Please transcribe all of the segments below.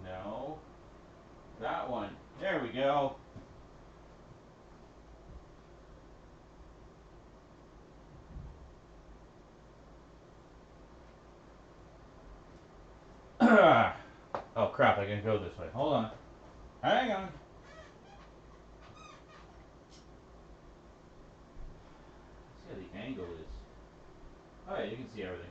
No. That one. There we go. Oh crap, I can go this way. Hold on. Hang on. Let's see how the angle is. Oh yeah, you can see everything.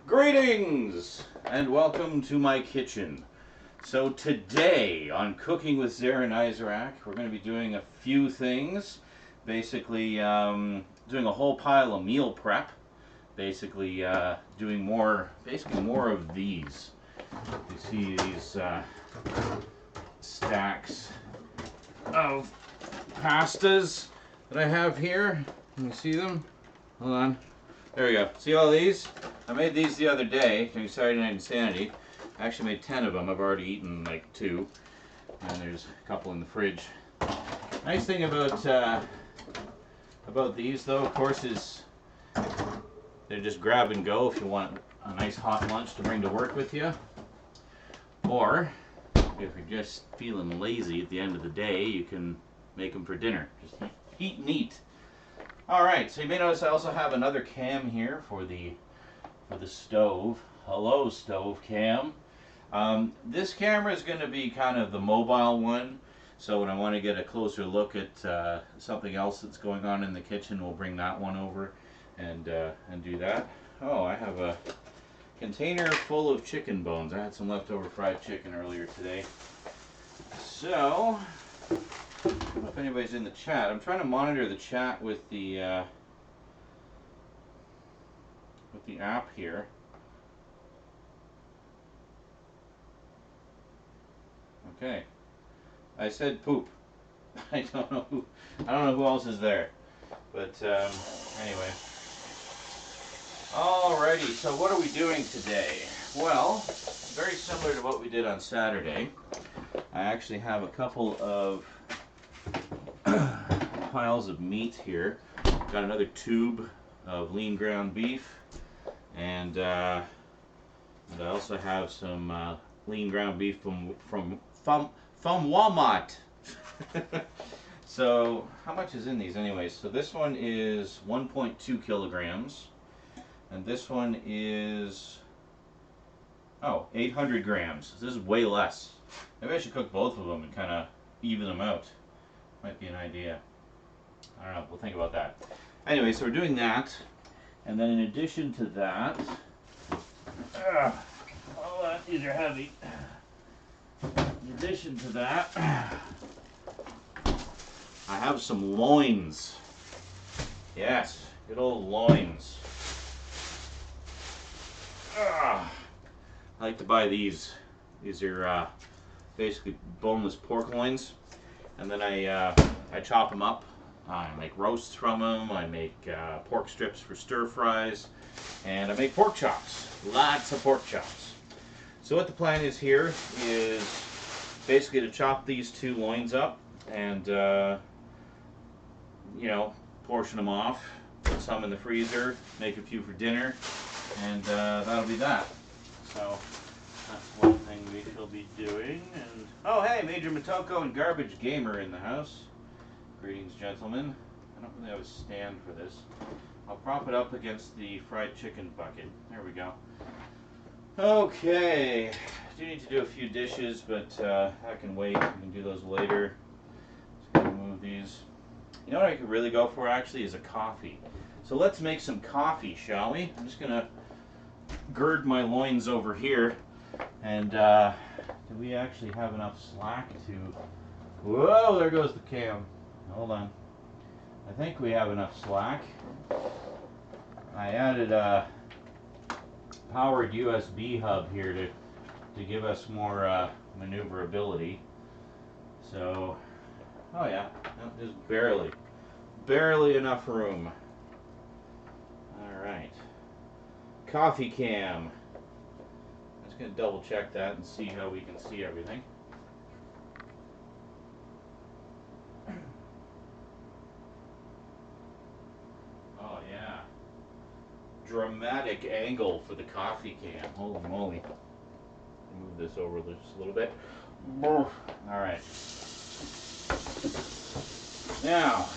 Greetings and welcome to my kitchen. So today on Cooking with Zaranyzerak, we're going to be doing a few things. Basically, doing a whole pile of meal prep. Basically, doing more of these. You see these stacks of pastas that I have here. Can you see them? Hold on. There we go. See all these? I made these the other day during Saturday Night Insanity. I actually made 10 of them. I've already eaten like 2. And there's a couple in the fridge. Nice thing about these though, of course, is they're just grab and go if you want a nice hot lunch to bring to work with you. Or if you're just feeling lazy at the end of the day, you can make them for dinner. Just heat and eat. Alright, so you may notice I also have another cam here for the stove. Hello, stove cam. This camera is going to be kind of the mobile one, so when I want to get a closer look at something else that's going on in the kitchen, we'll bring that one over and do that. Oh, I have a container full of chicken bones. I had some leftover fried chicken earlier today. So, I don't know if anybody's in the chat. I'm trying to monitor the chat with the app here. Okay. I said poop. I don't know who else is there. But anyway. Alrighty, so what are we doing today? Well, very similar to what we did on Saturday. I actually have a couple of piles of meat here. Got another tube of lean ground beef, and I also have some lean ground beef from Walmart. So how much is in these anyways? So this one is 1.2 kilograms, and this one is 800 grams. This is way less. Maybe I should cook both of them and kind of even them out. Might be an idea. I don't know. We'll think about that. Anyway, so we're doing that, and then in addition to that, these are heavy. In addition to that, I have some loins. Yes, good old loins. I like to buy these. These are basically boneless pork loins, and then I chop them up. I make roasts from them. I make pork strips for stir fries, and I make pork chops. Lots of pork chops. So what the plan is here is basically to chop these two loins up and portion them off, put some in the freezer, make a few for dinner, and that'll be that. So that's one thing we shall be doing. And oh, hey, Major Motoko and Garbage Gamer in the house. Greetings, gentlemen. I don't really have a stand for this. I'll prop it up against the fried chicken bucket. There we go. Okay. I do need to do a few dishes, but I can wait. We can do those later. Just gonna move these. You know what I could really go for actually is a coffee. So let's make some coffee, shall we? I'm just gonna gird my loins over here, and do we actually have enough slack to... Whoa, there goes the cam. Hold on. I think we have enough slack. I added a powered USB hub here to give us more maneuverability. So, oh yeah, just barely enough room. All right. Coffee cam. I'm just going to double check that and see how we can see everything. Oh yeah. Dramatic angle for the coffee can. Holy moly. Move this over just a little bit. All right. Now,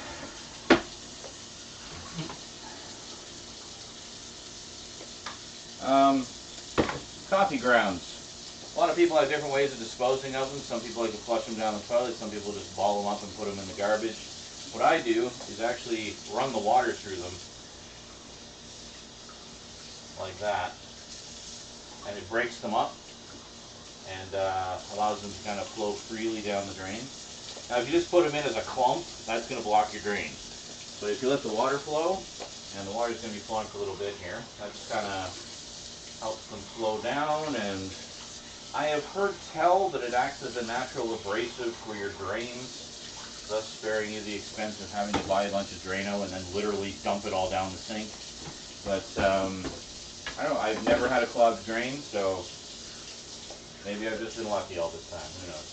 coffee grounds. A lot of people have different ways of disposing of them. Some people like to flush them down the toilet. Some people just ball them up and put them in the garbage. What I do is actually run the water through them like that, and it breaks them up and allows them to kind of flow freely down the drain. Now, if you just put them in as a clump, that's going to block your drain. But if you let the water flow, and the water's going to be flowing for a little bit here, that just kind of helps them flow down. And I have heard tell that it acts as a natural abrasive for your drains, thus sparing you the expense of having to buy a bunch of Drano and then literally dump it all down the sink. But I don't know, I've never had a clogged drain, so maybe I've just been lucky all this time, who knows.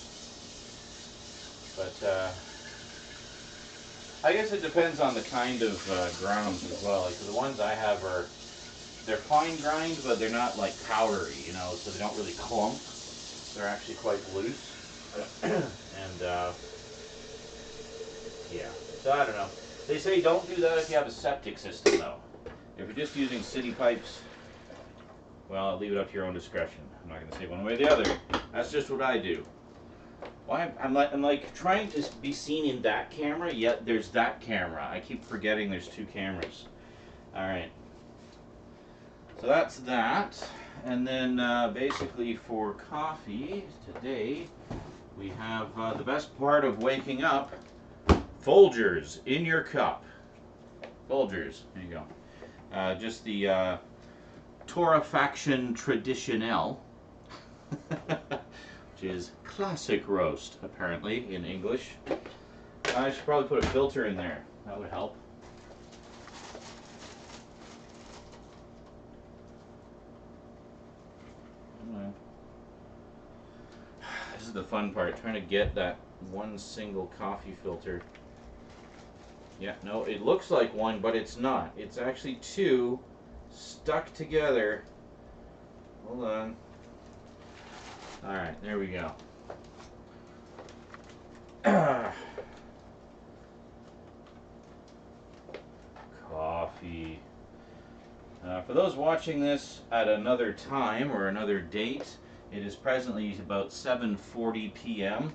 But I guess it depends on the kind of grounds as well. Like the ones I have they're fine grind, but they're not like powdery, you know, so they don't really clump. They're actually quite loose. And yeah, so I don't know. They say don't do that if you have a septic system though. If you're just using city pipes, well, I'll leave it up to your own discretion. I'm not going to say one way or the other. That's just what I do. Well, I'm like trying to be seen in that camera, yet there's that camera. I keep forgetting there's two cameras. All right. So that's that. And then basically for coffee today, we have the best part of waking up, Folgers in your cup. Folgers, there you go. Just the Torrefaction Traditionnel, which is classic roast, apparently, in English. I should probably put a filter in there. That would help. This is the fun part, trying to get that one single coffee filter. Yeah, no, it looks like one, but it's not. It's actually two stuck together. Hold on. Alright, there we go. Coffee. For those watching this at another time or another date, it is presently about 7:40 p.m.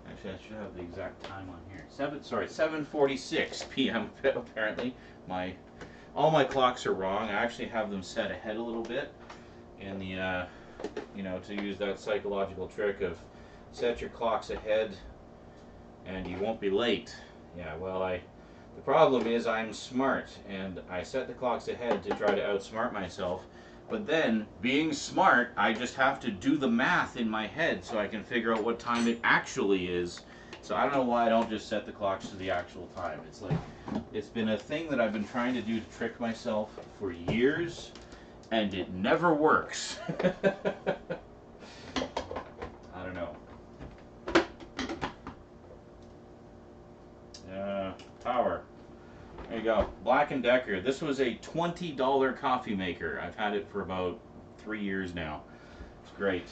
Actually, I should have the exact time on here. 7:46 p.m. apparently. All my clocks are wrong. I actually have them set ahead a little bit in the to use that psychological trick of set your clocks ahead and you won't be late. Yeah, well, the problem is I'm smart and I set the clocks ahead to try to outsmart myself. But then, being smart, I just have to do the math in my head so I can figure out what time it actually is. So I don't know why I don't just set the clocks to the actual time. It's like, it's been a thing that I've been trying to do to trick myself for years, and it never works. I don't know. Power. There you go. Black & Decker. This was a $20 coffee maker. I've had it for about 3 years now. It's great.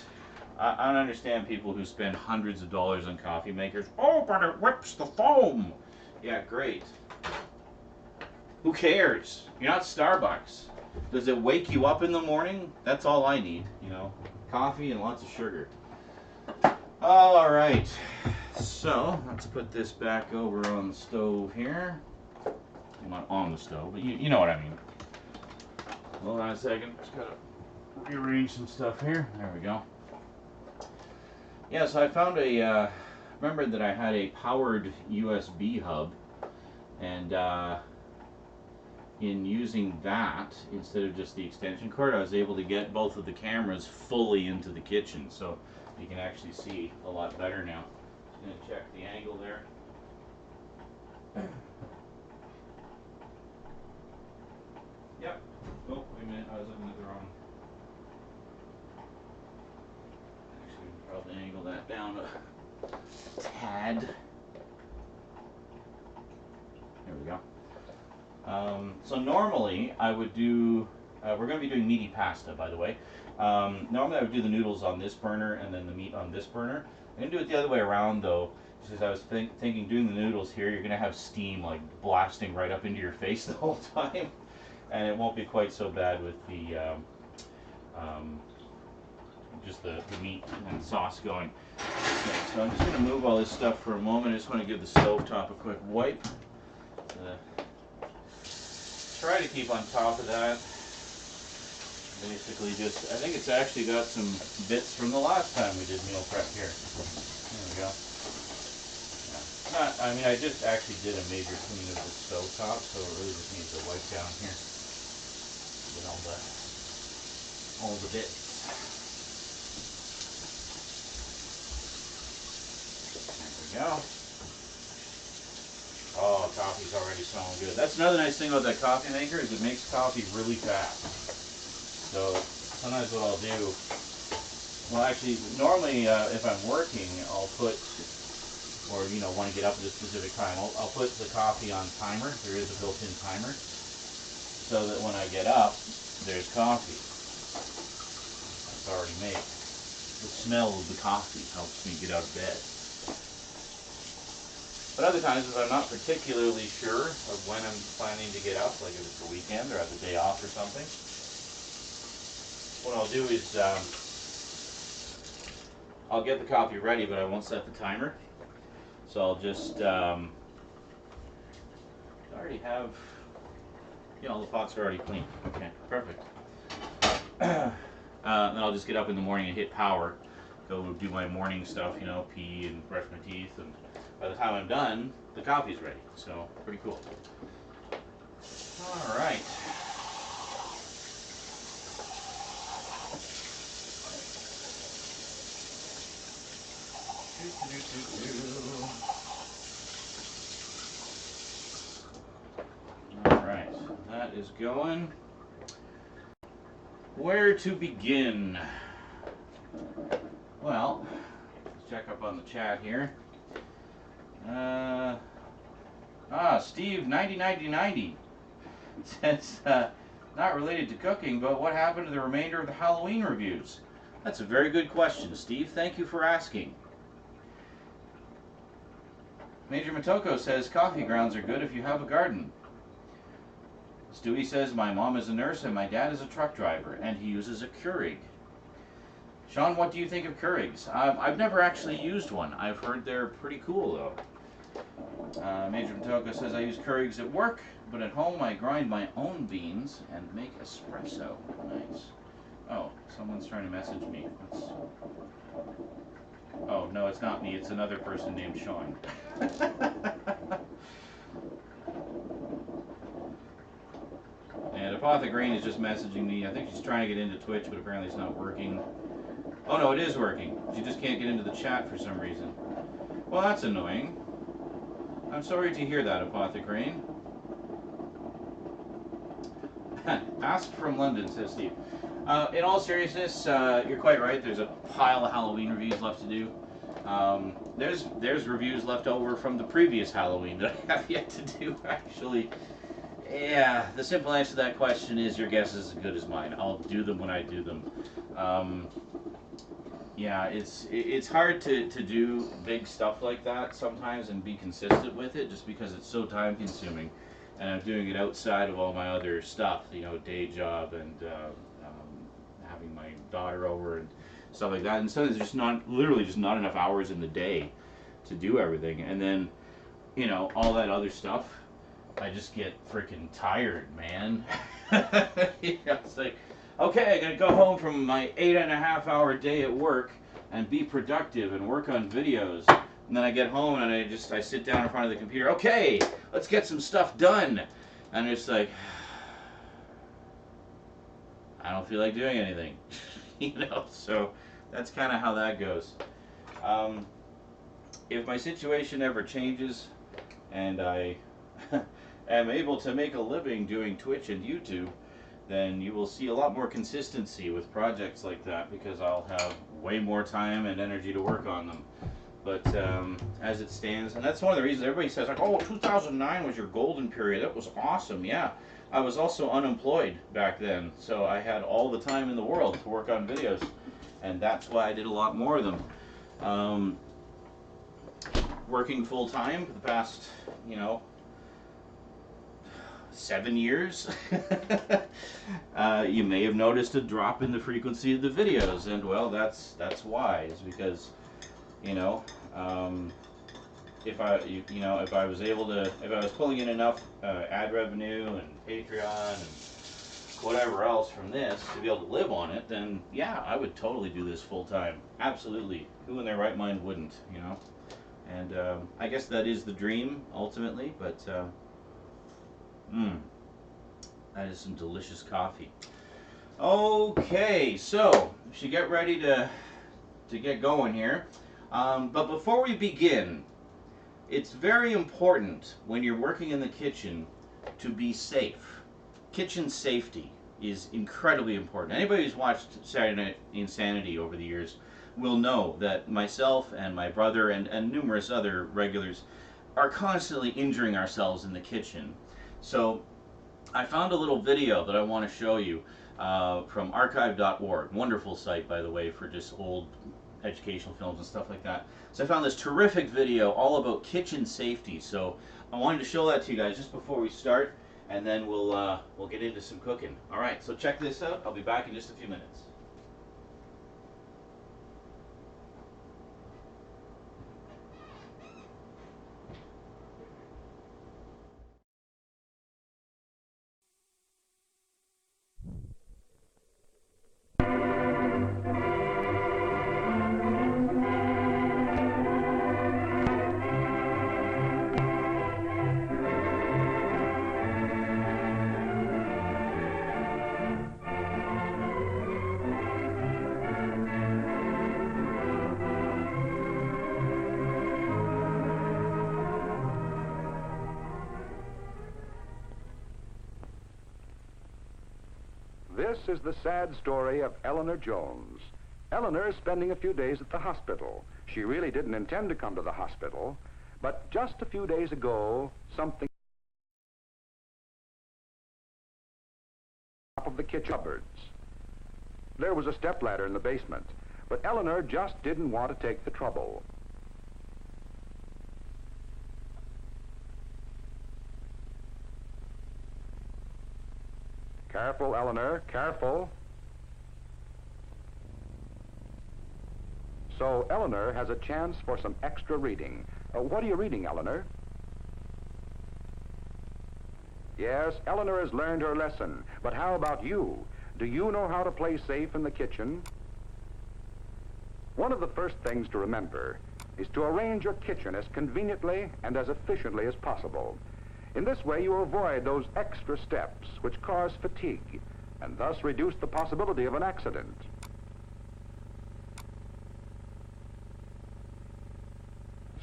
I don't understand people who spend hundreds of dollars on coffee makers. Oh, but it whips the foam. Yeah, great. Who cares? You're not Starbucks. Does it wake you up in the morning? That's all I need, coffee and lots of sugar. All right. So, let's put this back over on the stove here. Well, not on the stove, but you know what I mean. Hold on a second. Just gotta rearrange some stuff here. There we go. Yeah, so I found remembered that I had a powered USB hub, and in using that instead of just the extension cord, I was able to get both of the cameras fully into the kitchen, so you can actually see a lot better now. Just gonna check the angle there. Yep. Oh, wait a minute, I was looking at the wrong. Actually, probably angle that down a tad. There we go. So normally I would do, we're going to be doing meaty pasta, by the way. Normally I would do the noodles on this burner and then the meat on this burner. I'm going to do it the other way around though, because I was thinking doing the noodles here, you're going to have steam like blasting right up into your face the whole time. And it won't be quite so bad with the just the meat and sauce going. Okay, so I'm just going to move all this stuff for a moment. I just want to give the stovetop a quick wipe. Try to keep on top of that. Basically just, I think it's actually got some bits from the last time we did meal prep here. There we go. Yeah. I mean, I just actually did a major clean of the stovetop, so it really just needs a wipe down here. Get all the bits. There we go. Oh, coffee's already smelling good. That's another nice thing about that coffee maker is it makes coffee really fast. So sometimes what I'll do, well actually normally if I'm working I'll put, or want to get up at a specific time, I'll put the coffee on timer. There is a built-in timer. So that when I get up, there's coffee. It's already made. The smell of the coffee helps me get out of bed. But other times, if I'm not particularly sure of when I'm planning to get up, like if it's a weekend or I have a day off or something, what I'll do is I'll get the coffee ready, but I won't set the timer. So I'll just, I already have, all the pots are already clean. Okay, perfect. Then I'll just get up in the morning and hit power, go do my morning stuff, you know, pee and brush my teeth, and by the time I'm done, the coffee's ready. So, pretty cool. All right. Alright, that is going. Where to begin? Well, let's check up on the chat here. Steve 909090 says, not related to cooking, but what happened to the remainder of the Halloween reviews? That's a very good question, Steve. Thank you for asking. Major Motoko says coffee grounds are good if you have a garden. Stewie says my mom is a nurse and my dad is a truck driver and he uses a Keurig. Sean, what do you think of Keurigs? I've never actually used one. I've heard they're pretty cool though. Major Motoko says I use Keurigs at work, but at home I grind my own beans and make espresso. Nice. Oh, someone's trying to message me. Oh, no, it's not me. It's another person named Sean. And Apothecary is just messaging me. I think she's trying to get into Twitch, but apparently it's not working. Oh, no, it is working. She just can't get into the chat for some reason. Well, that's annoying. I'm sorry to hear that, Apothecary. Ask from London, says Steve. In all seriousness, you're quite right. There's a pile of Halloween reviews left to do. There's reviews left over from the previous Halloween that I have yet to do, actually. Yeah, the simple answer to that question is your guess is as good as mine. I'll do them when I do them. Yeah, it's hard to do big stuff like that sometimes and be consistent with it just because it's so time consuming. And I'm doing it outside of all my other stuff, you know, day job and having my daughter over and stuff like that. And so there's just literally not enough hours in the day to do everything. And then, you know, all that other stuff, I just get freaking tired, man. You know, it's like, okay, I gotta go home from my 8.5-hour day at work and be productive and work on videos. And then I get home and I sit down in front of the computer. Okay, let's get some stuff done. And it's like, I don't feel like doing anything. You know, so that's kind of how that goes. If my situation ever changes and I am able to make a living doing Twitch and YouTube, then you will see a lot more consistency with projects like that because I'll have way more time and energy to work on them. But as it stands, and that's one of the reasons everybody says, like, oh, 2009 was your golden period. That was awesome. Yeah, I was also unemployed back then, so I had all the time in the world to work on videos, and that's why I did a lot more of them. Working full time for the past, you know, 7 years, you may have noticed a drop in the frequency of the videos, and well, that's why. Is because, you know, if I was pulling in enough ad revenue and Patreon and whatever else from this to be able to live on it, then yeah, I would totally do this full time. Absolutely. Who in their right mind wouldn't, you know? And I guess that is the dream ultimately, but that is some delicious coffee. Okay, so we should get ready to get going here. But before we begin, it's very important when you're working in the kitchen to be safe. Kitchen safety is incredibly important. Anybody who's watched Saturday Night Insanity over the years will know that myself and my brother and numerous other regulars are constantly injuring ourselves in the kitchen. So I found a little video that I want to show you from archive.org. Wonderful site, by the way, for just old educational films and stuff like that. So I found this terrific video all about kitchen safety. So I wanted to show that to you guys just before we start, and then we'll get into some cooking. All right, so check this out. I'll be back in just a few minutes. is the sad story of Eleanor Jones. Eleanor is spending a few days at the hospital. She really didn't intend to come to the hospital, but just a few days ago, something top of the kitchen cupboards. There was a stepladder in the basement, but Eleanor just didn't want to take the trouble. Careful, Eleanor, careful. So Eleanor has a chance for some extra reading. What are you reading, Eleanor? Yes, Eleanor has learned her lesson, but how about you? Do you know how to play safe in the kitchen? One of the first things to remember is to arrange your kitchen as conveniently and as efficiently as possible. In this way, you avoid those extra steps which cause fatigue and thus reduce the possibility of an accident.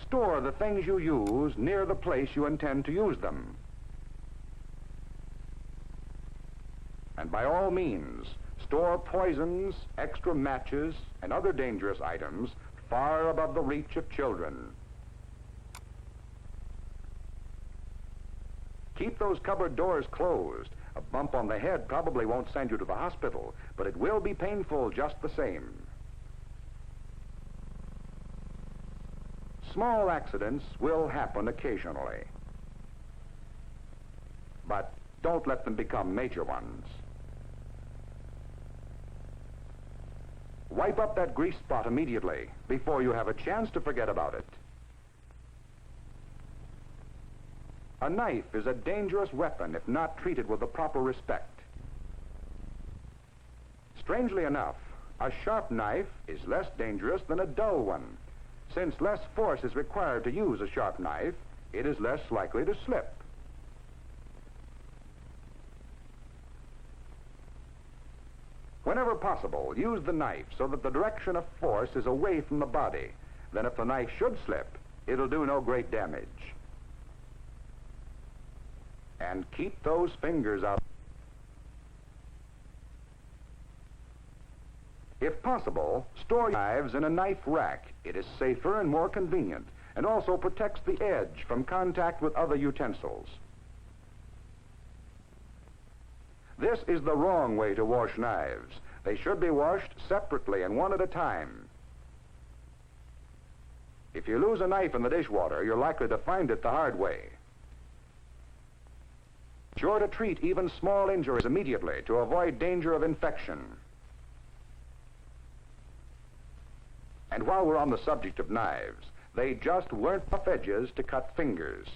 Store the things you use near the place you intend to use them. And by all means, store poisons, extra matches, and other dangerous items far above the reach of children. Keep those cupboard doors closed. A bump on the head probably won't send you to the hospital, but it will be painful just the same. Small accidents will happen occasionally, but don't let them become major ones. Wipe up that grease spot immediately before you have a chance to forget about it. A knife is a dangerous weapon if not treated with the proper respect. Strangely enough, a sharp knife is less dangerous than a dull one. Since less force is required to use a sharp knife, it is less likely to slip. Whenever possible, use the knife so that the direction of force is away from the body. Then if the knife should slip, it'll do no great damage. And keep those fingers out. If possible, store knives in a knife rack. It is safer and more convenient, and also protects the edge from contact with other utensils. This is the wrong way to wash knives. They should be washed separately and one at a time. If you lose a knife in the dishwater, you're likely to find it the hard way. Sure to treat even small injuries immediately to avoid danger of infection. And while we're on the subject of knives, they just weren't rough edges to cut fingers.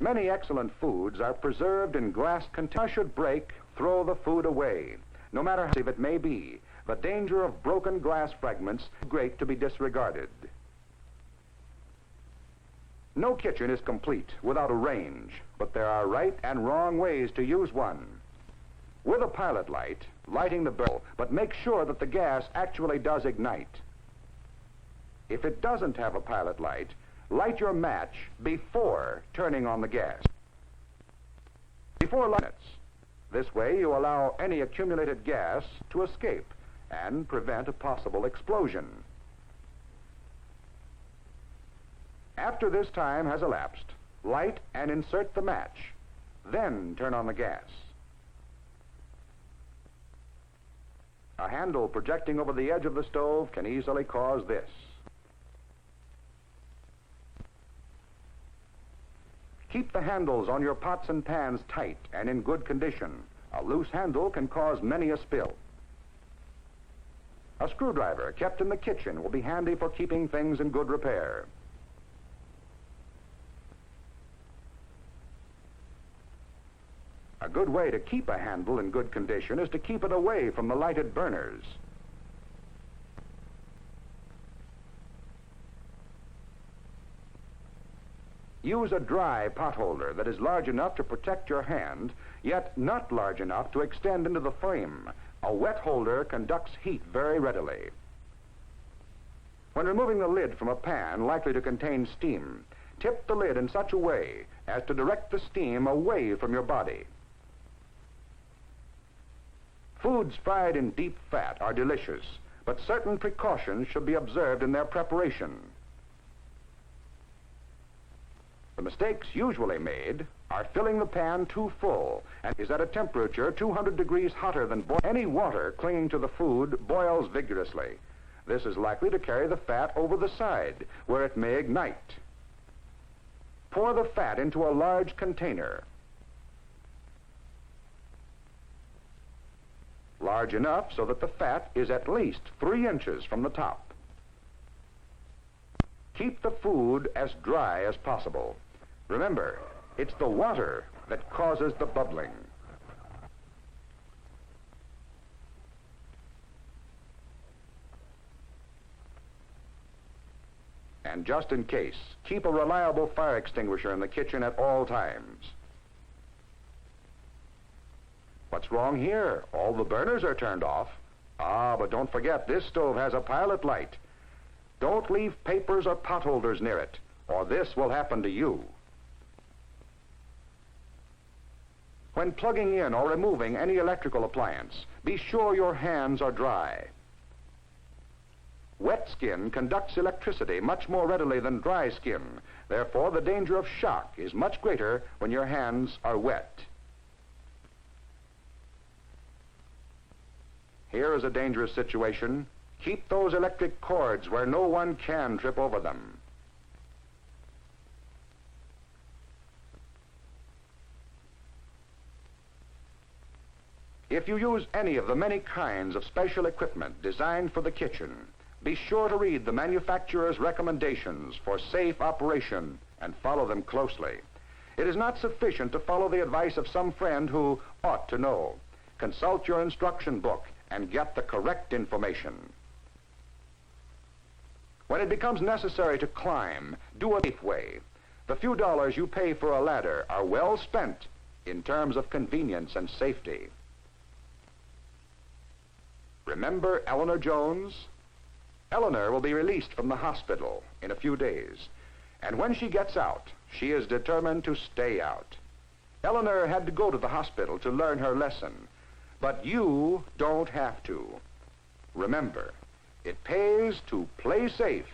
Many excellent foods are preserved in glass containers. Should break, throw the food away. No matter how safe it may be, the danger of broken glass fragments is great to be disregarded. No kitchen is complete without a range, but there are right and wrong ways to use one. With a pilot light, lighting the barrel, but make sure that the gas actually does ignite. If it doesn't have a pilot light, light your match before turning on the gas. Before lighting it. This way you allow any accumulated gas to escape and prevent a possible explosion. After this time has elapsed, light and insert the match, then turn on the gas. A handle projecting over the edge of the stove can easily cause this. Keep the handles on your pots and pans tight and in good condition. A loose handle can cause many a spill. A screwdriver kept in the kitchen will be handy for keeping things in good repair. A good way to keep a handle in good condition is to keep it away from the lighted burners. Use a dry pot holder that is large enough to protect your hand, yet not large enough to extend into the flame. A wet holder conducts heat very readily. When removing the lid from a pan likely to contain steam, tip the lid in such a way as to direct the steam away from your body. Foods fried in deep fat are delicious, but certain precautions should be observed in their preparation. The mistakes usually made are filling the pan too full and is at a temperature 200 degrees hotter than boiling. Any water clinging to the food boils vigorously. This is likely to carry the fat over the side, where it may ignite. Pour the fat into a large container, large enough so that the fat is at least 3 inches from the top. Keep the food as dry as possible. Remember, it's the water that causes the bubbling. And just in case, keep a reliable fire extinguisher in the kitchen at all times. What's wrong here? All the burners are turned off. Ah, but don't forget, this stove has a pilot light. Don't leave papers or pot holders near it, or this will happen to you. When plugging in or removing any electrical appliance, be sure your hands are dry. Wet skin conducts electricity much more readily than dry skin. Therefore, the danger of shock is much greater when your hands are wet. Here is a dangerous situation. Keep those electric cords where no one can trip over them. If you use any of the many kinds of special equipment designed for the kitchen, be sure to read the manufacturer's recommendations for safe operation and follow them closely. It is not sufficient to follow the advice of some friend who ought to know. Consult your instruction book and get the correct information. When it becomes necessary to climb, do it a safe way. The few dollars you pay for a ladder are well spent in terms of convenience and safety. Remember Eleanor Jones? Eleanor will be released from the hospital in a few days, and when she gets out, she is determined to stay out. Eleanor had to go to the hospital to learn her lesson, but you don't have to. Remember, it pays to play safe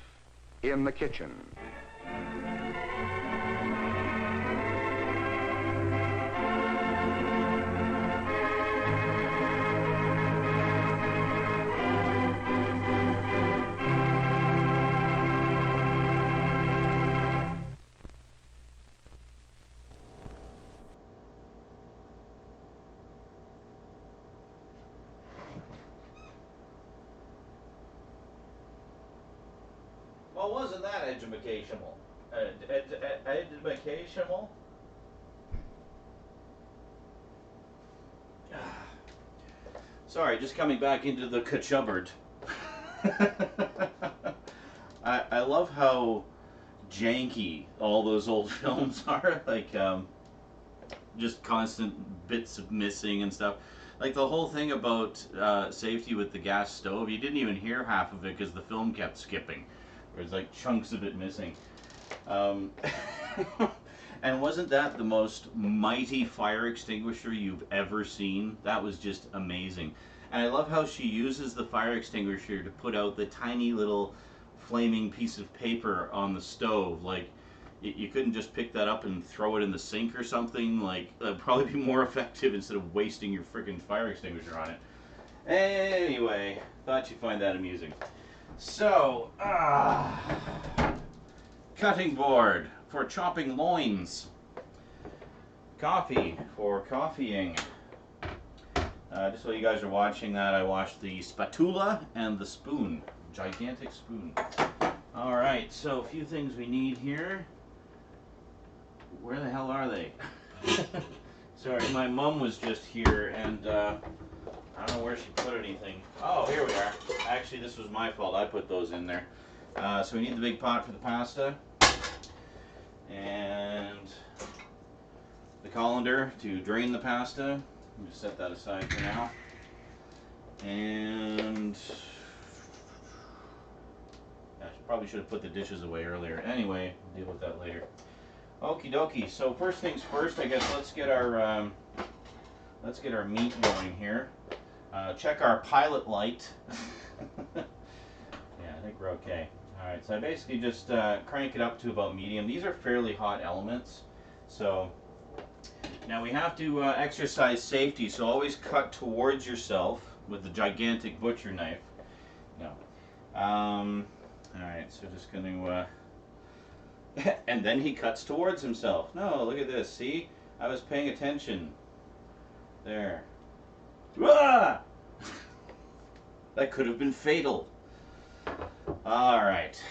in the kitchen. Well, wasn't that educational? Educational? Sorry, just coming back into the cupboard. I love how janky all those old films are. Like, just constant bits of missing and stuff. Like the whole thing about safety with the gas stove, you didn't even hear half of it because the film kept skipping. There's like chunks of it missing. And wasn't that the most mighty fire extinguisher you've ever seen? That was just amazing. And I love how she uses the fire extinguisher to put out the tiny little flaming piece of paper on the stove. Like, you couldn't just pick that up and throw it in the sink or something. Like, that'd probably be more effective instead of wasting your freaking fire extinguisher on it. Anyway, thought you'd find that amusing. So, cutting board for chopping loins. Coffee for coffeeing. Just while you guys are watching that, I washed the spatula and the spoon. Gigantic spoon. Alright, so a few things we need here. Where the hell are they? Sorry, my mom was just here and I don't know where she put anything. Oh, here we are. Actually, this was my fault. I put those in there. So we need the big pot for the pasta. And the colander to drain the pasta. Just set that aside for now. And I probably should have put the dishes away earlier. Anyway, deal with that later. Okie dokie. So first things first, I guess let's get our meat going here. check our pilot light. Yeah, I think we're okay. Alright, so I basically just crank it up to about medium. These are fairly hot elements, so now we have to exercise safety, so always cut towards yourself with the gigantic butcher knife. No. Alright, so just going to... and then he cuts towards himself. No, look at this. See? I was paying attention. There. Ah! That could have been fatal. Alright.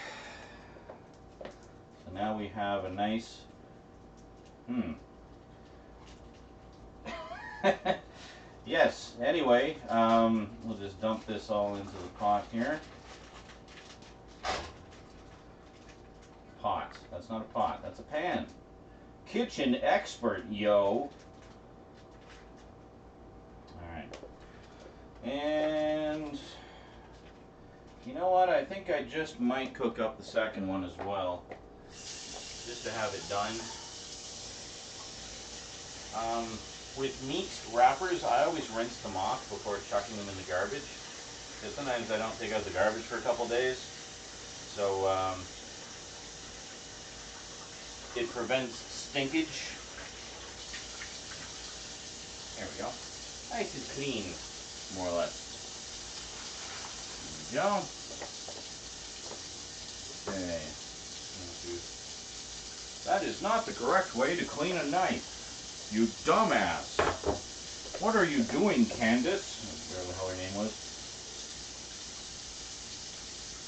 So now we have a nice... Yes, anyway, we'll just dump this all into the pot here. Pot. That's not a pot. That's a pan. Kitchen expert, yo. Alright. And... you know what? I think I just might cook up the second one as well. Just to have it done. With meat wrappers, I always rinse them off before chucking them in the garbage. Because sometimes I don't take out the garbage for a couple days. So, it prevents stinkage. There we go. Nice and clean, more or less. There we go. Okay. That is not the correct way to clean a knife. You dumbass. What are you doing, Candace? Whatever the hell her name was.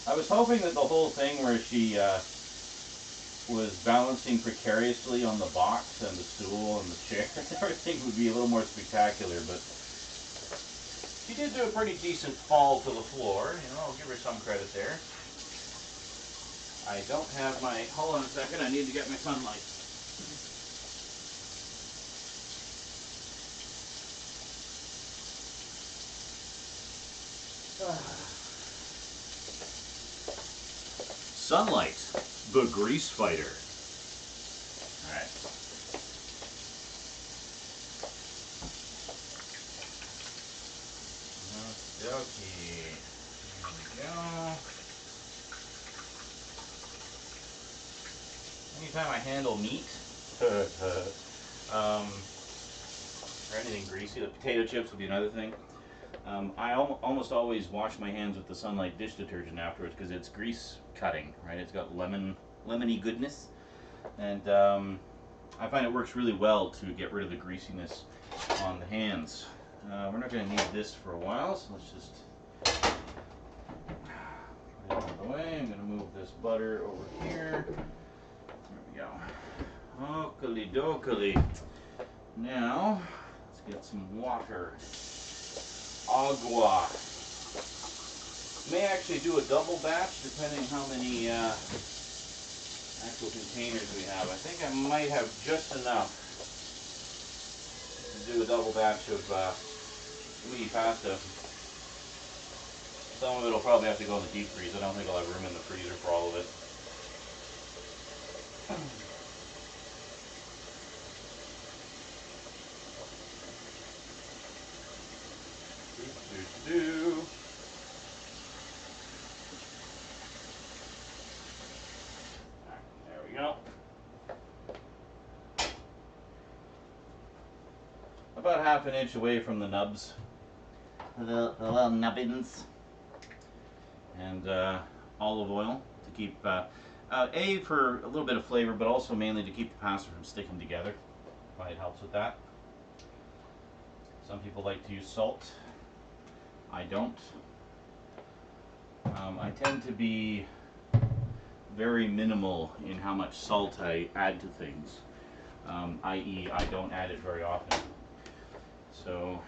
I was hoping that the whole thing where she was balancing precariously on the box and the stool and the chair and everything would be a little more spectacular, but she did do a pretty decent fall to the floor. You know, I'll give her some credit there. I don't have my... hold on a second, I need to get my sunlight. Sunlight, the grease fighter. Alright. Okay. There we go. Anytime I handle meat, or anything greasy, the potato chips would be another thing. I almost always wash my hands with the Sunlight dish detergent afterwards because it's grease cutting, right? It's got lemony goodness, and I find it works really well to get rid of the greasiness on the hands. We're not going to need this for a while, so let's just put it out of the way. I'm going to move this butter over here. There we go. Oakley dokley. Now, let's get some water. Agua. May actually do a double batch depending how many actual containers we have. I think I might have just enough to do a double batch of meaty pasta. Some of it will probably have to go in the deep freeze. I don't think I'll have room in the freezer for all of it. There we go. About half an inch away from the nubs. The little nubbins. And olive oil to keep, A, for a little bit of flavor, but also mainly to keep the pasta from sticking together. Probably it helps with that. Some people like to use salt. I don't. I tend to be very minimal in how much salt I add to things, i.e. I don't add it very often. So,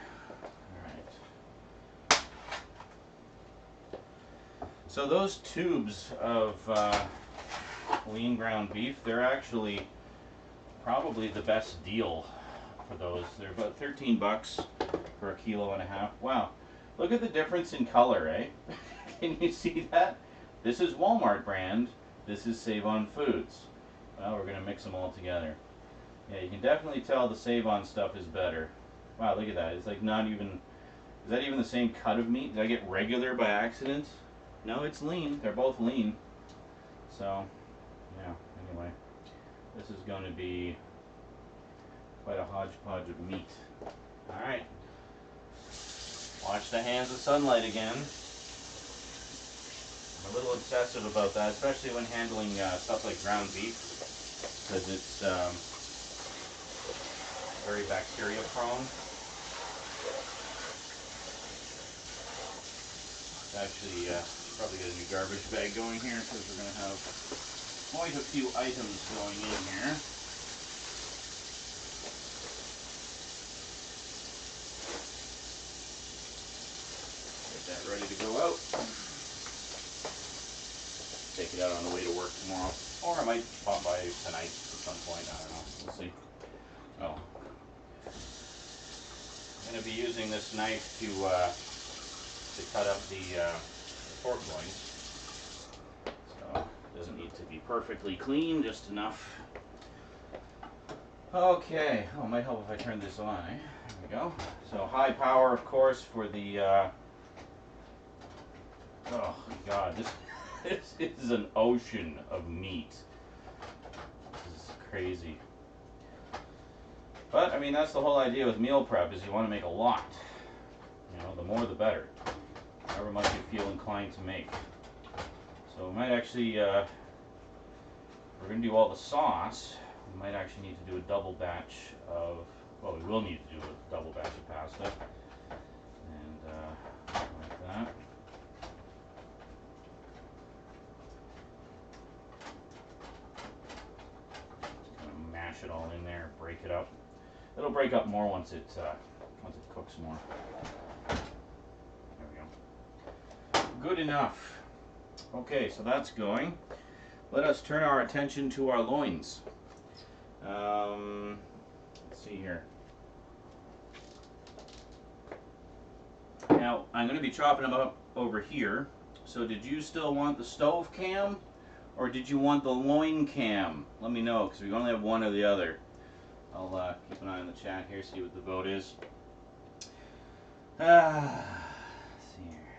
alright. So those tubes of lean ground beef, they're actually probably the best deal for those. They're about 13 bucks for a kilo and a half. Wow. Look at the difference in color, eh? Can you see that? This is Walmart brand. This is Save On Foods. Well, we're going to mix them all together. Yeah, you can definitely tell the Save On stuff is better. Wow, look at that. It's like not even Is that even the same cut of meat? Did I get regular by accident? No, it's lean. They're both lean. So, yeah, anyway. This is going to be quite a hodgepodge of meat. Alright. Watch the hands of sunlight again. I'm a little obsessive about that, especially when handling stuff like ground beef, because it's very bacteria prone. Actually, probably get a new garbage bag going here because we're going to have quite a few items going in here. Get that ready to go out. Take it out on the way to work tomorrow. Or I might pop by tonight at some point. I don't know. We'll see. Oh. I'm going to be using this knife to cut up the pork loins. So it doesn't need to be perfectly clean, just enough. Okay. Oh, it might help if I turn this on, eh? There we go. So high power, of course, for the... oh, God. This is an ocean of meat. This is crazy. But, I mean, that's the whole idea with meal prep, is you want to make a lot. You know, the more the better. However much you feel inclined to make. So we might actually, we're going to do all the sauce. We might actually need to do a double batch of, well, we will need to do a double batch of pasta. And, like that. Just kind of mash it all in there, break it up. It'll break up more once it cooks more. There we go. Good enough. Okay, so that's going. Let us turn our attention to our loins. Let's see here. Now, I'm going to be chopping them up over here. So did you still want the stove cam, or did you want the loin cam? Let me know, because we only have one or the other. I'll keep an eye on the chat here, see what the vote is. Let's see here.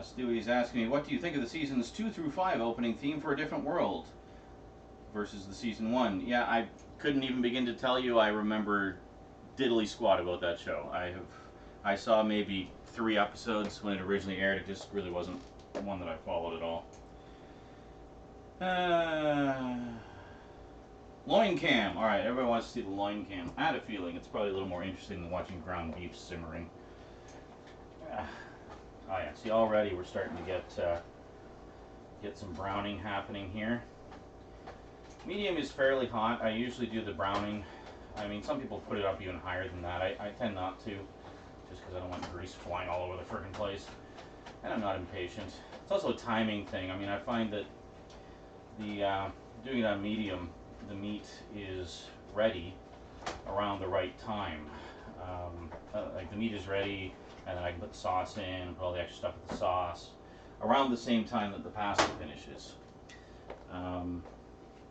Stewie's asking me, what do you think of the seasons 2 through 5 opening theme for a different world versus the season 1? Yeah, I couldn't even begin to tell you. I remember diddly squat about that show. I saw maybe 3 episodes when it originally aired. It just really wasn't one that I followed at all. Loin cam. Alright, everybody wants to see the loin cam. I had a feeling it's probably a little more interesting than watching ground beef simmering. Oh yeah, see, already we're starting to get some browning happening here. Medium is fairly hot. I usually do the browning. I mean, some people put it up even higher than that. I tend not to, just because I don't want grease flying all over the frickin' place. And I'm not impatient. It's also a timing thing. I mean, I find that doing it on medium, the meat is ready around the right time. Like the meat is ready, and then I can put the sauce in, put all the extra stuff with the sauce, around the same time that the pasta finishes,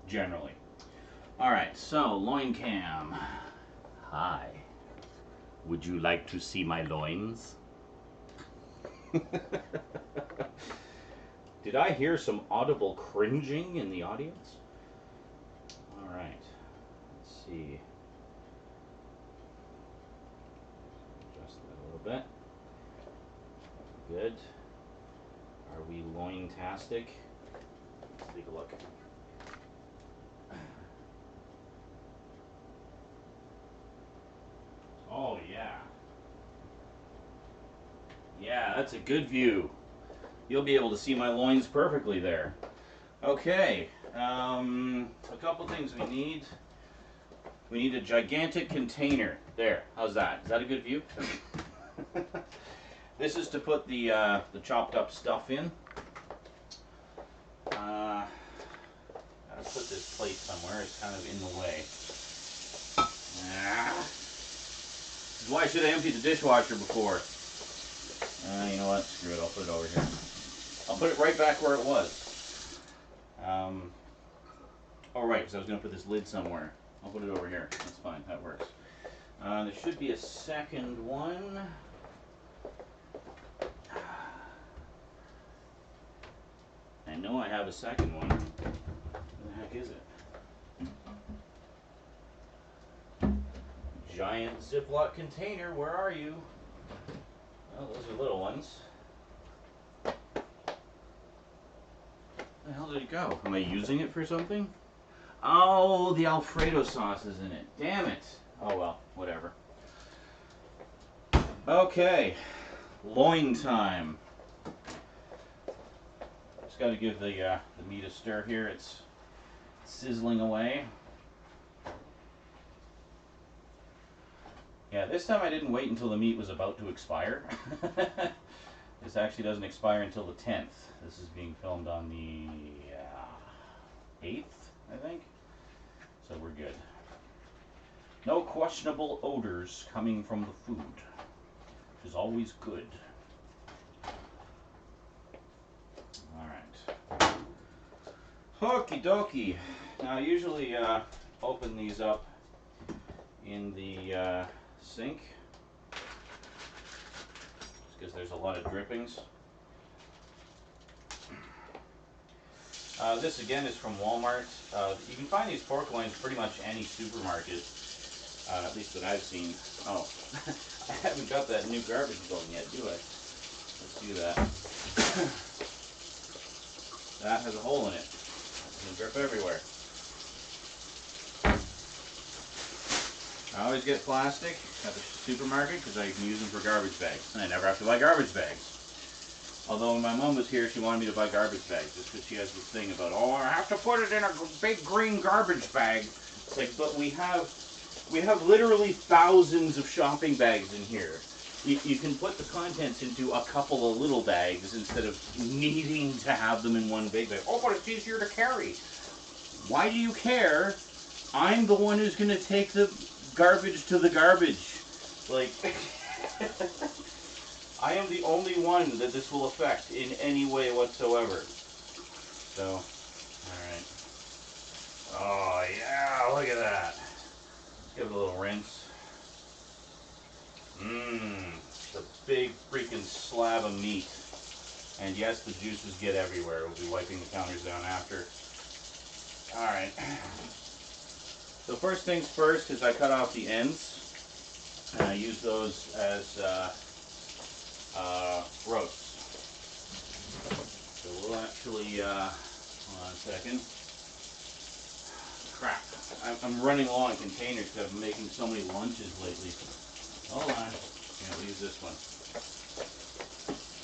generally. Alright, so, loin cam. Hi. Would you like to see my loins? Did I hear some audible cringing in the audience? Alright, let's see. Adjust that a little bit. Good. Are we loin-tastic? Let's take a look. Oh, yeah. Yeah, that's a good view. You'll be able to see my loins perfectly there. Okay, a couple things we need. We need a gigantic container. There, how's that? Is that a good view? This is to put the chopped up stuff in. Gotta put this plate somewhere. It's kind of in the way. This is why I should have emptied the dishwasher before. You know what? Screw it. I'll put it over here. I'll put it right back where it was. Oh, right, because I was going to put this lid somewhere. I'll put it over here. That's fine. That works. There should be a second one. I know I have a second one. Where the heck is it? Giant Ziploc container. Where are you? Oh, those are little ones. Where the hell did it go? Am I using it for something? Oh, the Alfredo sauce is in it. Damn it. Oh well, whatever. Okay, loin time. Just got to give the meat a stir here. It's sizzling away. Yeah, this time I didn't wait until the meat was about to expire. This actually doesn't expire until the 10th. This is being filmed on the 8th, I think. So we're good. No questionable odors coming from the food, which is always good. Alright. Okie dokie. Now I usually open these up in the sink, just because there's a lot of drippings. This again is from Walmart. You can find these pork loins pretty much any supermarket, at least that I've seen. Oh, I haven't got that new garbage going yet, do I? Let's do that. That has a hole in it. It's going to drip everywhere. I always get plastic at the supermarket because I can use them for garbage bags, and I never have to buy garbage bags. Although when my mom was here, she wanted me to buy garbage bags just because she has this thing about, oh, I have to put it in a big green garbage bag. It's like, but we have literally thousands of shopping bags in here. You can put the contents into a couple of little bags instead of needing to have them in one big bag. Oh, but it's easier to carry. Why do you care? I'm the one who's going to take the garbage to the garbage. Like, I am the only one that this will affect in any way whatsoever. So, alright. Oh, yeah, look at that. Let's give it a little rinse. It's a big freaking slab of meat. And yes, the juices get everywhere. We'll be wiping the counters down after. Alright. So first things first is I cut off the ends. And I use those as roasts. So we'll actually, hold on a second. Crap. I'm running low on containers because I've been making so many lunches lately. Hold on. Yeah, I'll use this one.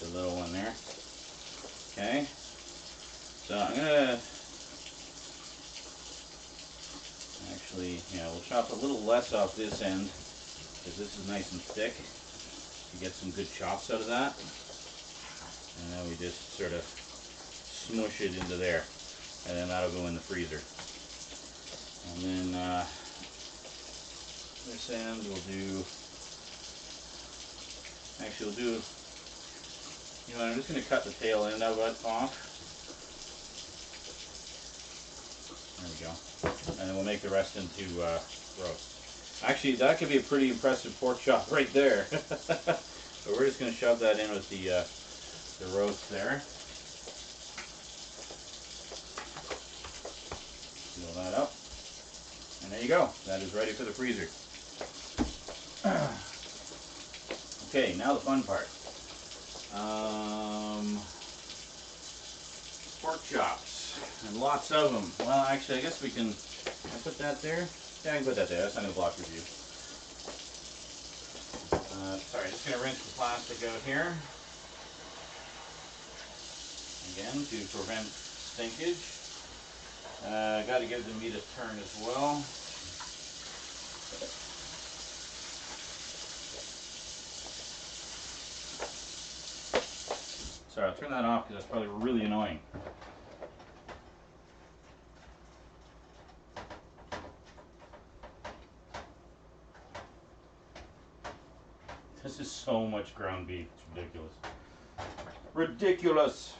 The little one there. Okay. So I'm gonna actually, yeah, we'll chop a little less off this end because this is nice and thick. You get some good chops out of that. And then we just sort of smush it into there. And then that'll go in the freezer. And then this end we'll do, actually we'll do, you know, I'm just going to cut the tail end of it off. There we go. And then we'll make the rest into roast. Actually, that could be a pretty impressive pork chop right there. But we're just going to shove that in with the roast there. Seal that up. And there you go. That is ready for the freezer. Okay, now the fun part. Pork chops. And lots of them. Well, actually, I guess we can put that there. Yeah, I can put that there. That's not going to block your view. Sorry, just going to rinse the plastic out here. Again, to prevent stinkage. Got to give the meat a turn as well. Sorry, I'll turn that off because that's probably really annoying. This is so much ground beef. It's ridiculous. Ridiculous!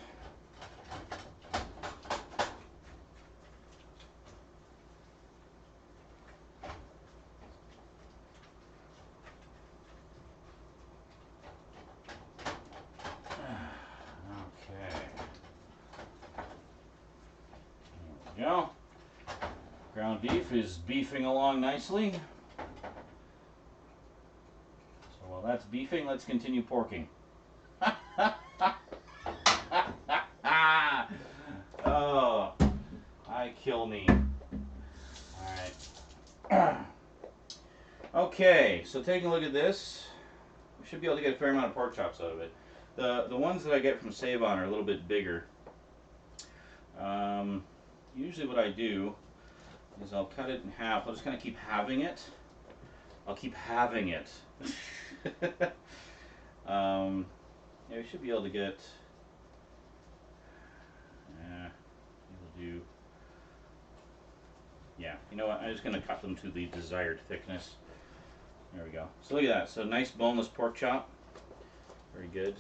ground beef is beefing along nicely. So while that's beefing, let's continue porking. Oh, I kill me. Alright. Okay, so taking a look at this, we should be able to get a fair amount of pork chops out of it. The ones that I get from Save-On are a little bit bigger. Usually what I do is I'll cut it in half. I'll just kind of keep halving it. I'll keep having it. Yeah, we should be able to get. We'll do. Yeah, you know what? I'm just going to cut them to the desired thickness. There we go. So look at that. So nice boneless pork chop. Very good.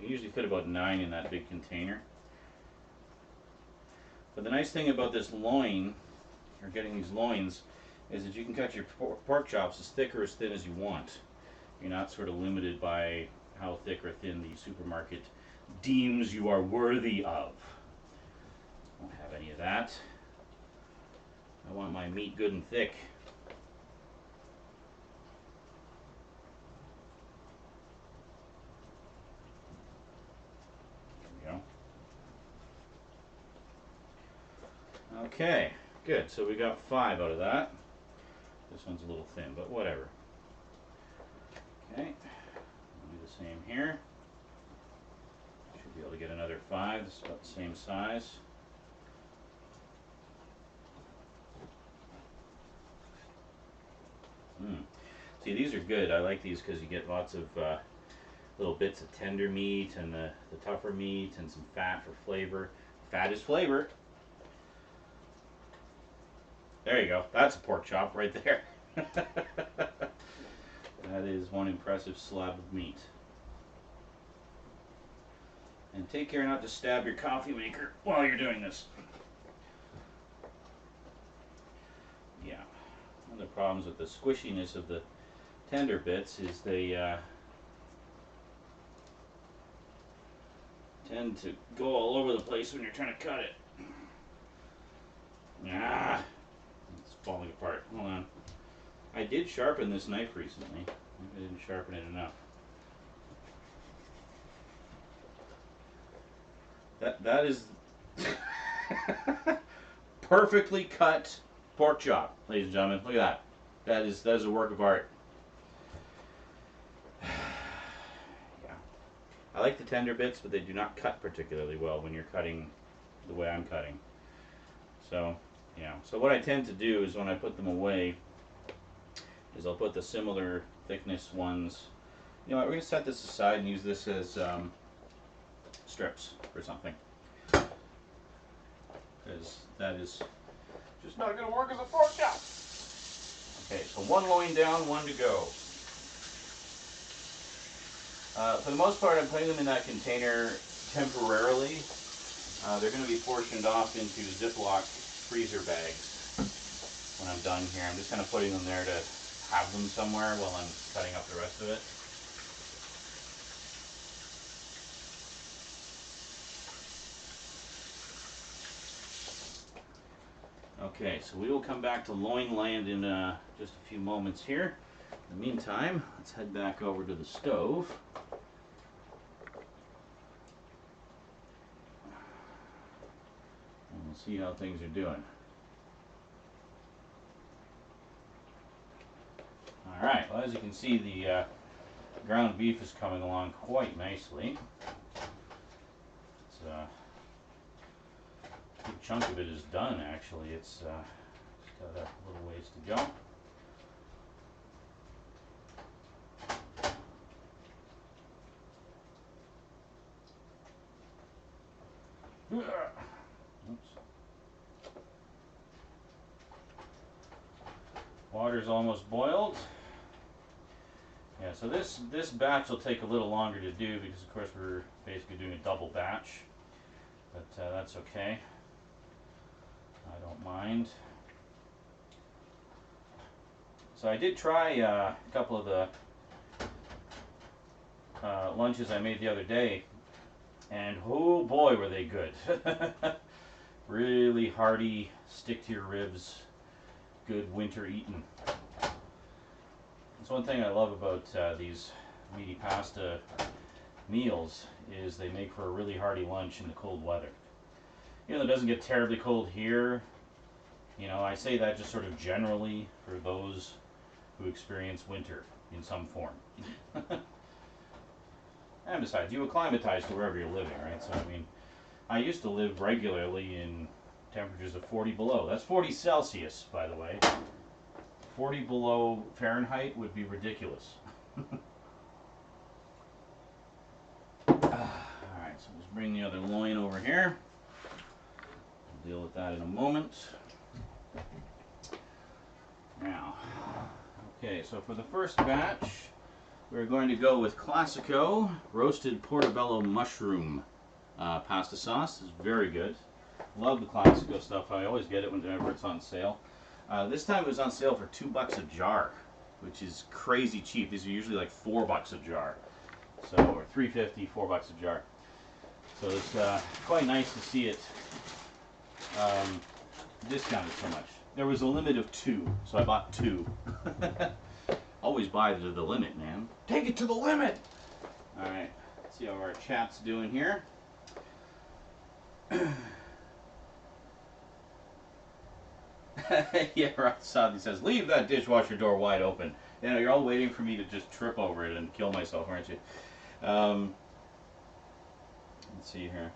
I usually put about 9 in that big container. But the nice thing about this loin, or getting these loins, is that you can cut your pork chops as thick or as thin as you want. You're not sort of limited by how thick or thin the supermarket deems you are worthy of. Don't have any of that. I want my meat good and thick. There we go. Okay, good. So we got 5 out of that. This one's a little thin, but whatever. Okay, we'll do the same here. Should be able to get another 5. This is about the same size. See, these are good. I like these because you get lots of little bits of tender meat and the tougher meat and some fat for flavor. Fat is flavor. There you go. That's a pork chop right there. That is one impressive slab of meat. And take care not to stab your coffee maker while you're doing this. Yeah. One of the problems with the squishiness of the tender bits is they tend to go all over the place when you're trying to cut it. Ah, it's falling apart. Hold on. I did sharpen this knife recently. I didn't sharpen it enough. That is perfectly cut pork chop, ladies and gentlemen. Look at that. That is a work of art. Yeah. I like the tender bits, but they do not cut particularly well when you're cutting the way I'm cutting. So, yeah. So what I tend to do is when I put them away is I'll put the similar thickness ones. You know what, we're going to set this aside and use this as strips or something. Because that is just not going to work as a pork chop. Okay, so 1 loin down, 1 to go. For the most part, I'm putting them in that container temporarily. They're going to be portioned off into Ziploc freezer bags when I'm done here. I'm just kind of putting them there to have them somewhere while I'm cutting up the rest of it. Okay, so we will come back to loin land in just a few moments here. In the meantime, let's head back over to the stove. And we'll see how things are doing. Alright, well, as you can see, the ground beef is coming along quite nicely. It's a good chunk of it is done, actually. It's got a little ways to go. Oops. Water's almost boiled. Yeah, so this batch will take a little longer to do because, of course, we're basically doing a double batch. But that's okay. I don't mind. So I did try a couple of the lunches I made the other day, and oh boy were they good. Really hearty, stick to your ribs good winter eating. That's one thing I love about these meaty pasta meals is they make for a really hearty lunch in the cold weather. You know, it doesn't get terribly cold here. You know, I say that just sort of generally for those who experience winter in some form. And besides, you acclimatize to wherever you're living, right? So, I mean, I used to live regularly in temperatures of 40 below. That's 40 Celsius, by the way. 40 below Fahrenheit would be ridiculous. Alright, so let's bring the other loin over here. We'll deal with that in a moment. Now, okay, so for the first batch, we're going to go with Classico roasted portobello mushroom pasta sauce. It's very good. Love the Classico stuff. I always get it whenever it's on sale. This time it was on sale for $2 a jar, which is crazy cheap. These are usually like $4 a jar. So, or $3.50, $4 a jar. So it's quite nice to see it discounted so much. There was a limit of 2, so I bought 2. Always buy to the limit, man. Take it to the limit! Alright, let's see how our chat's doing here. Yeah, Rob Sadly says, leave that dishwasher door wide open. You know, you're all waiting for me to just trip over it and kill myself, aren't you? Let's see here.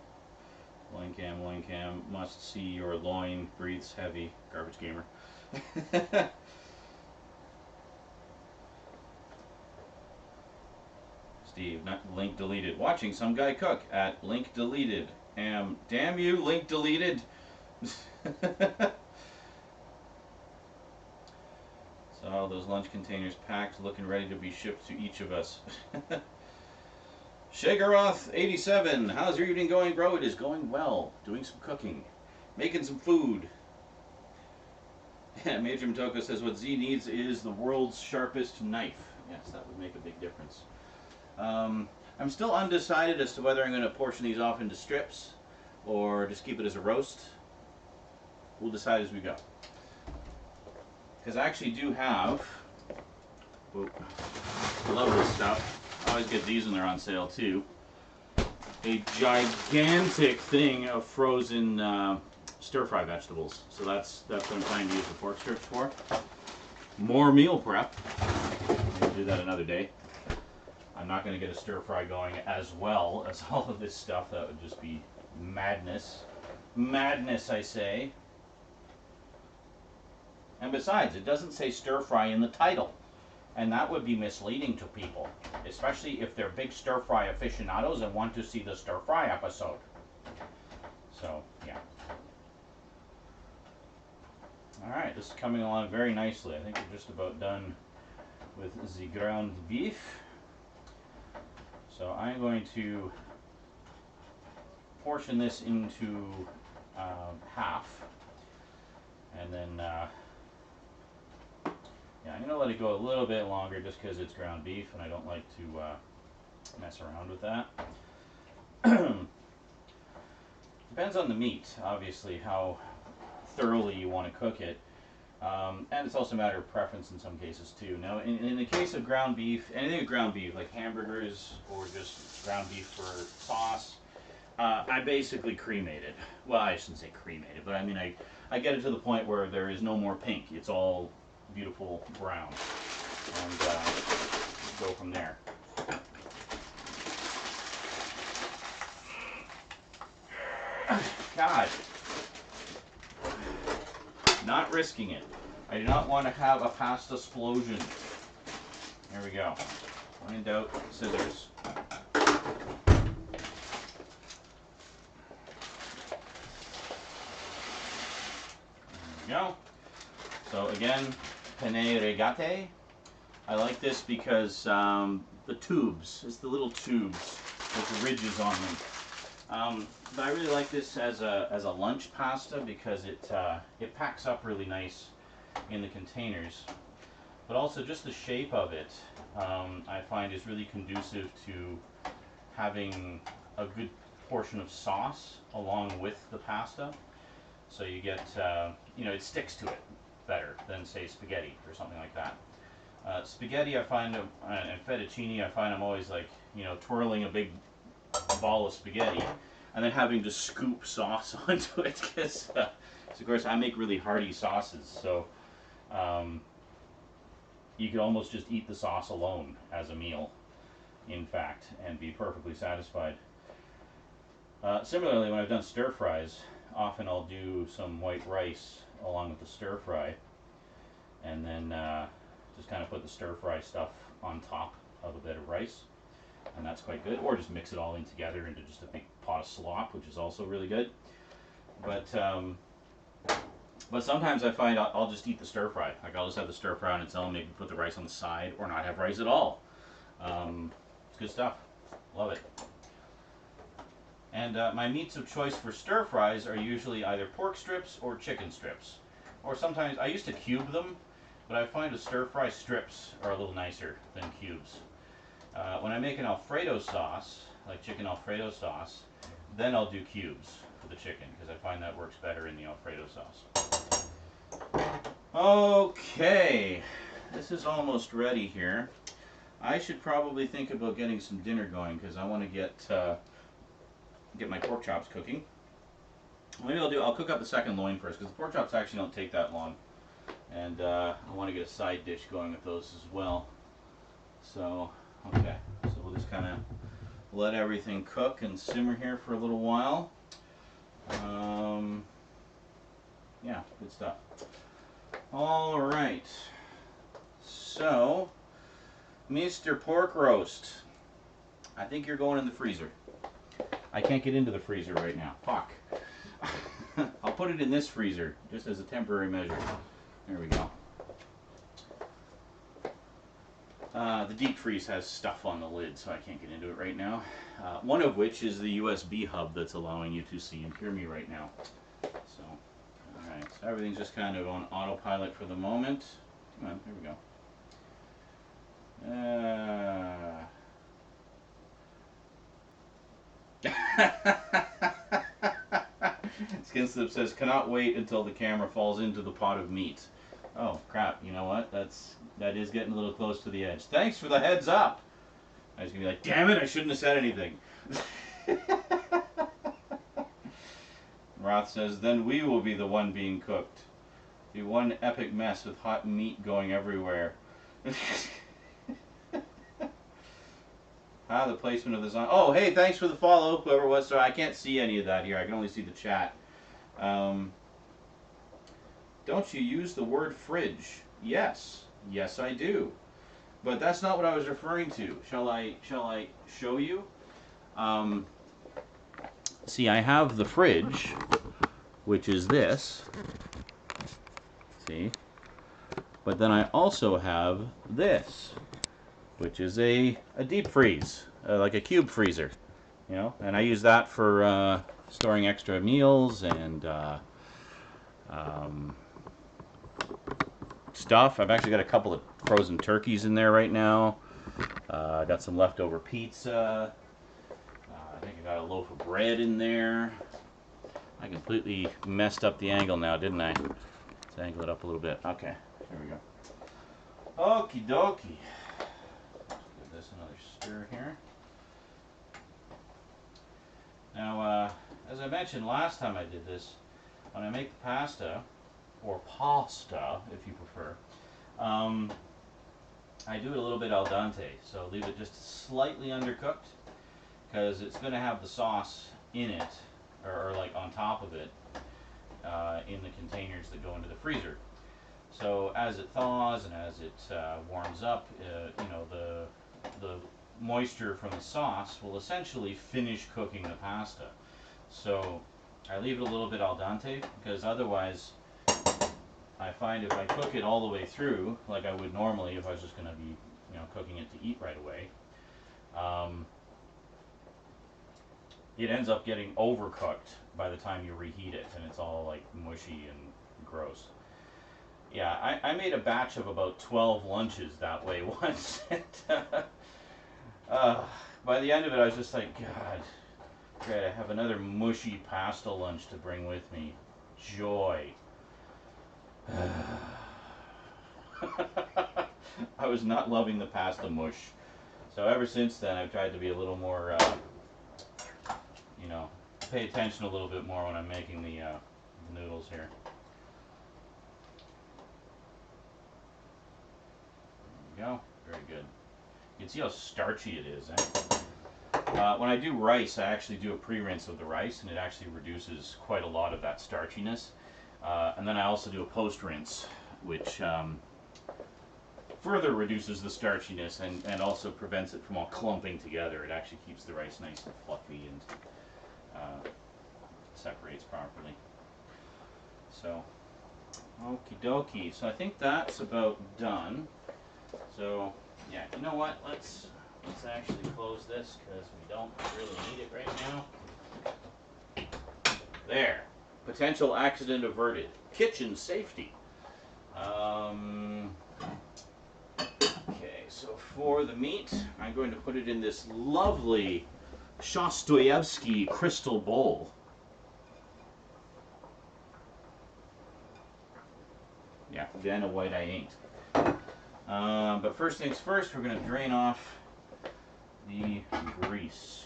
Loin cam, must see your loin, breathes heavy, garbage gamer. Steve, not link deleted. Watching some guy cook at link deleted. Damn you, link deleted. So those lunch containers packed, looking ready to be shipped to each of us. Shagaroth87, how's your evening going, bro? It is going well. Doing some cooking. Making some food. Yeah, Major Motoko says what Z needs is the world's sharpest knife. Yes, that would make a big difference. I'm still undecided as to whether I'm going to portion these off into strips or just keep it as a roast. We'll decide as we go. Because I actually do have, I love this stuff. I always get these when they're on sale too. A gigantic thing of frozen stir-fry vegetables. So that's what I'm planning to use the pork strips for. More meal prep. We'll do that another day. I'm not going to get a stir-fry going as well as all of this stuff. That would just be madness. Madness, I say. And besides, it doesn't say stir-fry in the title. And that would be misleading to people, especially if they're big stir-fry aficionados and want to see the stir-fry episode. So, yeah. Alright, this is coming along very nicely. I think we're just about done with the ground beef. So I'm going to portion this into half. And then, yeah, I'm going to let it go a little bit longer just because it's ground beef and I don't like to mess around with that. Depends on the meat, obviously, how thoroughly you want to cook it. And it's also a matter of preference in some cases too. Now, in the case of ground beef, anything with ground beef, like hamburgers or just ground beef for sauce, I basically cremate it. Well, I shouldn't say cremate it, but I mean I get it to the point where there is no more pink. It's all beautiful brown, and go from there. God, not risking it. I do not want to have a pasta explosion. There we go. When in doubt, scissors. There we go. So again, penne regate. I like this because the tubes, it's the little tubes with the ridges on them. But I really like this as a lunch pasta because it packs up really nice in the containers. But also just the shape of it, I find is really conducive to having a good portion of sauce along with the pasta. So you get, you know, it sticks to it. better than, say, spaghetti or something like that. Spaghetti, I find, and fettuccine, I find I'm always like, you know, twirling a big ball of spaghetti and then having to scoop sauce onto it because, of course, I make really hearty sauces, so you could almost just eat the sauce alone as a meal, in fact, and be perfectly satisfied. Similarly, when I've done stir fries, often I'll do some white rice along with the stir fry, and then just kind of put the stir fry stuff on top of a bit of rice, and that's quite good. Or just mix it all in together into just a big pot of slop, which is also really good. But sometimes I find I'll just eat the stir fry. Like I'll just have the stir fry on its own, maybe put the rice on the side, or not have rice at all. It's good stuff. Love it. And my meats of choice for stir fries are usually either pork strips or chicken strips. Or sometimes, I used to cube them, but I find the stir fry strips are a little nicer than cubes. When I make an Alfredo sauce, like chicken Alfredo sauce, then I'll do cubes for the chicken, because I find that works better in the Alfredo sauce. Okay, this is almost ready here. I should probably think about getting some dinner going, because I want to get my pork chops cooking. Maybe I'll cook up the second loin first, because the pork chops actually don't take that long. And I want to get a side dish going with those as well. So, okay, so we'll just kind of let everything cook and simmer here for a little while. Yeah, good stuff. All right, so Mr. Pork Roast, I think you're going in the freezer. I can't get into the freezer right now. Fuck. I'll put it in this freezer just as a temporary measure. There we go. The deep freeze has stuff on the lid, so I can't get into it right now. One of which is the USB hub that's allowing you to see and hear me right now. So, alright, so everything's just kind of on autopilot for the moment. Come on, there we go. Skinslip says, cannot wait until the camera falls into the pot of meat. Oh, crap, you know what? That is getting a little close to the edge. Thanks for the heads up! I was going to be like, damn it, I shouldn't have said anything. Roth says, then we will be the one being cooked. Be one epic mess with hot meat going everywhere. The placement of the song. Oh, hey, thanks for the follow, whoever it was. So I can't see any of that here. I can only see the chat. Don't you use the word fridge? Yes. Yes, I do. But that's not what I was referring to. Shall I show you? See, I have the fridge, which is this. See? But then I also have this, which is a deep freeze, like a cube freezer, you know. And I use that for storing extra meals and stuff. I've actually got a couple of frozen turkeys in there right now. I got some leftover pizza. I think I got a loaf of bread in there. I completely messed up the angle now, didn't I? Let's angle it up a little bit. Okay, there we go. Okie dokie. Give this another stir here. Now, as I mentioned last time I did this, when I make the pasta, or pasta if you prefer, I do it a little bit al dente, so leave it just slightly undercooked, because it's going to have the sauce in it, or like on top of it, in the containers that go into the freezer. So as it thaws and as it warms up, you know, the moisture from the sauce will essentially finish cooking the pasta. So I leave it a little bit al dente, because otherwise I find if I cook it all the way through, like I would normally if I was just going to be, you know, cooking it to eat right away, it ends up getting overcooked by the time you reheat it, and it's all like mushy and gross. Yeah, I made a batch of about 12 lunches that way once. By the end of it, I was just like, God, great, I have another mushy pasta lunch to bring with me. Joy. I was not loving the pasta mush. So ever since then, I've tried to be a little more, you know, pay attention a little bit more when I'm making the noodles here. There we go. Very good. You can see how starchy it is, eh? When I do rice, I actually do a pre-rinse of the rice, and it actually reduces quite a lot of that starchiness. And then I also do a post-rinse, which further reduces the starchiness and also prevents it from all clumping together. It actually keeps the rice nice and fluffy and separates properly. So, okie dokie. So I think that's about done. So, yeah, you know what? Let's actually close this because we don't really need it right now. There. Potential accident averted. Kitchen safety. Okay, so for the meat, I'm going to put it in this lovely Shostoyevsky crystal bowl. Yeah, Vanna White I ain't. But first things first, we're going to drain off the grease.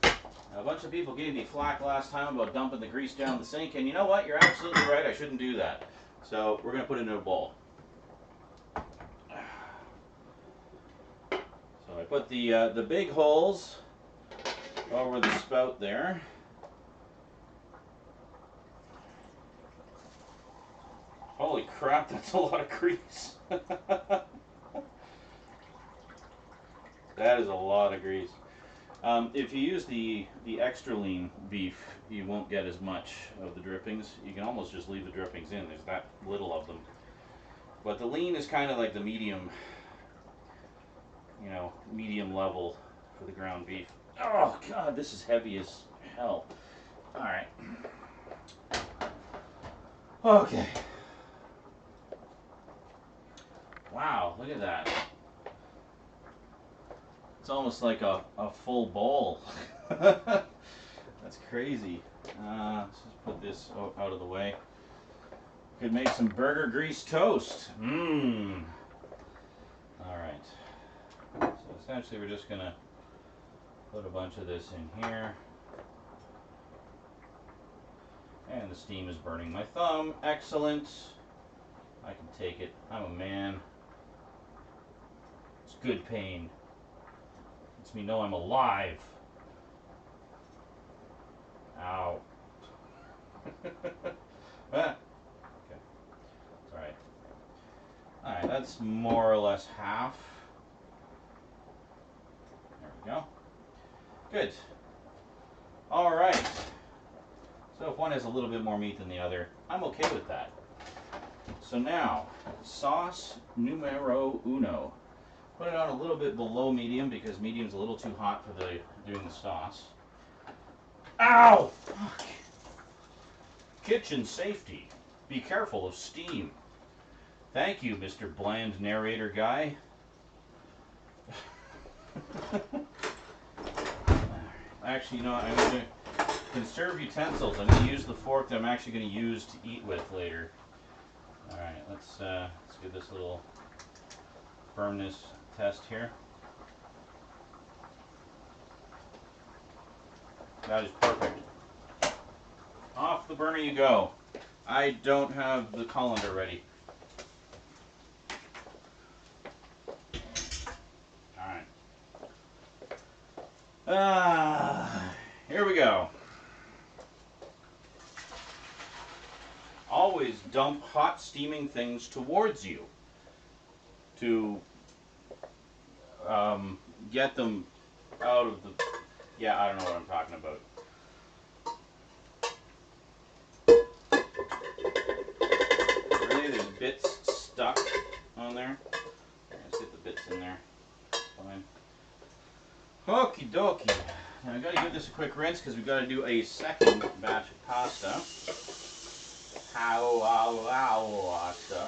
Now, a bunch of people gave me flack last time about dumping the grease down the sink, and you know what? You're absolutely right. I shouldn't do that. So we're going to put it in a bowl. So I put the big holes over the spout there. Holy crap, that's a lot of grease. That is a lot of grease. If you use the extra lean beef, you won't get as much of the drippings. You can almost just leave the drippings in. There's that little of them. But the lean is kind of like the medium, you know, medium level for the ground beef. Oh God, this is heavy as hell. All right. Okay. Wow, look at that. It's almost like a full bowl. That's crazy. Let's just put this out of the way. Could make some burger grease toast. Mmm. Alright. So essentially we're just going to put a bunch of this in here. And the steam is burning my thumb. Excellent. I can take it. I'm a man. It's good pain. Lets me know I'm alive. Ow. Ah. Okay. It's alright. Alright, that's more or less half. There we go. Good. Alright. So if one has a little bit more meat than the other, I'm okay with that. So now, sauce numero uno. Put it on a little bit below medium because medium's a little too hot for doing the sauce. Ow! Fuck. Kitchen safety. Be careful of steam. Thank you, Mr. Bland Narrator Guy. Actually, you know what? I'm going to conserve utensils. I'm going to use the fork that I'm actually going to use to eat with later. Alright, let's give this a little firmness test here. That is perfect. Off the burner you go. I don't have the colander ready. Alright. Here we go. Always dump hot steaming things towards you to get them out of the... Yeah, I don't know what I'm talking about. Really? There's bits stuck on there? Let's get the bits in there. Fine. Okie dokie. Now I've got to give this a quick rinse because we've got to do a second batch of pasta. Pasta.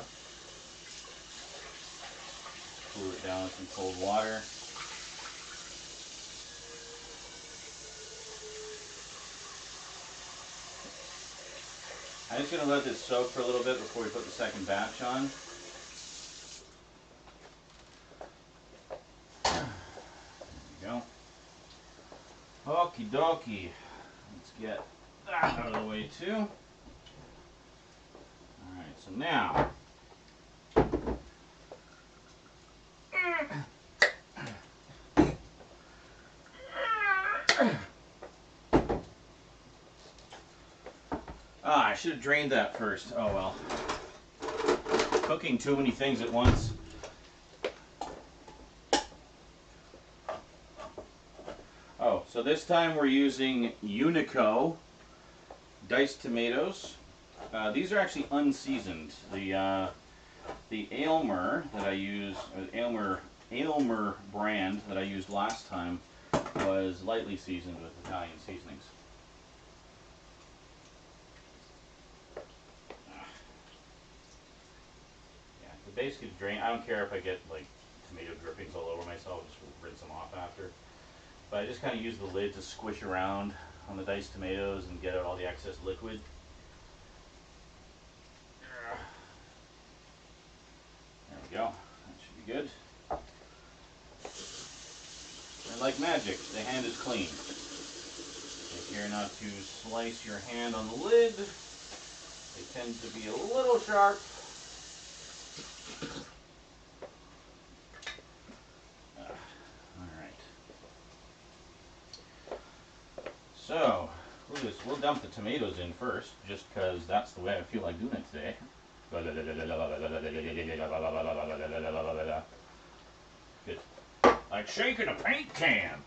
Cool it down with some cold water. I'm just going to let this soak for a little bit before we put the second batch on. There we go. Okie dokie. Let's get that out of the way too. Alright, so now I should have drained that first. Oh well. Cooking too many things at once. Oh, so this time we're using Unico diced tomatoes. These are actually unseasoned. The Aylmer that I use, or the Aylmer brand that I used last time, was lightly seasoned with Italian seasonings. Yeah, the base could drain. I don't care if I get like tomato drippings all over myself. I'll just rinse them off after. But I just kind of use the lid to squish around on the diced tomatoes and get out all the excess liquid. There we go. That should be good. And like magic, the hand is clean. Take care not to slice your hand on the lid. They tend to be a little sharp. Alright. So, we'll dump the tomatoes in first, just because that's the way I feel like doing it today. Good. Like shaking a paint can.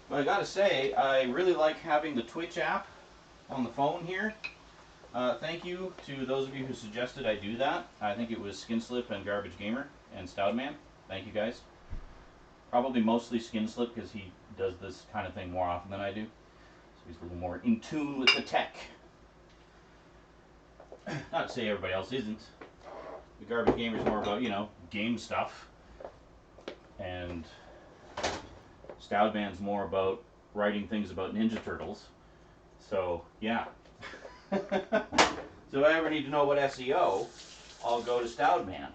But I gotta say, I really like having the Twitch app on the phone here. Thank you to those of you who suggested I do that. I think it was Skinslip and Garbage Gamer and Stoutman. Thank you guys. Probably mostly Skinslip because he does this kind of thing more often than I do. So he's a little more in tune with the tech. Not to say everybody else isn't. The Garbage Gamer is more about, you know, game stuff. And Stoutman's more about writing things about Ninja Turtles. So, yeah. So if I ever need to know about SEO, I'll go to Stoutman.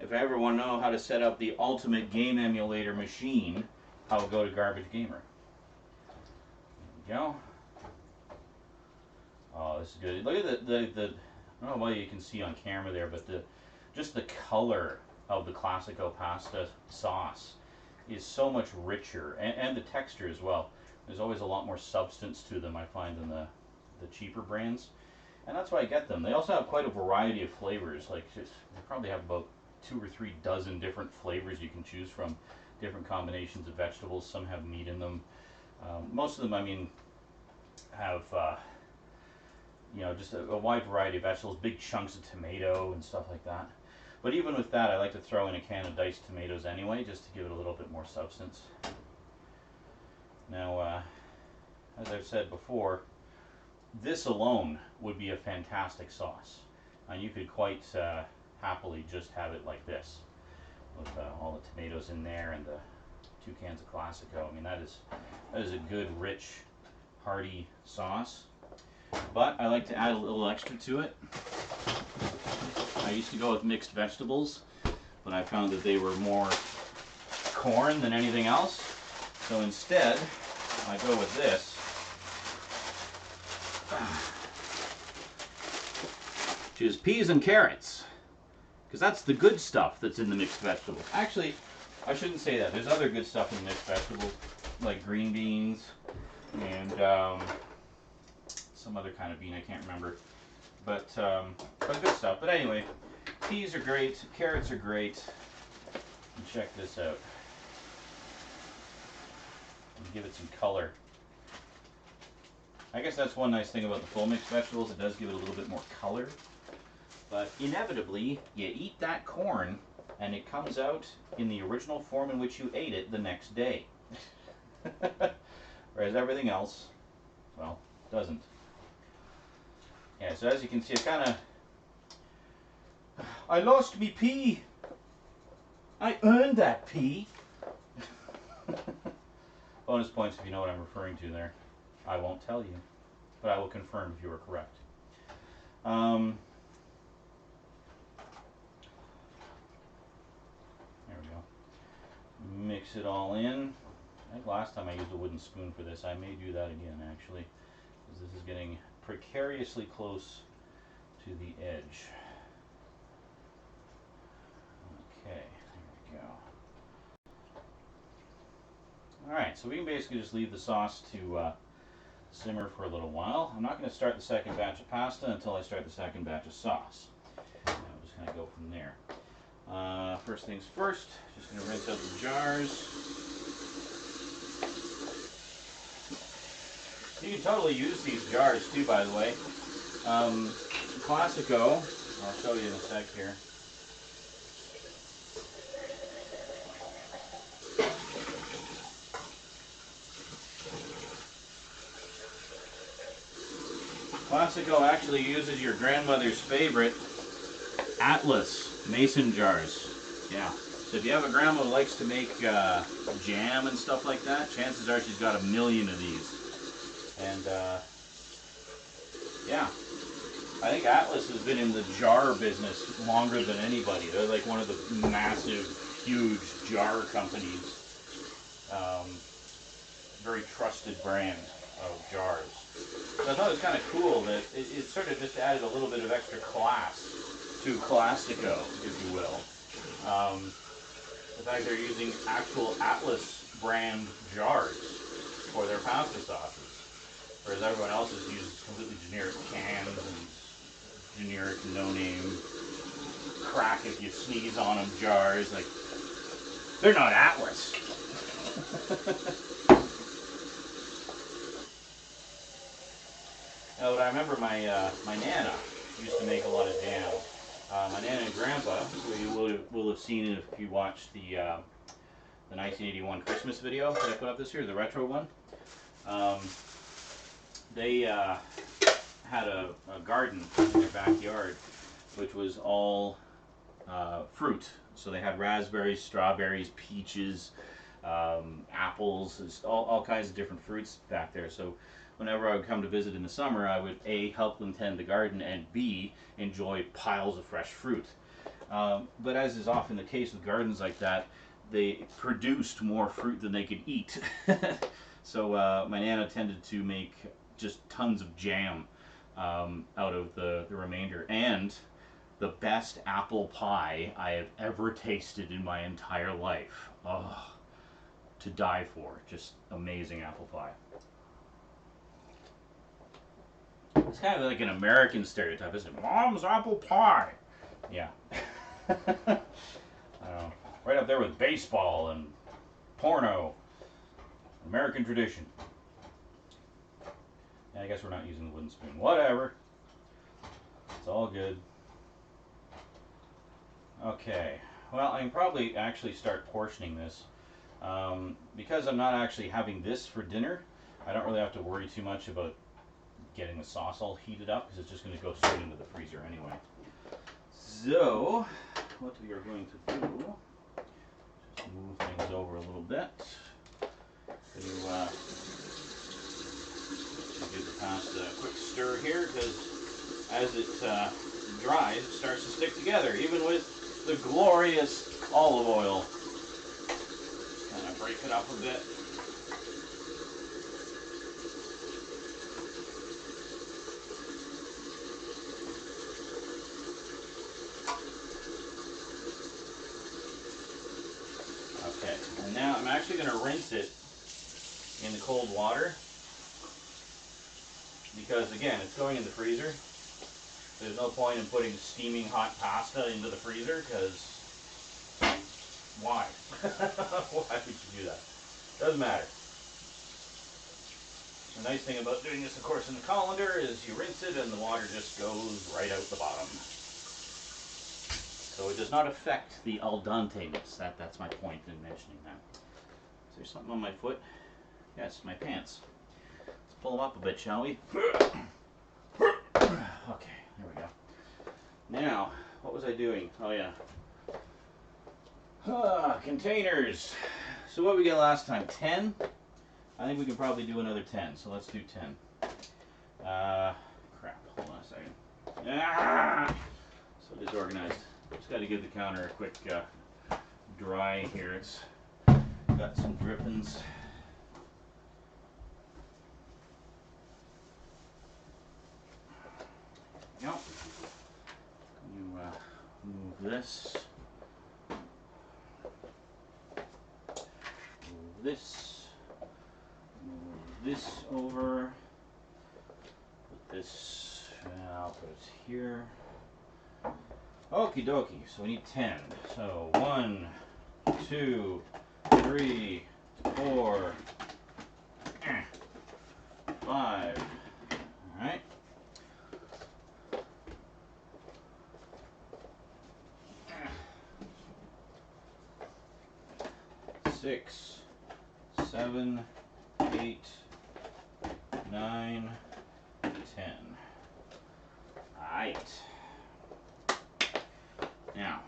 If I ever want to know how to set up the ultimate game emulator machine, I'll go to Garbage Gamer. There we go. Oh, this is good. Look at the I don't know what you can see on camera there, but just the color of the Classico pasta sauce is so much richer, and the texture as well. There's always a lot more substance to them, I find, than the cheaper brands. And that's why I get them. They also have quite a variety of flavors. Like, they probably have about 2 or 3 dozen different flavors you can choose from. Different combinations of vegetables. Some have meat in them. Most of them, I mean, have you know, just a wide variety of vegetables, big chunks of tomato and stuff like that. But even with that, I like to throw in a can of diced tomatoes anyway, just to give it a little bit more substance. Now, as I've said before, this alone would be a fantastic sauce. And you could quite happily just have it like this, with all the tomatoes in there and the 2 cans of Classico. I mean, that is a good, rich, hearty sauce. But I like to add a little extra to it. I used to go with mixed vegetables, but I found that they were more corn than anything else. So instead, I go with this. Which is peas and carrots. Because that's the good stuff that's in the mixed vegetables. Actually, I shouldn't say that. There's other good stuff in the mixed vegetables, like green beans and some other kind of bean, I can't remember. But good stuff. But anyway, peas are great, carrots are great. And check this out. And give it some color. I guess that's one nice thing about the full mixed vegetables. It does give it a little bit more color. But inevitably, you eat that corn, and it comes out in the original form in which you ate it the next day. Whereas everything else, well, doesn't. Yeah, so as you can see, I lost me pea. I earned that pea. Bonus points if you know what I'm referring to there. I won't tell you. but I will confirm if you are correct. There we go. Mix it all in. I think last time I used a wooden spoon for this. I may do that again, actually, because this is getting precariously close to the edge. Okay, there we go. Alright, so we can basically just leave the sauce to simmer for a little while. I'm not going to start the second batch of pasta until I start the second batch of sauce. And I'm just going to go from there. First things first, just going to rinse out the jars. You can totally use these jars too, by the way. Classico, I'll show you in a sec here. Classico actually uses your grandmother's favorite Atlas mason jars. Yeah. So if you have a grandma who likes to make jam and stuff like that, chances are she's got a million of these. And yeah, I think Atlas has been in the jar business longer than anybody. They're like one of the massive, huge jar companies. Very trusted brand of jars. So I thought it was kind of cool that it sort of just added a little bit of extra class to Classico, if you will. The fact they're using actual Atlas brand jars for their pasta sauces, whereas everyone else just uses completely generic cans and generic no-name crack if you sneeze on them jars. Like, they're not Atlas. Now, I remember my Nana used to make a lot of jam. My Nana and Grandpa, who you will have seen if you watched the 1981 Christmas video that I put up this year, the retro one. They had a garden in their backyard, which was all fruit. So they had raspberries, strawberries, peaches, apples, all kinds of different fruits back there. So whenever I would come to visit in the summer, I would A, help them tend the garden, and B, enjoy piles of fresh fruit. But as is often the case with gardens like that, they produced more fruit than they could eat. So my Nana tended to make just tons of jam out of the remainder. And the best apple pie I have ever tasted in my entire life. Oh, to die for. Just amazing apple pie. It's kind of like an American stereotype, isn't it? Mom's apple pie. Yeah. Right up there with baseball and porno. American tradition. Yeah, I guess we're not using the wooden spoon. Whatever. It's all good. Okay. Well, I can probably actually start portioning this. Because I'm not actually having this for dinner, I don't really have to worry too much about getting the sauce all heated up, because it's just going to go straight into the freezer anyway. So, what we are going to do, just move things over a little bit. Give the pasta a quick stir here, because as it dries, it starts to stick together, even with the glorious olive oil. Kind of break it up a bit. Okay, and now I'm actually going to rinse it in the cold water, because again, it's going in the freezer. There's no point in putting steaming hot pasta into the freezer, because why? Why would you do that? Doesn't matter. The nice thing about doing this, of course, in the colander is you rinse it and the water just goes right out the bottom. So it does not affect the al dente-ness. That's my point in mentioning that. Is there something on my foot? Yes, my pants. Let's pull them up a bit, shall we? Okay, there we go. Now, what was I doing? Oh yeah. Containers. So what did we get last time? 10? I think we can probably do another 10, so let's do 10. Crap. Hold on a second. Ah! So disorganized. Just got to give the counter a quick dry here. It's got some drippings. Yep. You move this. Move this. Move this over. Put this. I'll put it here. Okie dokie. So we need 10. So 1, 2, 3, 4, 5. All right. 6, 7, 8, 9, 10. Alright. Now,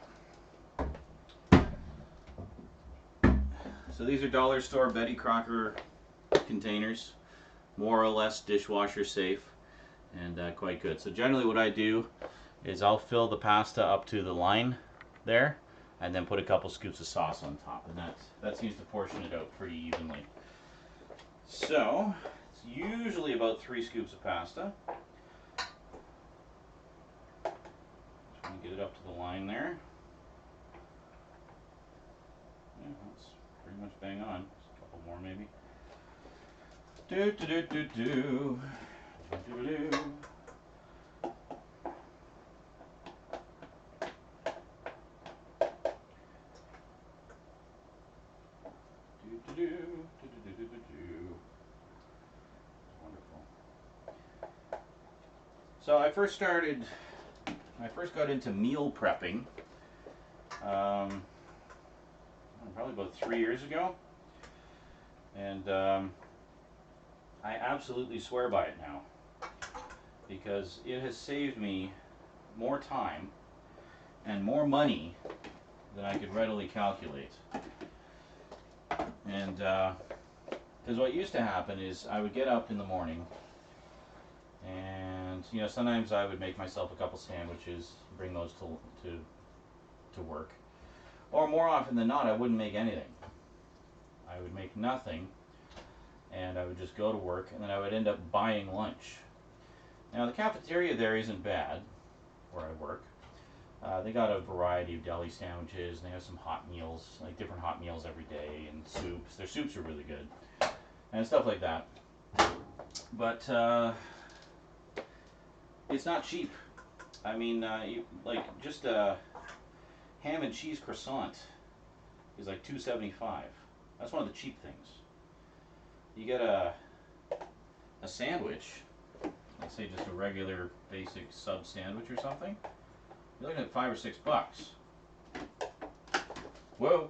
so these are dollar store Betty Crocker containers, more or less dishwasher safe, and quite good. So generally what I do is I'll fill the pasta up to the line there, and then put a couple scoops of sauce on top, and that seems to portion it out pretty evenly. So it's usually about 3 scoops of pasta. Try and get it up to the line there. Yeah, that's pretty much bang on. Just a couple more maybe. Do do do do do. Do do do. Wonderful. So I first got into meal prepping probably about 3 years ago, and I absolutely swear by it now because it has saved me more time and more money than I could readily calculate. And because what used to happen is I would get up in the morning, and sometimes I would make myself a couple sandwiches, bring those to work, or more often than not I wouldn't make anything. I would make nothing, and I would just go to work, and then I would end up buying lunch. Now the cafeteria there isn't bad where I work. They got a variety of deli sandwiches, and they have some hot meals, like different hot meals every day, and soups. Their soups are really good, and stuff like that. But it's not cheap. I mean, just a ham and cheese croissant is like $2.75. That's one of the cheap things. You get a sandwich, let's say just a regular basic sub sandwich or something, you're looking at $5 or $6. Whoa.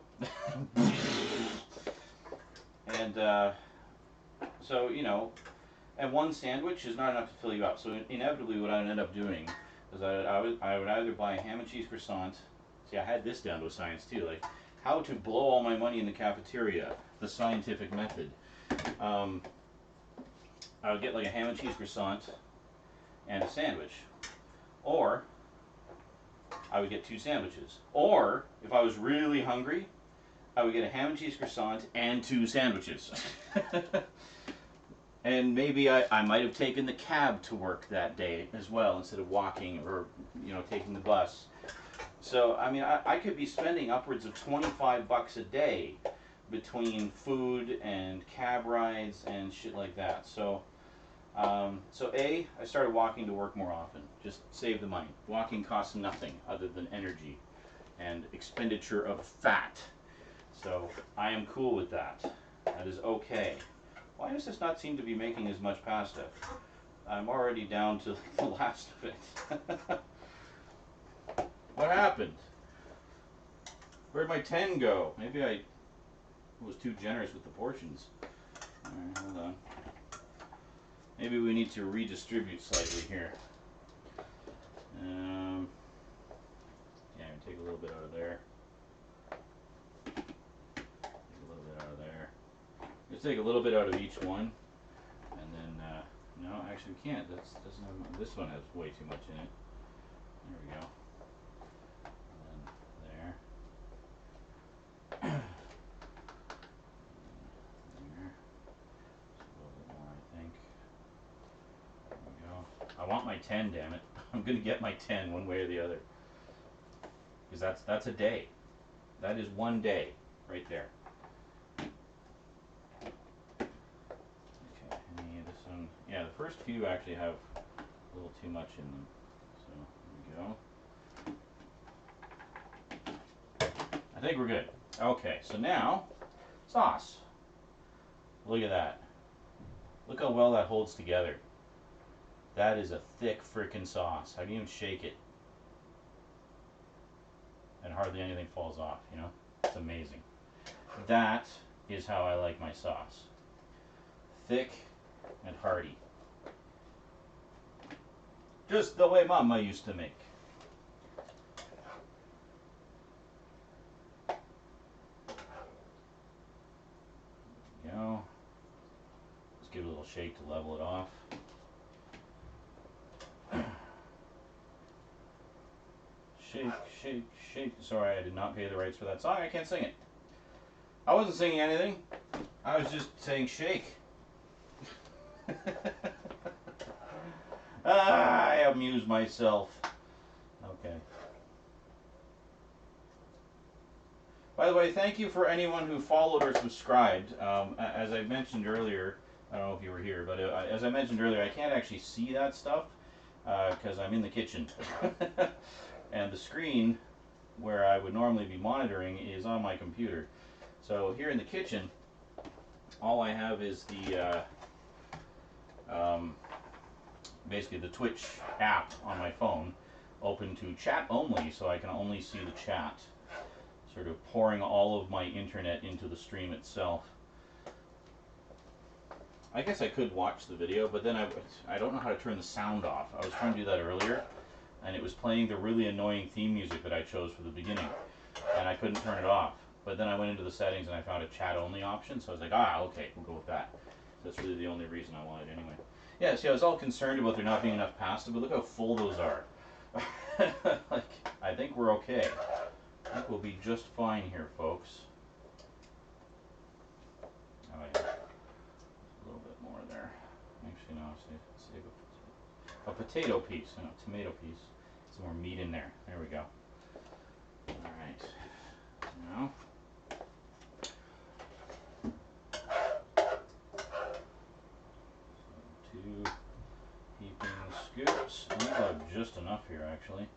And so and one sandwich is not enough to fill you up. So inevitably what I'd end up doing is I would either buy a ham and cheese croissant. See, I had this down to a science too, like how to blow all my money in the cafeteria, the scientific method. I would get like a ham and cheese croissant and a sandwich, or I would get 2 sandwiches. Or if I was really hungry, I would get a ham and cheese croissant and 2 sandwiches. And maybe I might have taken the cab to work that day as well instead of walking or taking the bus. So I mean I could be spending upwards of $25 a day between food and cab rides and shit like that. So I started walking to work more often. Just save the money. Walking costs nothing other than energy and expenditure of fat. So I am cool with that. That is okay. Why does this not seem to be making as much pasta? I'm already down to the last of it. What happened? Where'd my 10 go? Maybe I was too generous with the portions. Alright, hold on. Maybe we need to redistribute slightly here. Yeah, take a little bit out of there. Take a little bit out of there. Let's take a little bit out of each one. And then, no, Actually, we can't. That doesn't have. This one has way too much in it. There we go. And then there. There. Just a little bit more, I think. There we go. I want my 10, damn it. I'm gonna get my 10 one way or the other. Because that's a day. That is one day right there. Okay, this one. Yeah, the first few actually have a little too much in them. So there we go. I think we're good. Okay, so now sauce. Look at that. Look how well that holds together. That is a thick frickin' sauce. I can even shake it. And hardly anything falls off, you know? It's amazing. That is how I like my sauce. Thick and hearty. Just the way Mama used to make. There we go. Let's give it a little shake to level it off. Shake, shake, shake. Sorry, I did not pay the rights for that song. I can't sing it. I wasn't singing anything. I was just saying shake. I amuse myself. Okay. By the way, thank you for anyone who followed or subscribed. As I mentioned earlier, I don't know if you were here, but as I mentioned earlier, I can't actually see that stuff because I'm in the kitchen. And the screen where I would normally be monitoring is on my computer. So here in the kitchen, all I have is the basically the Twitch app on my phone open to chat only, so I can only see the chat, sort of pouring all of my internet into the stream itself. I guess I could watch the video, but then I don't know how to turn the sound off. I was trying to do that earlier, and it was playing the really annoying theme music that I chose for the beginning, and I couldn't turn it off. But then I went into the settings and I found a chat only option, so I was like, okay, we'll go with that. That's really the only reason I wanted anyway. Yeah, see, I was all concerned about there not being enough pasta, but look how full those are. Like, I think we're okay. I think we'll be just fine here, folks. Oh yeah, a little bit more there. Actually, no, save a potato piece, no, a tomato piece. Some more meat in there. There we go. All right. Now, two heaping scoops. I think I'll have just enough here, actually.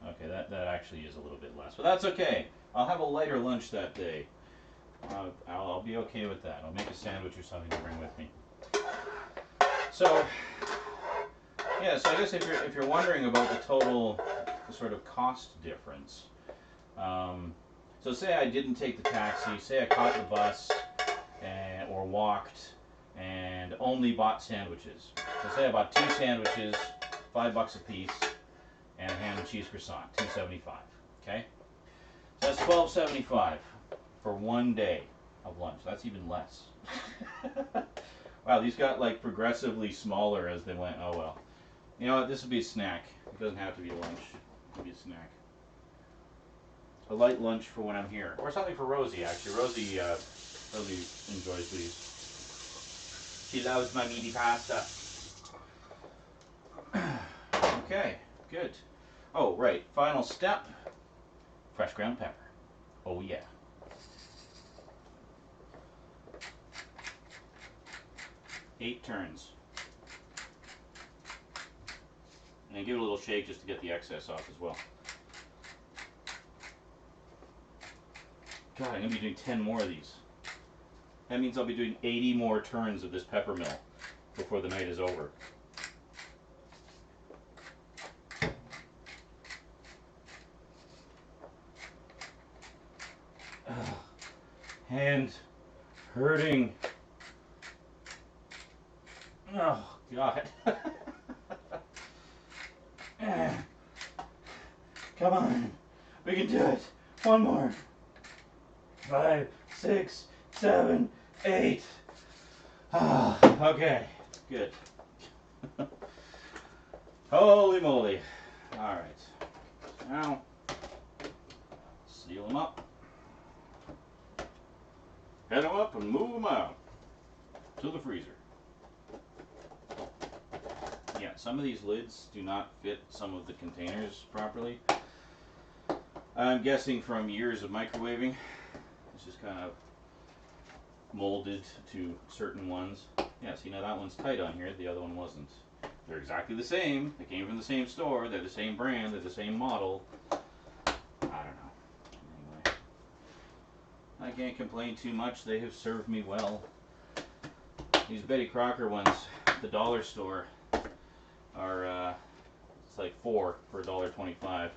Okay, that actually is a little bit less, but that's okay. I'll have a lighter lunch that day. I'll be okay with that. I'll make a sandwich or something to bring with me. So, yeah. So I guess if you're wondering about the sort of cost difference. So say I didn't take the taxi. Say I caught the bus or walked and only bought sandwiches. So say I bought 2 sandwiches, $5 a piece, and a ham and cheese croissant, $2.75. Okay, so that's $12.75 for one day of lunch. That's even less. Wow, these got like progressively smaller as they went. Oh well. You know what? This would be a snack. It doesn't have to be a lunch. It could be a snack. A light lunch for when I'm here, or something for Rosie. Actually, Rosie enjoys these. She loves my meaty pasta. Okay, good. Oh, right. Final step. Fresh ground pepper. Oh yeah. Eight turns. And give it a little shake just to get the excess off as well. God, I'm going to be doing 10 more of these. That means I'll be doing 80 more turns of this pepper mill before the night is over. Ugh. Hand hurting. Oh, God. Come on. We can do it. One more. 5, 6, 7, 8. Okay, good. Holy moly. All right. Now, seal them up. Head them up and move them out to the freezer. Yeah, some of these lids do not fit some of the containers properly. I'm guessing from years of microwaving. It's just kind of molded to certain ones. Yeah, see, now that one's tight on here, the other one wasn't. They're exactly the same. They came from the same store. They're the same brand. They're the same model. I don't know. Anyway, I can't complain too much. They have served me well. These Betty Crocker ones at the dollar store are, it's like 4 for $1.25.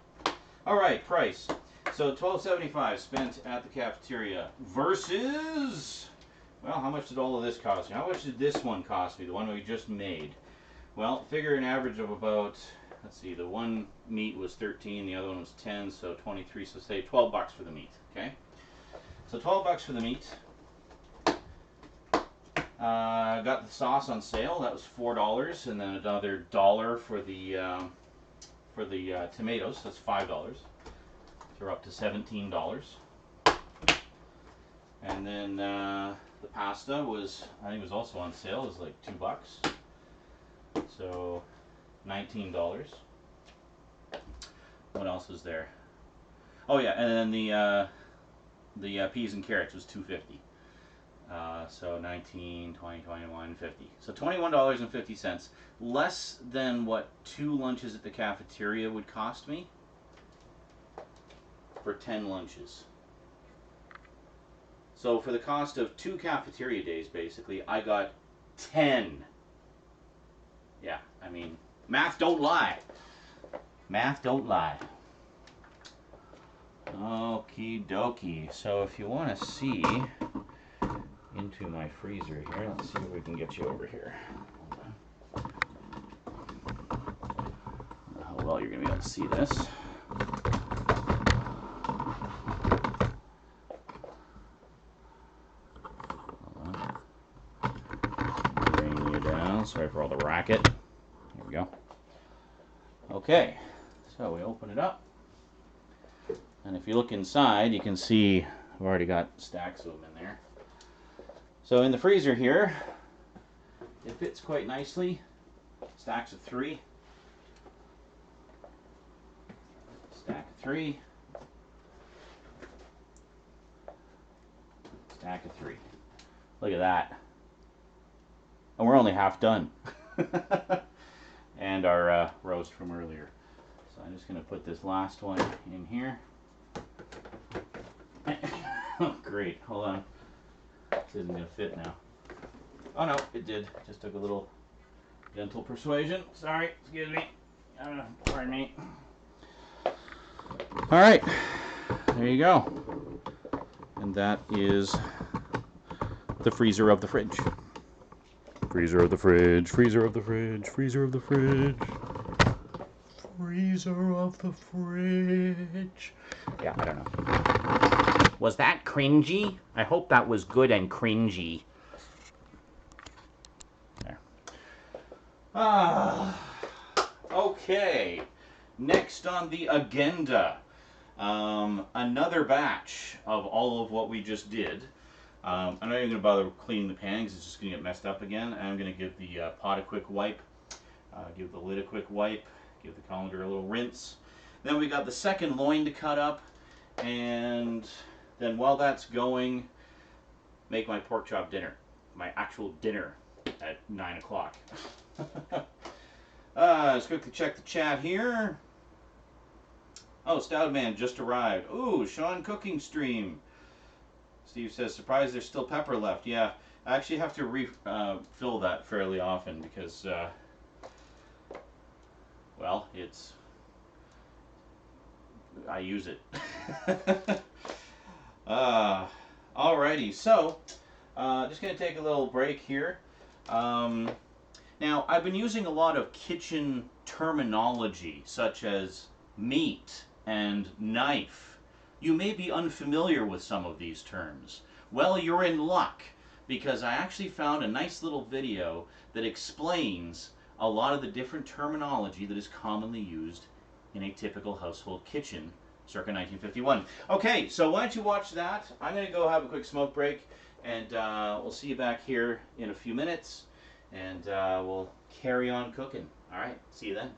All right, price. So $12.75 spent at the cafeteria versus, well, how much did all of this cost me? How much did this one cost me, the one we just made? Well, figure an average of about, let's see, the one meat was 13, the other one was 10, so 23, so say 12 bucks for the meat, okay? So 12 bucks for the meat. Got the sauce on sale, that was $4, and then another $1 for the tomatoes, that's $5. So we're up to $17. And then the pasta was, I think it was also on sale, it was like $2. So $19. What else was there? Oh yeah, and then the peas and carrots was $2.50. So 19, 20, 21, 50. So $21.50, less than what 2 lunches at the cafeteria would cost me for 10 lunches. So for the cost of 2 cafeteria days, basically, I got 10. Yeah, I mean, math don't lie. Math don't lie. Okie dokie. So if you want to see into my freezer here, let's see if we can get you over here. How well you're going to be able to see this. Bring you down. Sorry for all the racket. There we go. Okay, so we open it up. And if you look inside, you can see I've already got stacks of them in there. So in the freezer here, it fits quite nicely. Stacks of 3. Stack of 3. Stack of 3. Look at that. And we're only half done. And our roast from earlier. So I'm just going to put this last one in here. Oh, great. Hold on. This isn't going to fit now. Oh no, it did. Just took a little gentle persuasion. Sorry, excuse me. Pardon me. Alright, there you go. And that is the freezer of the fridge. Freezer of the fridge, freezer of the fridge, freezer of the fridge. Freezer of the fridge. Yeah, I don't know. Was that cringy? I hope that was good and cringy. There. Okay. Next on the agenda, another batch of all of what we just did. I'm not even going to bother cleaning the pan because it's just going to get messed up again. I'm going to give the pot a quick wipe, give the lid a quick wipe, give the colander a little rinse. Then we got the second loin to cut up, and then while that's going, make my pork chop dinner, my actual dinner at 9 o'clock. Let's quickly check the chat here. Oh, Stout Man just arrived. Ooh, Sean cooking stream. Steve says, surprised there's still pepper left. Yeah, I actually have to refill that fairly often because, well, I use it. Alrighty, so, just going to take a little break here. Now, I've been using a lot of kitchen terminology, such as meat and knife. You may be unfamiliar with some of these terms. Well, you're in luck, because I actually found a nice little video that explains a lot of the different terminology that is commonly used in a typical household kitchen circa 1951. Okay, so why don't you watch that? I'm going to go have a quick smoke break, and we'll see you back here in a few minutes, and we'll carry on cooking. All right, see you then.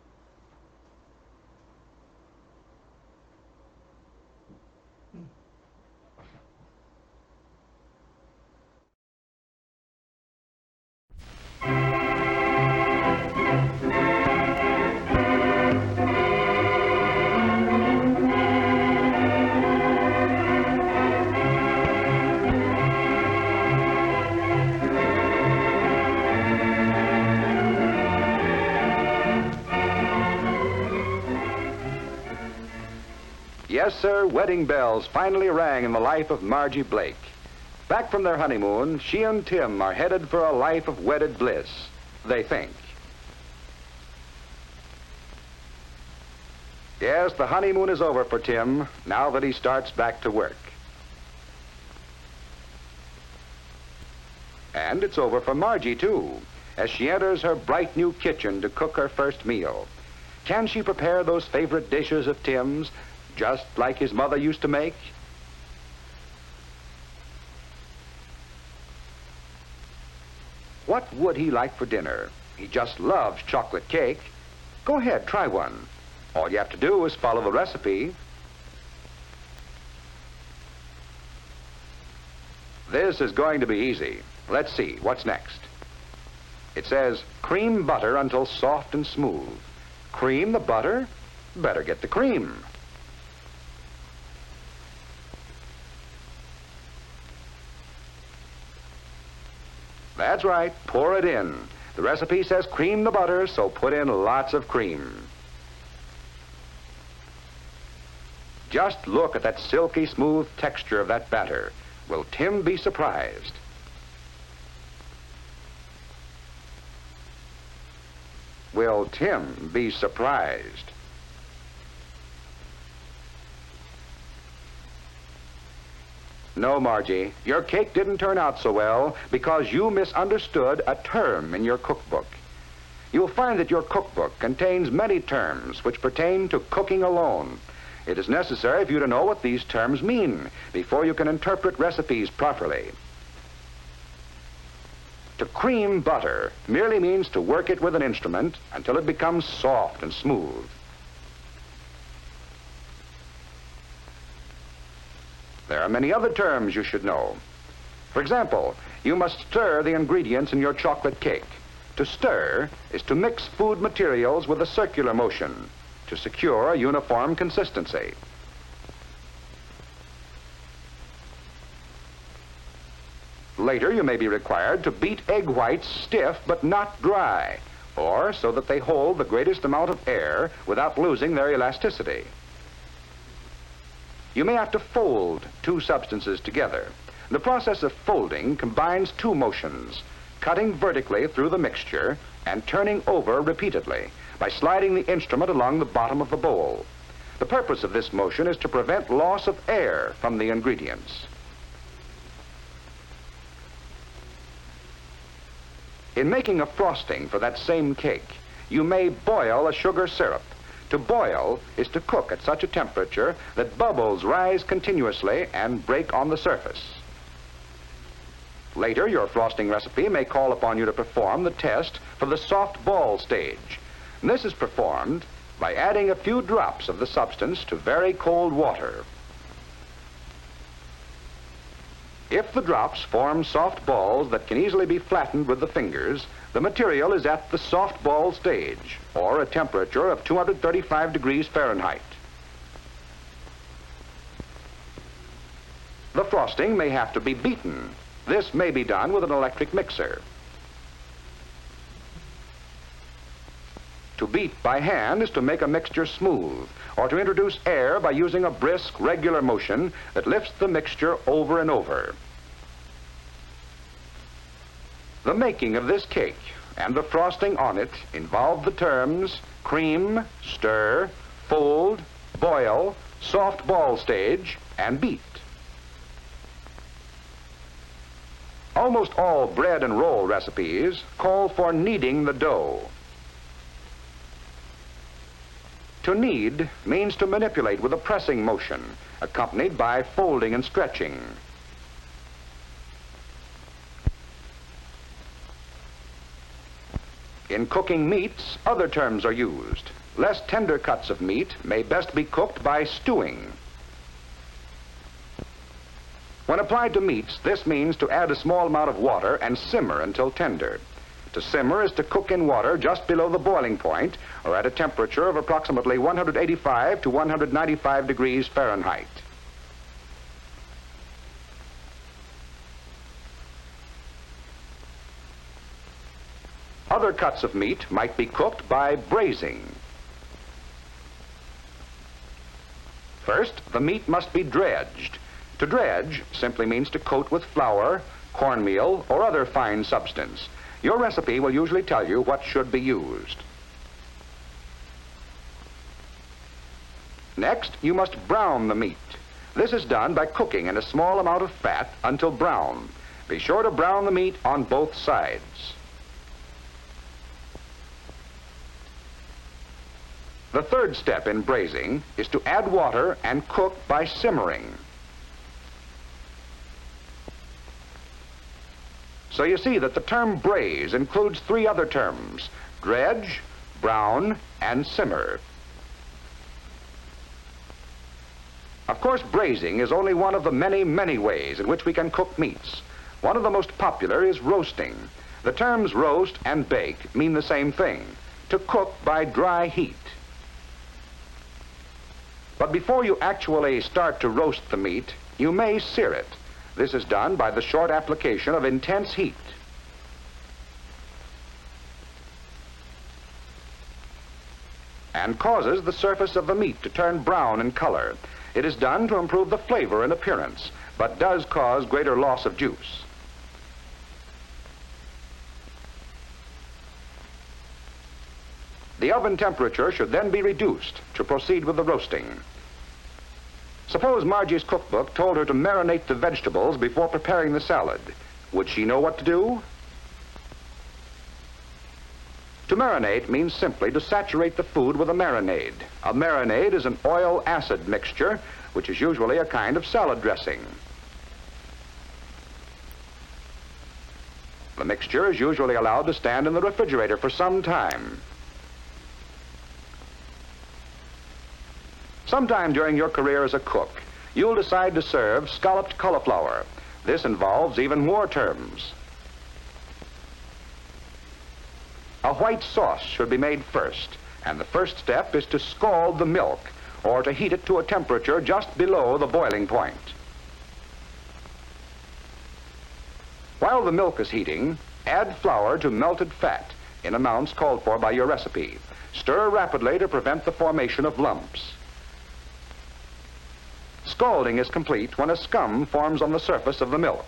Yes, sir, wedding bells finally rang in the life of Margie Blake. Back from their honeymoon, she and Tim are headed for a life of wedded bliss, they think. Yes, the honeymoon is over for Tim, now that he starts back to work. And it's over for Margie, too, as she enters her bright new kitchen to cook her first meal. Can she prepare those favorite dishes of Tim's, just like his mother used to make? What would he like for dinner? He just loves chocolate cake. Go ahead, try one. All you have to do is follow the recipe. This is going to be easy. Let's see, what's next? It says, cream butter until soft and smooth. Cream the butter? Better get the cream. That's right, pour it in. The recipe says cream the butter, so put in lots of cream. Just look at that silky smooth texture of that batter. Will Tim be surprised? Will Tim be surprised? No, Margie, your cake didn't turn out so well because you misunderstood a term in your cookbook. You'll find that your cookbook contains many terms which pertain to cooking alone. It is necessary for you to know what these terms mean before you can interpret recipes properly. To cream butter merely means to work it with an instrument until it becomes soft and smooth. There are many other terms you should know. For example, you must stir the ingredients in your chocolate cake. To stir is to mix food materials with a circular motion to secure a uniform consistency. Later, you may be required to beat egg whites stiff but not dry, or so that they hold the greatest amount of air without losing their elasticity. You may have to fold two substances together. The process of folding combines two motions, cutting vertically through the mixture and turning over repeatedly by sliding the instrument along the bottom of the bowl. The purpose of this motion is to prevent loss of air from the ingredients. In making a frosting for that same cake, you may boil a sugar syrup. To boil is to cook at such a temperature that bubbles rise continuously and break on the surface. Later, your frosting recipe may call upon you to perform the test for the soft ball stage. And this is performed by adding a few drops of the substance to very cold water. If the drops form soft balls that can easily be flattened with the fingers, the material is at the soft ball stage, or a temperature of 235 degrees Fahrenheit. The frosting may have to be beaten. This may be done with an electric mixer. To beat by hand is to make a mixture smooth, or to introduce air by using a brisk, regular motion that lifts the mixture over and over. The making of this cake and the frosting on it involve the terms cream, stir, fold, boil, soft ball stage, and beat. Almost all bread and roll recipes call for kneading the dough. To knead means to manipulate with a pressing motion, accompanied by folding and stretching. In cooking meats, other terms are used. Less tender cuts of meat may best be cooked by stewing. When applied to meats, this means to add a small amount of water and simmer until tender. To simmer is to cook in water just below the boiling point, or at a temperature of approximately 185 to 195 degrees Fahrenheit. Other cuts of meat might be cooked by braising. First, the meat must be dredged. To dredge simply means to coat with flour, cornmeal, or other fine substance. Your recipe will usually tell you what should be used. Next, you must brown the meat. This is done by cooking in a small amount of fat until brown. Be sure to brown the meat on both sides. The third step in braising is to add water and cook by simmering. So you see that the term braise includes three other terms: dredge, brown, and simmer. Of course, braising is only one of the many, many ways in which we can cook meats. One of the most popular is roasting. The terms roast and bake mean the same thing: to cook by dry heat. But before you actually start to roast the meat, you may sear it. This is done by the short application of intense heat. And causes the surface of the meat to turn brown in color. It is done to improve the flavor and appearance, but does cause greater loss of juice. The oven temperature should then be reduced to proceed with the roasting. Suppose Margie's cookbook told her to marinate the vegetables before preparing the salad. Would she know what to do? To marinate means simply to saturate the food with a marinade. A marinade is an oil-acid mixture, which is usually a kind of salad dressing. The mixture is usually allowed to stand in the refrigerator for some time. Sometime during your career as a cook, you'll decide to serve scalloped cauliflower. This involves even more terms. A white sauce should be made first, and the first step is to scald the milk, or to heat it to a temperature just below the boiling point. While the milk is heating, add flour to melted fat in amounts called for by your recipe. Stir rapidly to prevent the formation of lumps. Scalding is complete when a scum forms on the surface of the milk.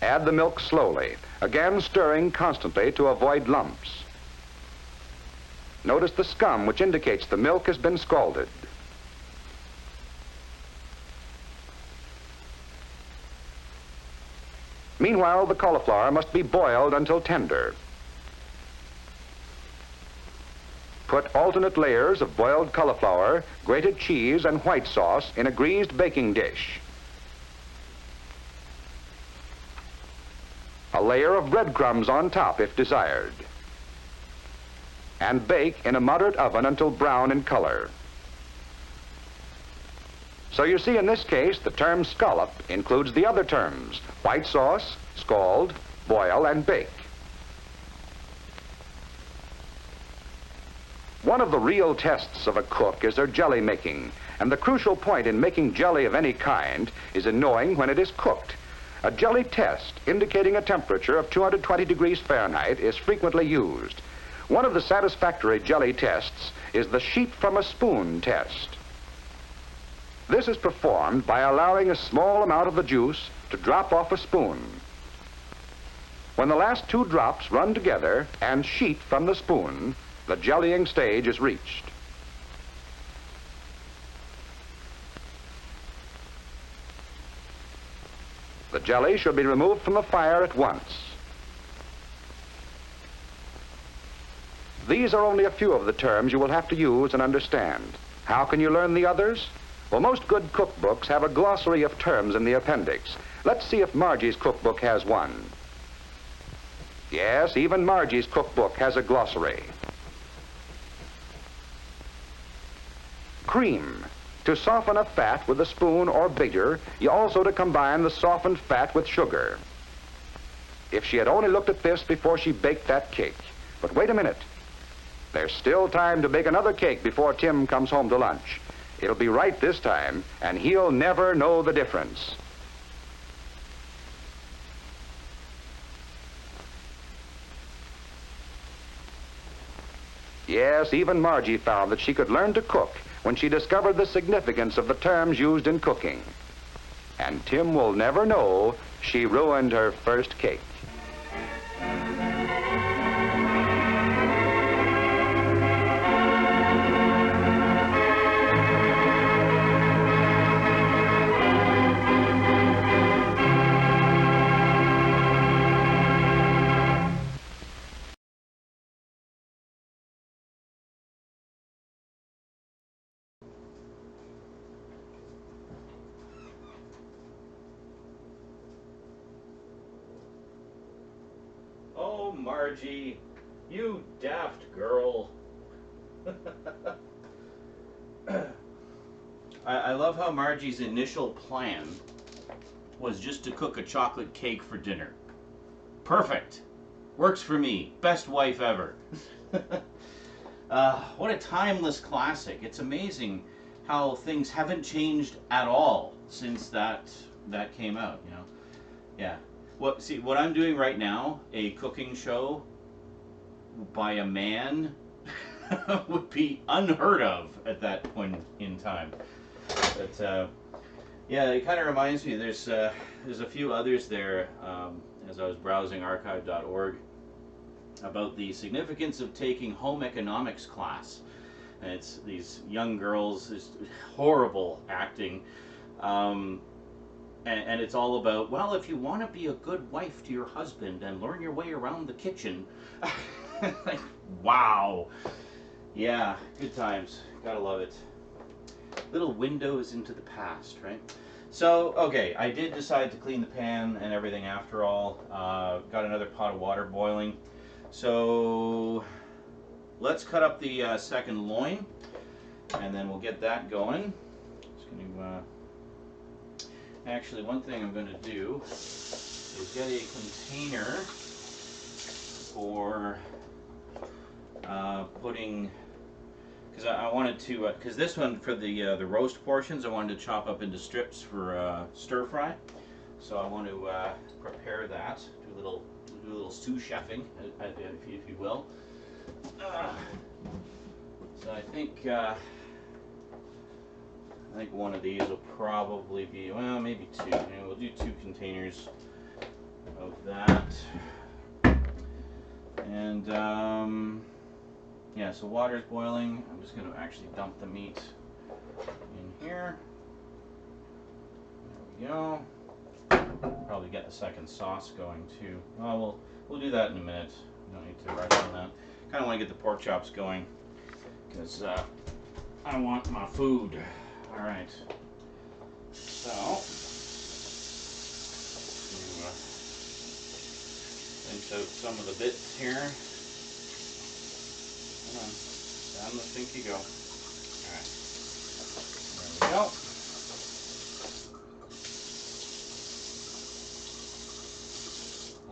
Add the milk slowly, again stirring constantly to avoid lumps. Notice the scum, which indicates the milk has been scalded. Meanwhile, the cauliflower must be boiled until tender. Put alternate layers of boiled cauliflower, grated cheese, and white sauce in a greased baking dish. A layer of breadcrumbs on top if desired. And bake in a moderate oven until brown in color. So you see, in this case, the term scallop includes the other terms: white sauce, scald, boil, and bake. One of the real tests of a cook is their jelly making, and the crucial point in making jelly of any kind is in knowing when it is cooked. A jelly test indicating a temperature of 220 degrees Fahrenheit is frequently used. One of the satisfactory jelly tests is the sheep from a spoon test. This is performed by allowing a small amount of the juice to drop off a spoon. When the last two drops run together and sheet from the spoon, the jellying stage is reached. jelly should be removed from the fire at once. These are only a few of the terms you will have to use and understand. How can you learn the others? Well, most good cookbooks have a glossary of terms in the appendix. Let's see if Margie's cookbook has one. Yes, even Margie's cookbook has a glossary. Cream. To soften a fat with a spoon or bigger, you also to combine the softened fat with sugar. If she had only looked at this before she baked that cake. But wait a minute. There's still time to bake another cake before Tim comes home to lunch. It'll be right this time, and he'll never know the difference. Yes, even Margie found that she could learn to cook when she discovered the significance of the terms used in cooking. And Tim will never know she ruined her first cake. Oh, Margie, you daft girl. I love how Margie's initial plan was just to cook a chocolate cake for dinner. Perfect. Works for me. Best wife ever. What a timeless classic. It's amazing how things haven't changed at all since that came out, you know. Yeah. What I'm doing right now, a cooking show by a man, would be unheard of at that point in time. But yeah, it kind of reminds me. There's a few others there as I was browsing archive.org about the significance of taking home economics class. And it's these young girls, this horrible acting. And it's all about, well, if you want to be a good wife to your husband and learn your way around the kitchen. Like, wow. Yeah, good times. Gotta love it. Little windows into the past, right? So, okay, I did decide to clean the pan and everything after all. Got another pot of water boiling. So, let's cut up the second loin, and then we'll get that going. Just gonna... Actually, one thing I'm going to do is get a container for putting, because I wanted to, because this one for the roast portions I wanted to chop up into strips for stir fry. So I want to prepare that, do a little sous chefing, if you will. So I think one of these will probably be, well, maybe two. We'll do 2 containers of that. And yeah, so water's boiling. I'm just going to actually dump the meat in here. There we go. Probably get the second sauce going too. Well, we'll do that in a minute. We don't need to rush on that. Kind of want to get the pork chops going because I want my food. All right, so rinse out some of the bits here. Come on, down the sink you go. All right, there we go.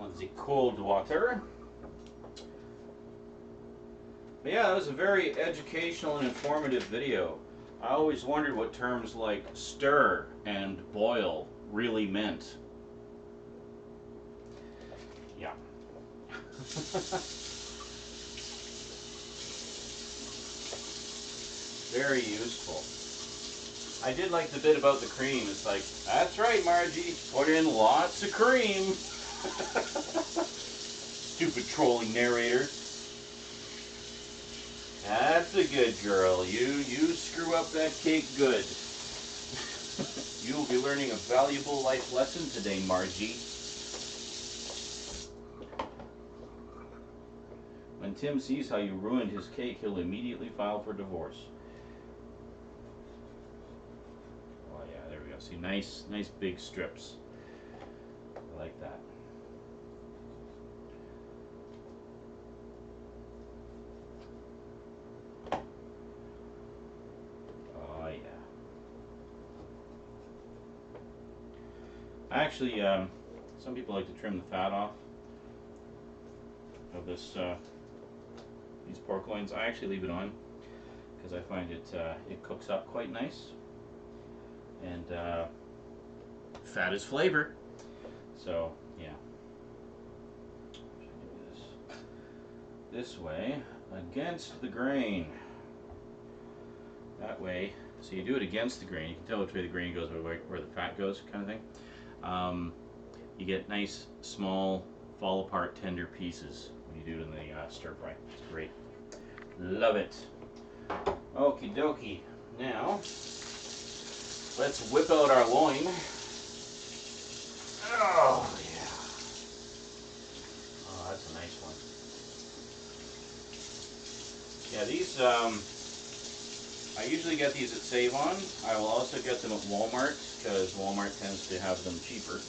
On the cold water. But yeah, that was a very educational and informative video. I always wondered what terms like stir and boil really meant. Yeah. Very useful. I did like the bit about the cream. It's like, that's right, Margie, put in lots of cream. Stupid trolling narrator. That's a good girl. You screw up that cake good. You will be learning a valuable life lesson today, Margie. When Tim sees how you ruined his cake, he'll immediately file for divorce. Oh yeah, there we go. See, nice big strips. I like that. Oh yeah. Actually, some people like to trim the fat off of this these pork loins. I actually leave it on because I find it cooks up quite nice, and fat is flavor. So yeah, this way against the grain. That way, so you do it against the grain. You can tell which way the grain goes, where the fat goes, kind of thing. You get nice, small, fall apart, tender pieces when you do it in the stir fry. It's great. Love it. Okie dokie. Now, let's whip out our loin. Oh, yeah. Oh, that's a nice one. Yeah, these, I usually get these at Save-On. I will also get them at Walmart, because Walmart tends to have them cheaper.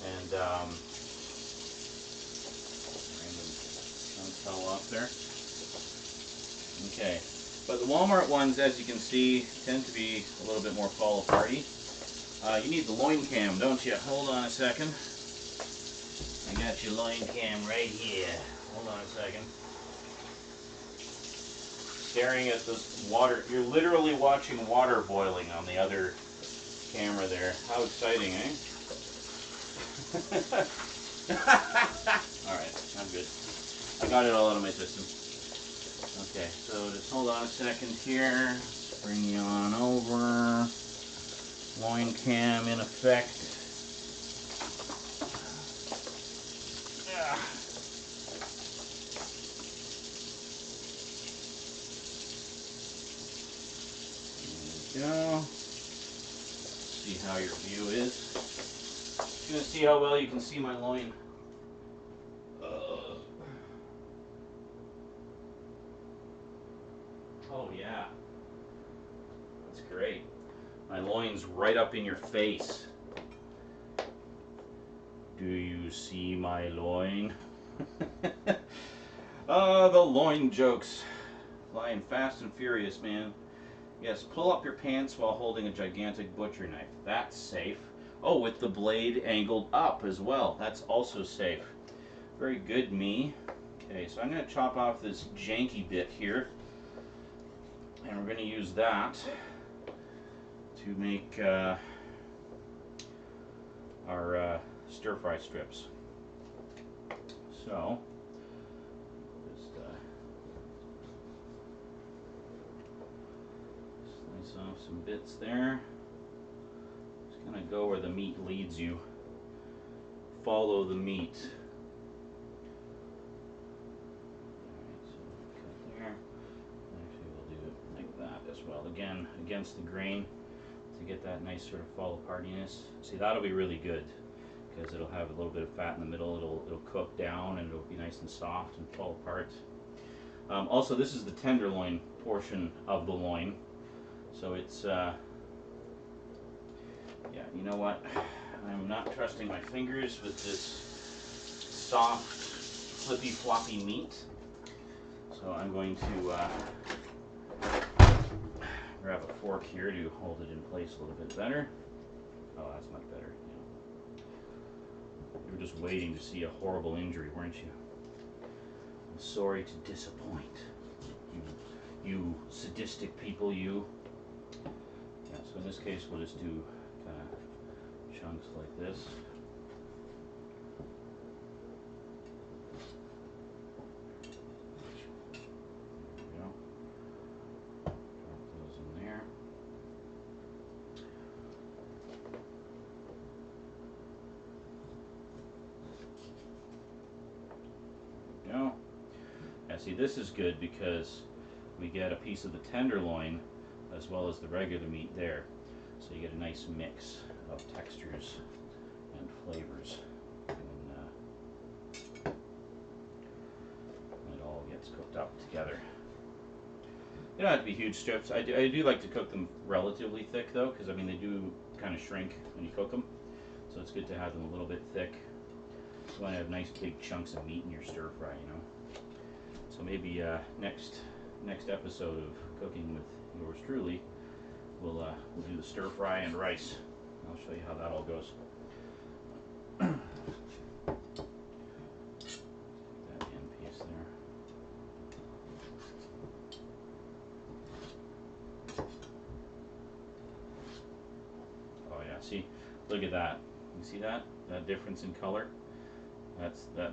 And, random chunk fell off there. Okay, but the Walmart ones, as you can see, tend to be a little bit more fall aparty. You need the loin cam, don't you? Hold on a second. I got your loin cam right here. Hold on a second. Staring at this water. You're literally watching water boiling on the other camera there. How exciting, eh? Alright, I'm good. I got it all out of my system. Okay, so just hold on a second here. Let's bring you on over. Loin cam in effect. There we go. See how your view is. Just gonna see how well you can see my loin. Oh yeah, that's great. My loin's right up in your face. Do you see my loin? The loin jokes. Flying fast and furious, man. Yes, pull up your pants while holding a gigantic butcher knife. That's safe. Oh, with the blade angled up as well. That's also safe. Very good, me. Okay, so I'm going to chop off this janky bit here. And we're going to use that to make our stir-fry strips. So, just slice off some bits there. Just kind of go where the meat leads you. Follow the meat. As well, again against the grain to get that nice sort of fall apartiness. See, that'll be really good because it'll have a little bit of fat in the middle. It'll cook down and it'll be nice and soft and fall apart. Also, this is the tenderloin portion of the loin, so it's yeah, you know what, I'm not trusting my fingers with this soft flippy floppy meat, so I'm going to grab a fork here to hold it in place a little bit better. Oh, that's much better. You were just waiting to see a horrible injury, weren't you? I'm sorry to disappoint. You sadistic people, you. Yeah, so in this case we'll just do kind of chunks like this. See, this is good because we get a piece of the tenderloin as well as the regular meat there. So you get a nice mix of textures and flavors. And it all gets cooked up together. They don't have to be huge strips. I do like to cook them relatively thick though, because I mean they do kind of shrink when you cook them. So it's good to have them a little bit thick. You want to have nice big chunks of meat in your stir fry, you know. So maybe next episode of Cooking with yours truly, we'll do the stir fry and rice. I'll show you how that all goes. That end piece there. Oh yeah, see, look at that. You see that difference in color?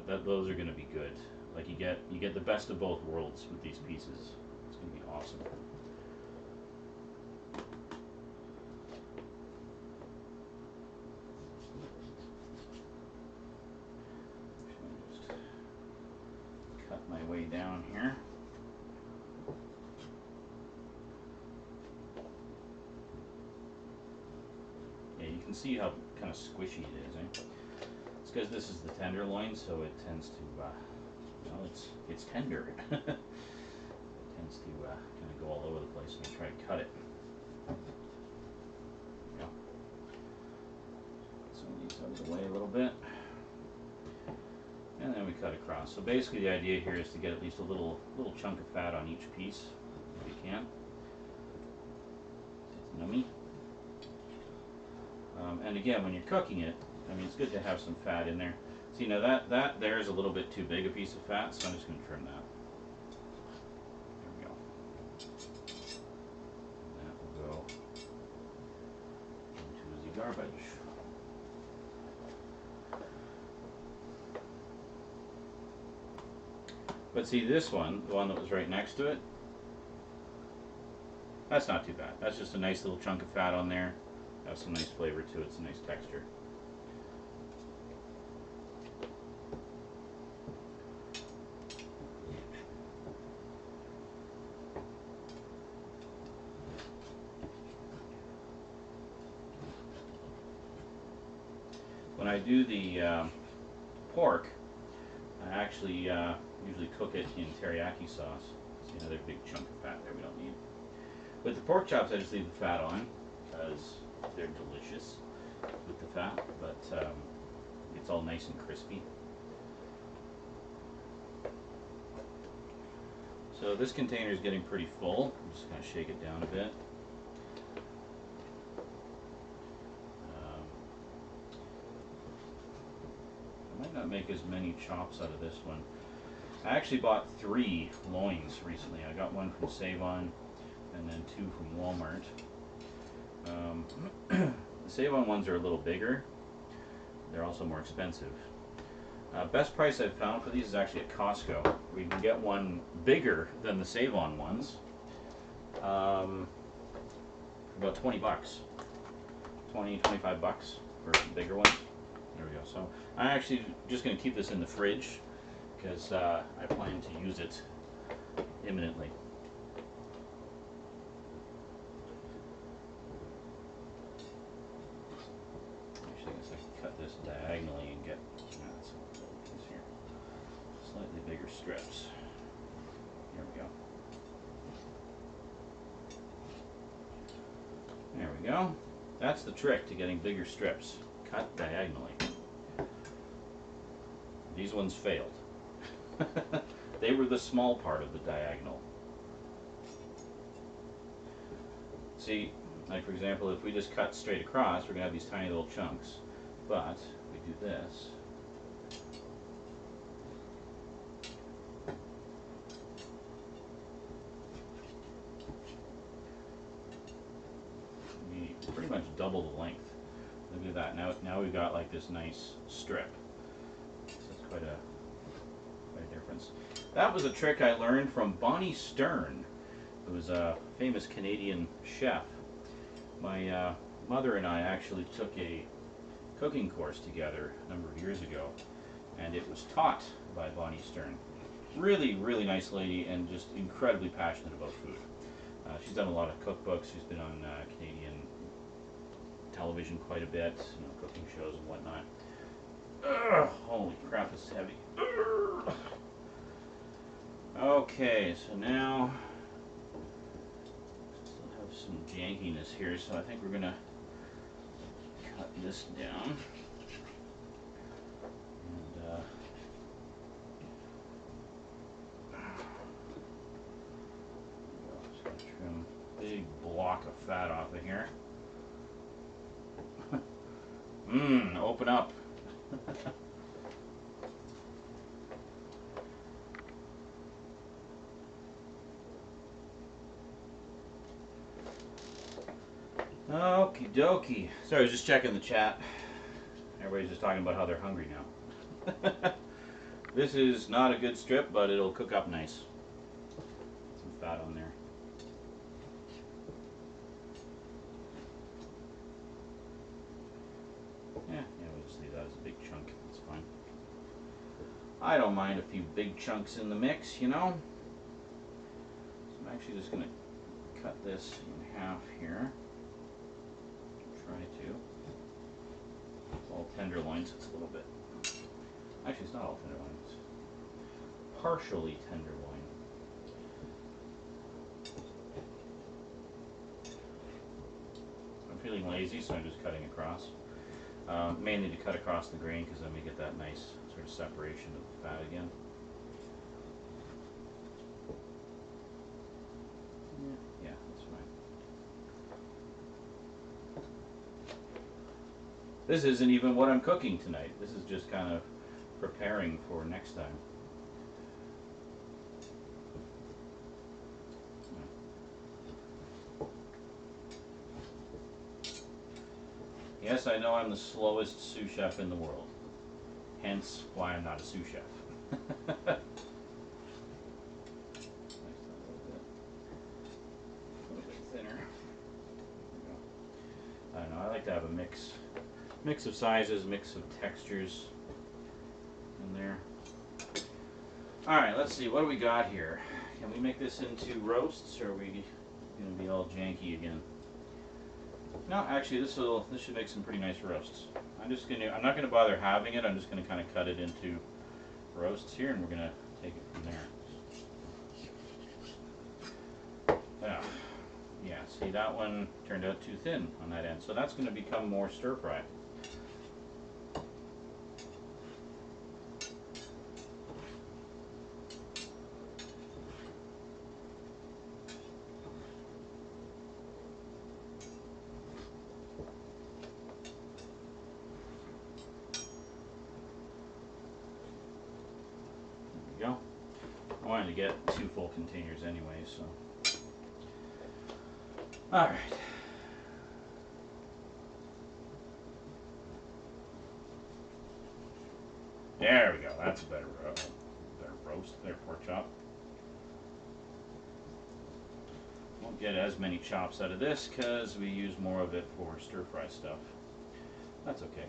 Those are going to be good. Like you get the best of both worlds with these pieces. It's going to be awesome. Just cut my way down here. Yeah, you can see how kind of squishy it is, eh? It's because this is the tenderloin, so it tends to, it's tender. It tends to kind of go all over the place when you try to cut it. There we go. Put some of these out of the way a little bit. And then we cut across. So basically the idea here is to get at least a little chunk of fat on each piece, if you can. It's yummy. And again, when you're cooking it, I mean, it's good to have some fat in there. See, now that there is a little bit too big a piece of fat, so I'm just going to trim that. There we go. And that will go into the garbage. But see, this one, the one that was right next to it, that's not too bad. That's just a nice little chunk of fat on there. Has some nice flavor to it. It's a nice texture. When I do the pork, I actually usually cook it in teriyaki sauce. See another big chunk of fat there we don't need. With the pork chops, I just leave the fat on because they're delicious with the fat, but it's all nice and crispy. So this container is getting pretty full. I'm just going to shake it down a bit. I might not make as many chops out of this one. I actually bought 3 loins recently. I got one from Save-On and then 2 from Walmart. The Save-On ones are a little bigger. They're also more expensive. Best price I've found for these is actually at Costco, where you can get one bigger than the Save-On ones for about 20 bucks. 20, 25 bucks for the bigger ones. There we go. So I'm actually just going to keep this in the fridge because I plan to use it imminently. Actually, I guess I can cut this diagonally and get some little piece here. Slightly bigger strips. There we go. There we go. That's the trick to getting bigger strips. Cut diagonally. These ones failed. They were the small part of the diagonal. See, like for example, if we just cut straight across, we're going to have these tiny little chunks. But if we do this, we pretty much double the length. Look at that. Now we've got like this nice strip. So it's quite a difference. That was a trick I learned from Bonnie Stern, who was a famous Canadian chef. My mother and I actually took a cooking course together a number of years ago, and it was taught by Bonnie Stern. Really, really nice lady and just incredibly passionate about food. She's done a lot of cookbooks. She's been on Canadian television quite a bit, you know, cooking shows and whatnot. Ugh, holy crap, this is heavy. Ugh. Okay, so now still have some jankiness here, so I think we're gonna cut this down. And just gonna trim a big block of fat off of here. Open up. Okie dokie. Sorry, I was just checking the chat. Everybody's just talking about how they're hungry now. This is not a good strip, but it'll cook up nice. Some fat on there. Yeah, we'll just leave that as a big chunk. That's fine. I don't mind a few big chunks in the mix, you know. So I'm actually just going to cut this in half here. Try to. It's all tenderloins. It's a little bit. Actually, it's not all tenderloin. It's partially tenderloin. I'm feeling lazy, so I'm just cutting across. Mainly to cut across the grain because then we get that nice sort of separation of the fat again. Yeah, that's fine. This isn't even what I'm cooking tonight. This is just kind of preparing for next time. Yes, I know I'm the slowest sous chef in the world. Hence why I'm not a sous chef. A little bit thinner. I don't know, I like to have a mix of sizes, mix of textures in there. Alright, let's see, what do we got here? Can we make this into roasts, or are we going to be all janky again? No, actually, this should make some pretty nice roasts. I'm not gonna bother having it. I'm just gonna kind of cut it into roasts here, and we're gonna take it from there. Yeah. See, that one turned out too thin on that end, so that's gonna become more stir fry. Go. I wanted to get 2 full containers anyway, so. Alright. There we go. That's a better roast, better pork chop. Won't get as many chops out of this because we use more of it for stir fry stuff. That's okay.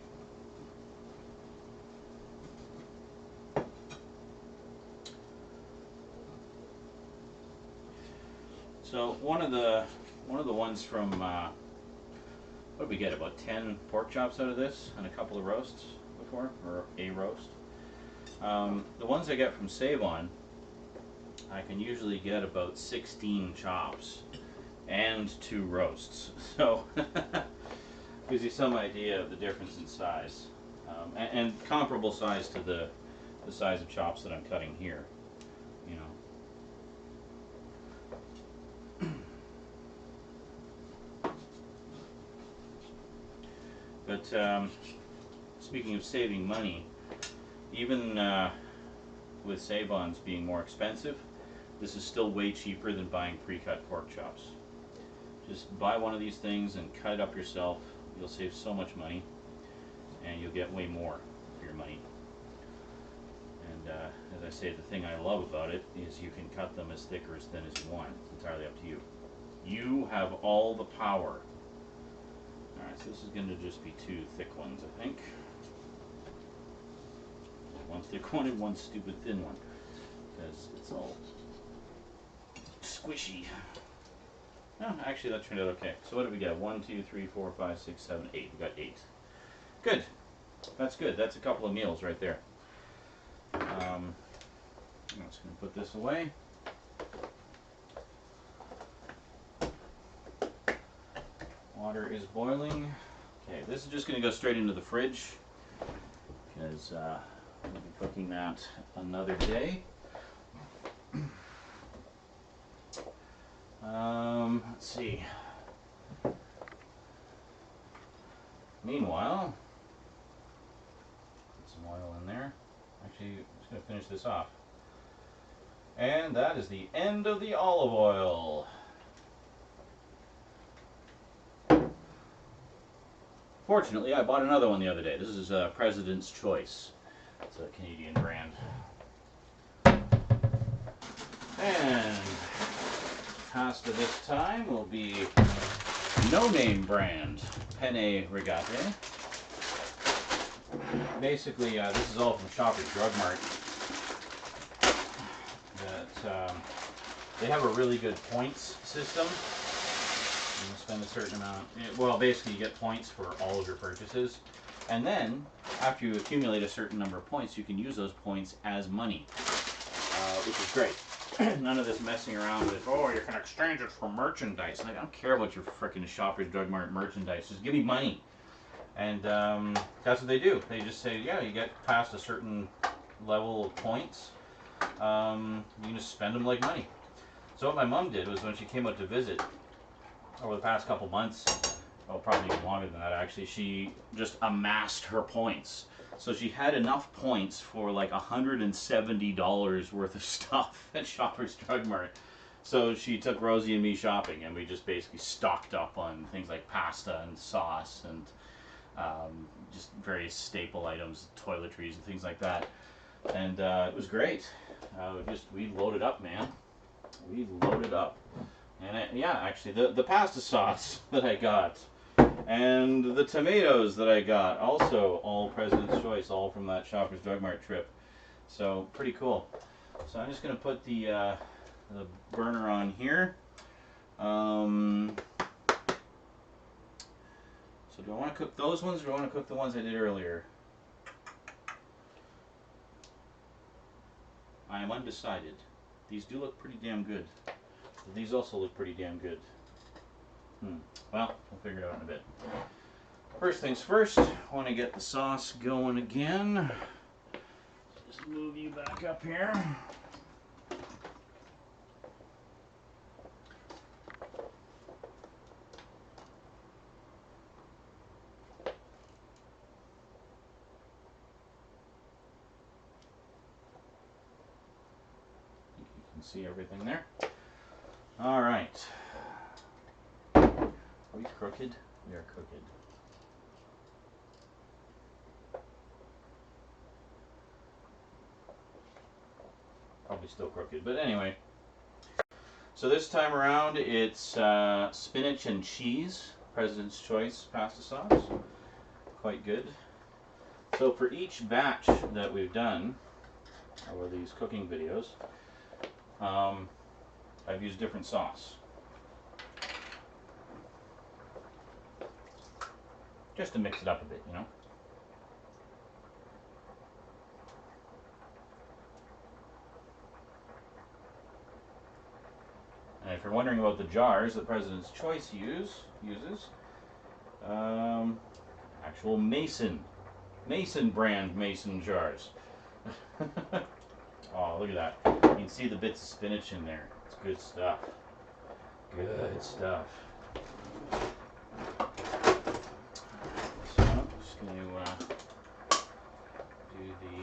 So one of the ones from what did we get? About 10 pork chops out of this, and a couple of roasts before, or a roast. The ones I get from Save On, I can usually get about 16 chops and 2 roasts. So gives you some idea of the difference in size, and comparable size to the size of chops that I'm cutting here. You know. But speaking of saving money, even with Save-Ons being more expensive, this is still way cheaper than buying pre-cut pork chops. Just buy one of these things and cut it up yourself. You'll save so much money, and you'll get way more for your money. And as I say, the thing I love about it is you can cut them as thick or as thin as you want. It's entirely up to you. You have all the power. Alright, so this is going to just be 2 thick ones, I think. One thick one and one stupid thin one, because it's all squishy. Oh, actually, that turned out okay. So what did we get? 1, 2, 3, 4, 5, 6, 7, 8. We got 8. Good. That's good. That's a couple of meals right there. I'm just going to put this away. Water is boiling. Okay, this is just going to go straight into the fridge because we'll be cooking that another day. Let's see. Meanwhile, put some oil in there. Actually, I'm just going to finish this off. And that is the end of the olive oil. Fortunately, I bought another one the other day. This is President's Choice. It's a Canadian brand. And pasta this time will be no-name brand Penne Rigate. Basically, this is all from Shoppers Drug Mart. That they have a really good points system. You spend a certain amount. Well, basically, you get points for all of your purchases, and then after you accumulate a certain number of points, you can use those points as money, which is great. None of this messing around with, oh, you can exchange it for merchandise. Like, I don't care about your frickin' Shoppers Drug Mart merchandise. Just give me money. And that's what they do. They just say, yeah, you get past a certain level of points, you can just spend them like money. So what my mom did was when she came out to visit over the past couple months, well, probably even longer than that actually, she just amassed her points. So she had enough points for like $170 worth of stuff at Shoppers Drug Mart. So she took Rosie and me shopping, and we just basically stocked up on things like pasta and sauce and just various staple items, toiletries and things like that. And it was great. We loaded up, man. We loaded up. And yeah, actually, the pasta sauce that I got and the tomatoes that I got, also all President's Choice, all from that Shoppers Drug Mart trip. So pretty cool. So I'm just going to put the burner on here. So do I want to cook those ones, or do I want to cook the ones I did earlier? I am undecided. These do look pretty damn good. These also look pretty damn good. Well, we'll figure it out in a bit. First things first, I want to get the sauce going again. Just move you back up here. You can see everything there. All right. Are we crooked? We are crooked. Probably still crooked, but anyway. So this time around, it's spinach and cheese, President's Choice pasta sauce. Quite good. So for each batch that we've done over these cooking videos, I've used different sauce. Just to mix it up a bit, you know. And if you're wondering about the jars that President's Choice uses, actual Mason brand Mason jars. Oh, look at that. You can see the bits of spinach in there. It's good stuff. Good stuff. So I'm just going to do the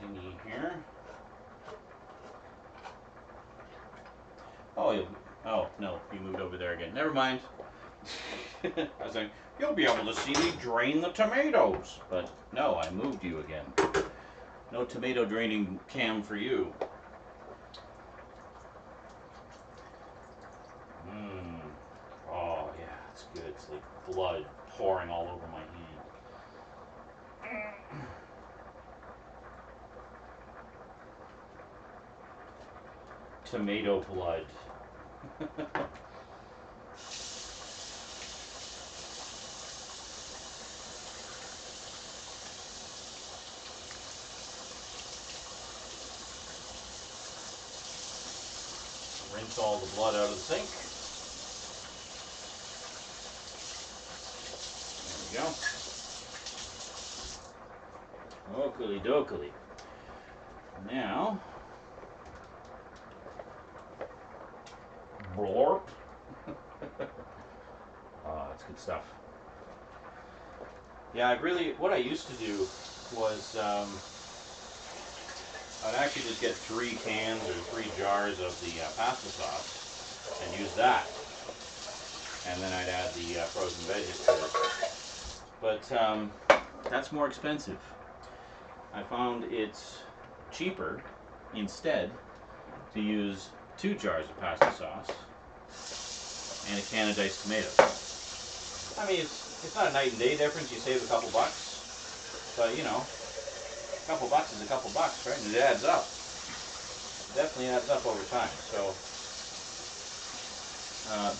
thingy here. Oh no, you moved over there again. Never mind. I was like, you'll be able to see me drain the tomatoes. But no, I moved you again. No tomato draining cam for you. Oh yeah, it's good. It's like blood pouring all over my hand. tomato blood. Rinse all the blood out of the sink. There we go. Oakley dokley. Now, blorp. Oh, that's good stuff. Yeah, what I used to do was, I'd actually just get 3 cans or 3 jars of the pasta sauce and use that. And then I'd add the frozen veggies to it. But that's more expensive. I found it's cheaper instead to use 2 jars of pasta sauce and a can of diced tomatoes. I mean, it's not a night and day difference. You save a couple bucks, but you know, a couple bucks is a couple bucks, right? And it adds up. It definitely adds up over time. So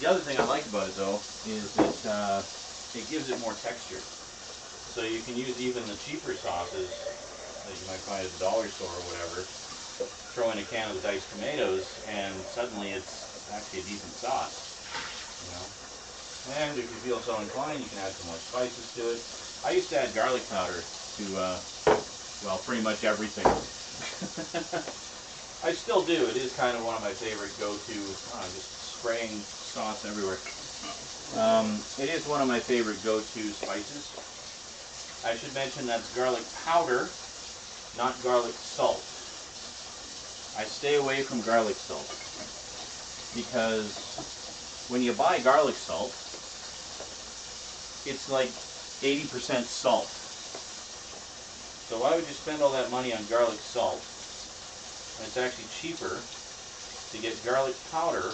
the other thing I like about it though is that it gives it more texture. So you can use even the cheaper sauces that you might find at the dollar store or whatever, throw in a can of the diced tomatoes, and suddenly it's actually a decent sauce, you know. And if you feel so inclined, you can add some more spices to it. I used to add garlic powder to, well, pretty much everything. I still do. It is kind of one of my favorite go-to, just spraying sauce everywhere. It is one of my favorite go-to spices. I should mention that's garlic powder, not garlic salt. I stay away from garlic salt because when you buy garlic salt, it's like 80% salt. So why would you spend all that money on garlic salt when it's actually cheaper to get garlic powder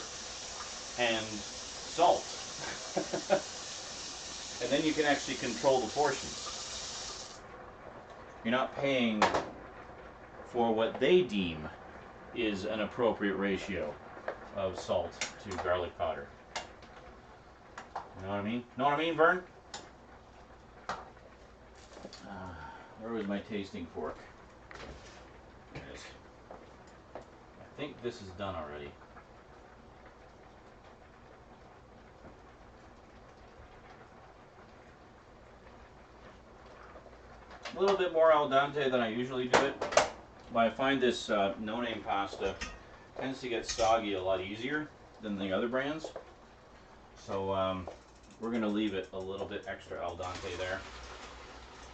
and salt? And then you can actually control the portions. You're not paying for what they deem is an appropriate ratio of salt to garlic powder. You know what I mean? Know what I mean, Vern? Where was my tasting fork? There it is. I think this is done already. A little bit more al dente than I usually do it, but I find this no-name pasta tends to get soggy a lot easier than the other brands. So we're going to leave it a little bit extra al dente there,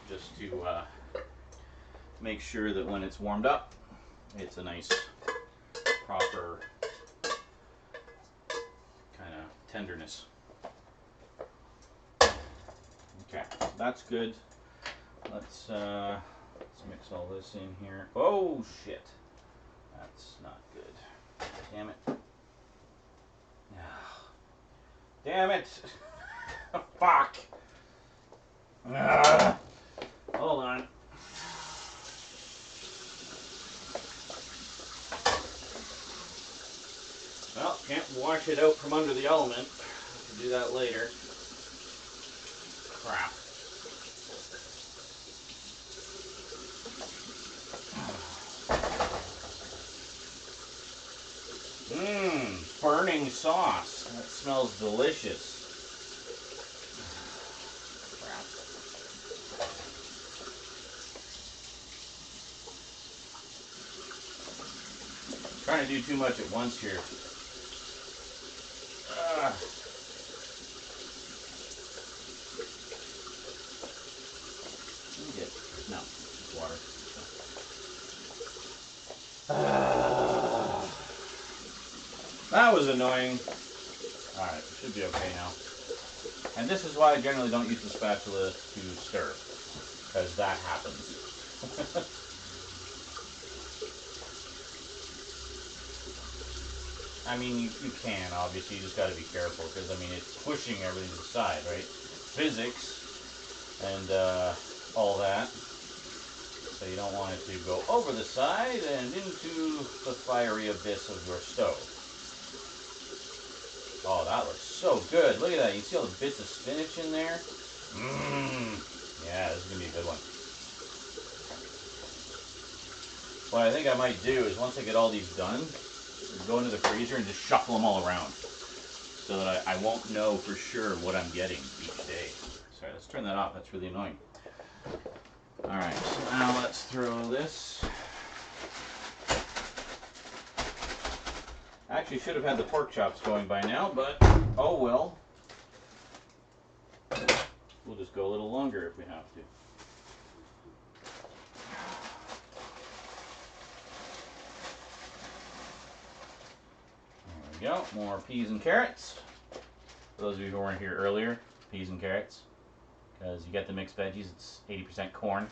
just to make sure that when it's warmed up, it's a nice, proper kind of tenderness. Okay, that's good. Let's mix all this in here. Oh shit, that's not good. Damn it. Damn it. Fuck. Hold on. Well, can't wash it out from under the element. I can do that later. Crap. Burning sauce. That smells delicious. Crap. Trying to do too much at once here. No, it's water. That was annoying. Alright, it should be okay now. And this is why I generally don't use the spatula to stir, because that happens. I mean, you can, obviously, you just got to be careful, because, I mean, it's pushing everything to the side, right? Physics and all that. So So you don't want it to go over the side and into the fiery abyss of your stove. Oh, that looks so good. Look at that. You see all the bits of spinach in there? Mmm. Yeah, this is going to be a good one. What I think I might do is once I get all these done, go into the freezer and just shuffle them all around so that I won't know for sure what I'm getting each day. Sorry, let's turn that off. That's really annoying. Alright, so now let's throw this. I actually should have had the pork chops going by now, but oh well. We'll just go a little longer if we have to. There we go, more peas and carrots. For those of you who weren't here earlier, peas and carrots. Because you get the mixed veggies, it's 80% corn.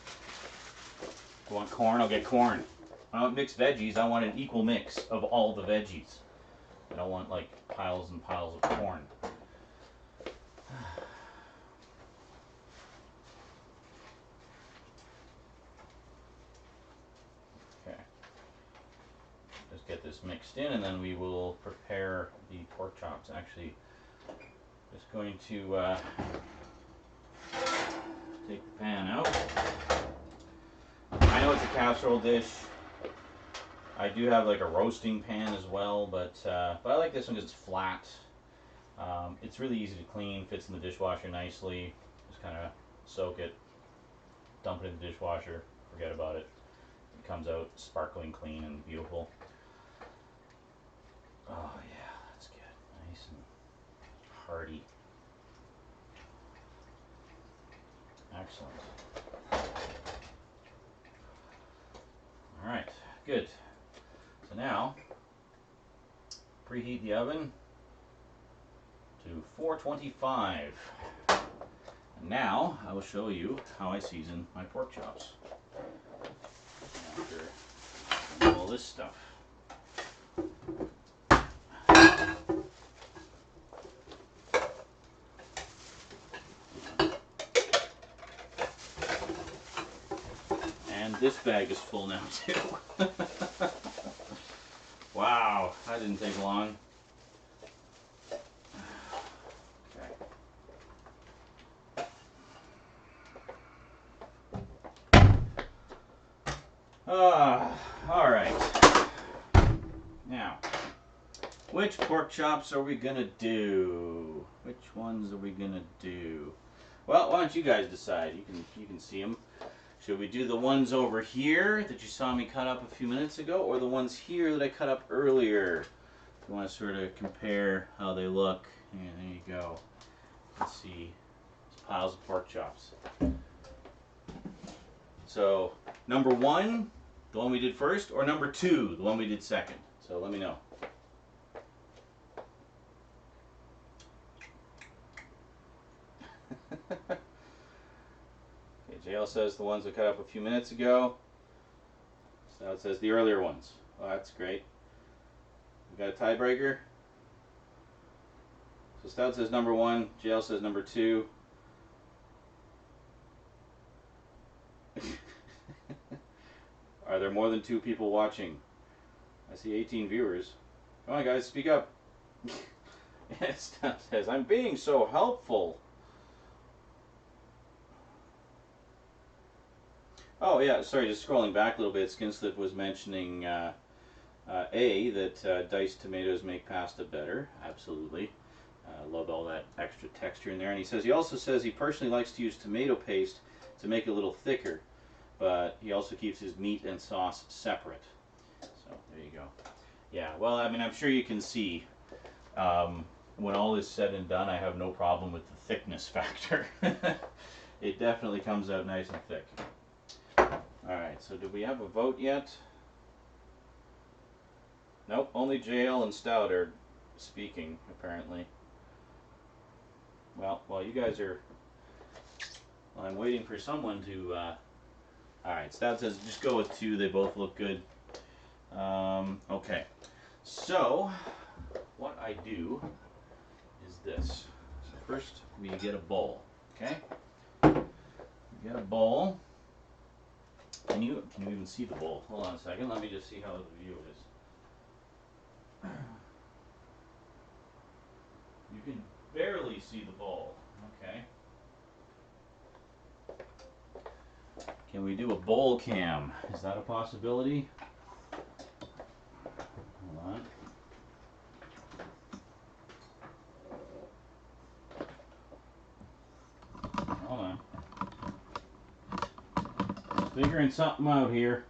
If you want corn, I'll get corn. If I want mixed veggies, I want an equal mix of all the veggies. I don't want like piles and piles of corn. Okay. Just get this mixed in and then we will prepare the pork chops. Actually, just going to take the pan out. I know it's a casserole dish. I do have like a roasting pan as well, but I like this one because it's flat. It's really easy to clean, fits in the dishwasher nicely. Just kind of soak it, dump it in the dishwasher, forget about it. It comes out sparkling clean and beautiful. Oh yeah, that's good. Nice and hearty. Excellent. Alright, good. So now, preheat the oven to 425. And now, I will show you how I season my pork chops. After all this stuff. And this bag is full now too. Wow, that didn't take long. All right. Now, which pork chops are we gonna do? Which ones are we gonna do? Well, why don't you guys decide? You can see them. Should we do the ones over here that you saw me cut up a few minutes ago, or the ones here that I cut up earlier? If you want to sort of compare how they look, yeah, there you go. Let's see, piles of pork chops. So, number one, the one we did first, or number two, the one we did second? So let me know. Okay, JL says the ones I cut up a few minutes ago. Stout says the earlier ones. Oh, that's great. We got a tiebreaker. So Stout says number one, JL says number two. Are there more than 2 people watching? I see 18 viewers. Come on, guys, speak up. Yes, Stout says, I'm being so helpful. Oh, yeah, sorry, just scrolling back a little bit, Skinslip was mentioning that diced tomatoes make pasta better. Absolutely. Love all that extra texture in there. And he also says he personally likes to use tomato paste to make it a little thicker. But he also keeps his meat and sauce separate. So there you go. Yeah, well, I mean, I'm sure you can see when all is said and done, I have no problem with the thickness factor. It definitely comes out nice and thick. Alright, so do we have a vote yet? Nope, only JL and Stout are speaking, apparently. Well, while you guys are... Well, I'm waiting for someone to... Alright, Stout says just go with 2, they both look good. Okay, so what I do is this. So first we get a bowl, okay? You get a bowl, Can you even see the bowl? Hold on a second. Let me just see how the view is. You can barely see the bowl. Okay. Can we do a bowl cam? Is that a possibility? Hold on. Hold on. Figuring something out here.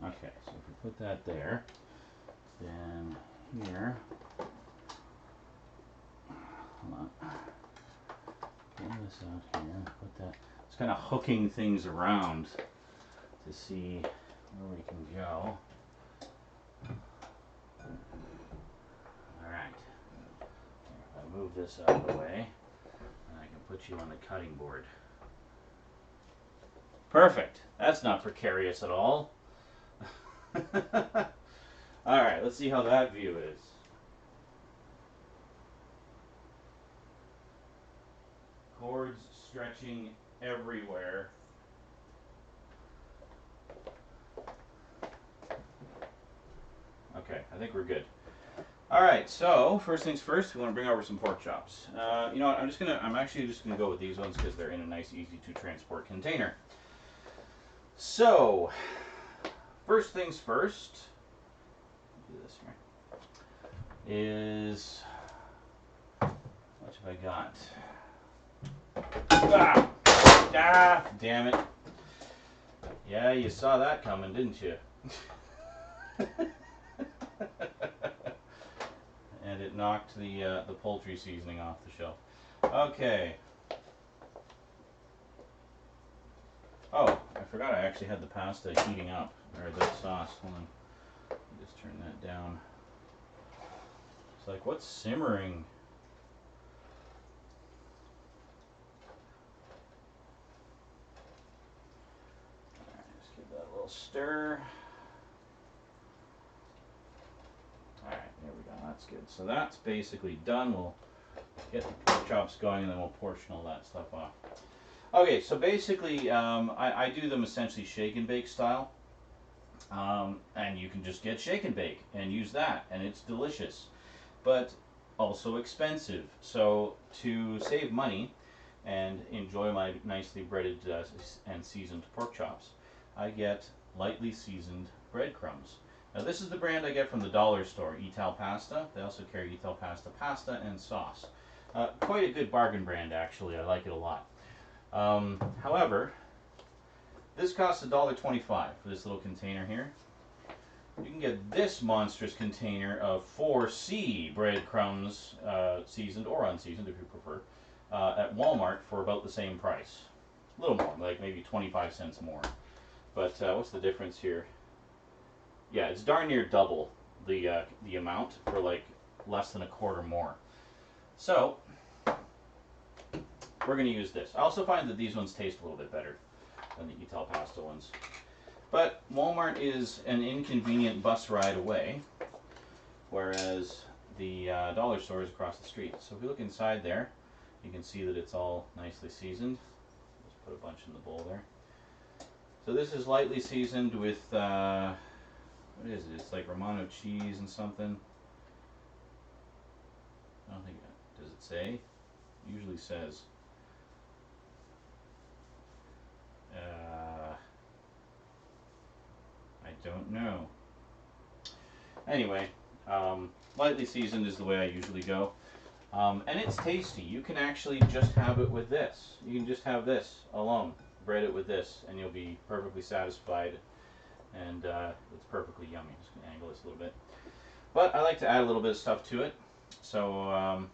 Okay, so if we put that there, then here, hold on, pull this out here, put that, it's kind of hooking things around to see where we can go. Alright, if I move this out of the way, then I can put you on the cutting board. Perfect, that's not precarious at all. Alright, let's see how that view is. Cords stretching everywhere. Okay, I think we're good. Alright, so first things first, we want to bring over some pork chops. You know what, I'm actually just gonna go with these ones because they're in a nice, easy to transport container. So, first things first, do this here, is, what have I got? Damn it. Yeah, you saw that coming, didn't you? And it knocked the poultry seasoning off the shelf. Okay. Oh, I forgot I actually had the pasta heating up, or the sauce. Hold on. Just turn that down. It's like, what's simmering? Alright, just give that a little stir. Alright, there we go. That's good. So that's basically done. We'll get the pork chops going and then we'll portion all that stuff off. Okay, so basically, I do them essentially shake and bake style. And you can just get shake and bake and use that, and it's delicious, but also expensive. So to save money and enjoy my nicely breaded and seasoned pork chops, I get lightly seasoned breadcrumbs. Now this is the brand I get from the dollar store, Ital Pasta. They also carry Ital Pasta pasta and sauce. Quite a good bargain brand, actually. I like it a lot. However, this costs $1.25 for this little container here. You can get this monstrous container of 4C breadcrumbs, seasoned or unseasoned if you prefer, at Walmart for about the same price. A little more, like maybe 25 cents more. But what's the difference here? Yeah, it's darn near double the amount for like less than a quarter more. So, we're going to use this. I also find that these ones taste a little bit better than the Ital Pasta ones. But Walmart is an inconvenient bus ride away, whereas the dollar store is across the street. So if we look inside there, you can see that it's all nicely seasoned. Just put a bunch in the bowl there. So this is lightly seasoned with, what is it? It's like Romano cheese and something. I don't think, does it say? It usually says. I don't know. Anyway, lightly seasoned is the way I usually go. And it's tasty. You can actually just have it with this. You can just have this alone. Bread it with this, and you'll be perfectly satisfied. And it's perfectly yummy. I'm just going to angle this a little bit. But I like to add a little bit of stuff to it. So,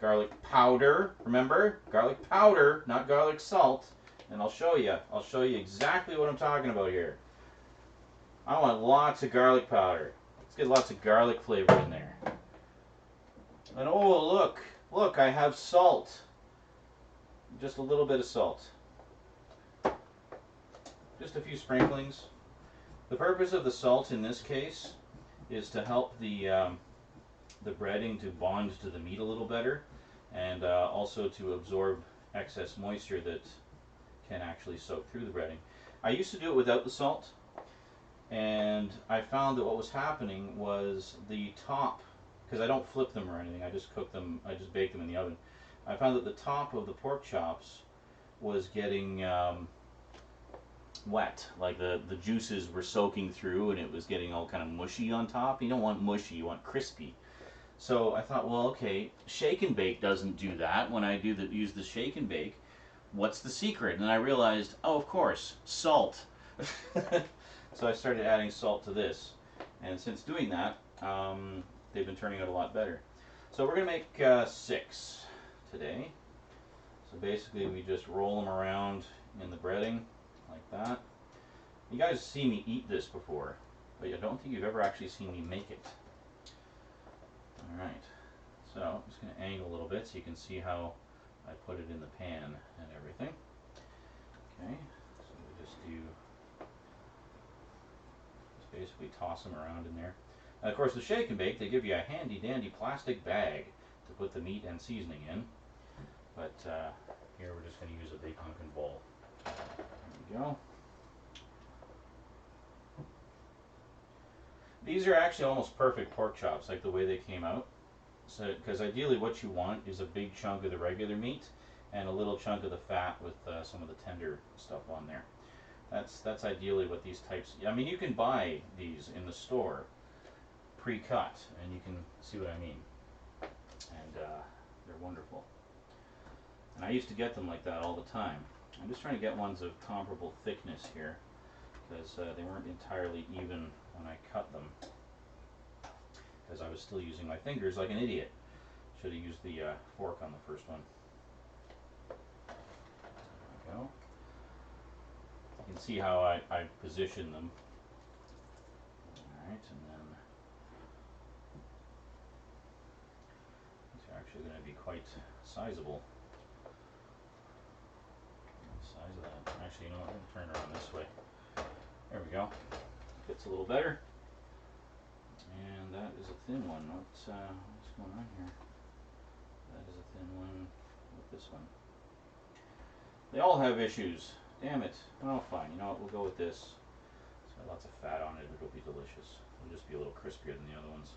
garlic powder. Remember, garlic powder, not garlic salt. and I'll show you. I'll show you exactly what I'm talking about here. I want lots of garlic powder. Let's get lots of garlic flavor in there. And oh, look, look, I have salt. Just a little bit of salt. Just a few sprinklings. The purpose of the salt in this case is to help the breading to bond to the meat a little better, and also to absorb excess moisture that can actually soak through the breading. I used to do it without the salt, and I found that what was happening was the top, because I don't flip them or anything, I just cook them, I just bake them in the oven. I found that the top of the pork chops was getting wet, like the juices were soaking through, and it was getting all kind of mushy on top. You don't want mushy, you want crispy. So I thought, well, okay, shake and bake doesn't do that. When I use the shake and bake, what's the secret? And I realized, oh, of course, salt. So I started adding salt to this, and since doing that, they've been turning out a lot better. So we're gonna make 6 today. So basically, we just roll them around in the breading like that. You guys see me eat this before, but I don't think you've ever actually seen me make it. Alright, so I'm just going to angle a little bit so you can see how I put it in the pan and everything. Okay, so we just basically toss them around in there. And of course, the shake and bake, they give you a handy dandy plastic bag to put the meat and seasoning in. But here we're just going to use a big hunkin' bowl. There we go. These are actually almost perfect pork chops, like the way they came out. So, because ideally what you want is a big chunk of the regular meat and a little chunk of the fat with some of the tender stuff on there. That's ideally what these types. I mean, you can buy these in the store pre-cut, and you can see what I mean. And they're wonderful. And I used to get them like that all the time. I'm just trying to get ones of comparable thickness here, because they weren't entirely even when I cut them, because I was still using my fingers like an idiot. Should have used the fork on the first one. There we go. You can see how I position them. Alright, and then these are actually going to be quite sizable. The size of that. Actually, you know what? I'm going to turn it around this way. There we go. Fits a little better. And that is a thin one. What's going on here? That is a thin one with this one. They all have issues. Damn it. Oh, fine. You know what? We'll go with this. It's got lots of fat on it. It'll be delicious. It'll just be a little crispier than the other ones.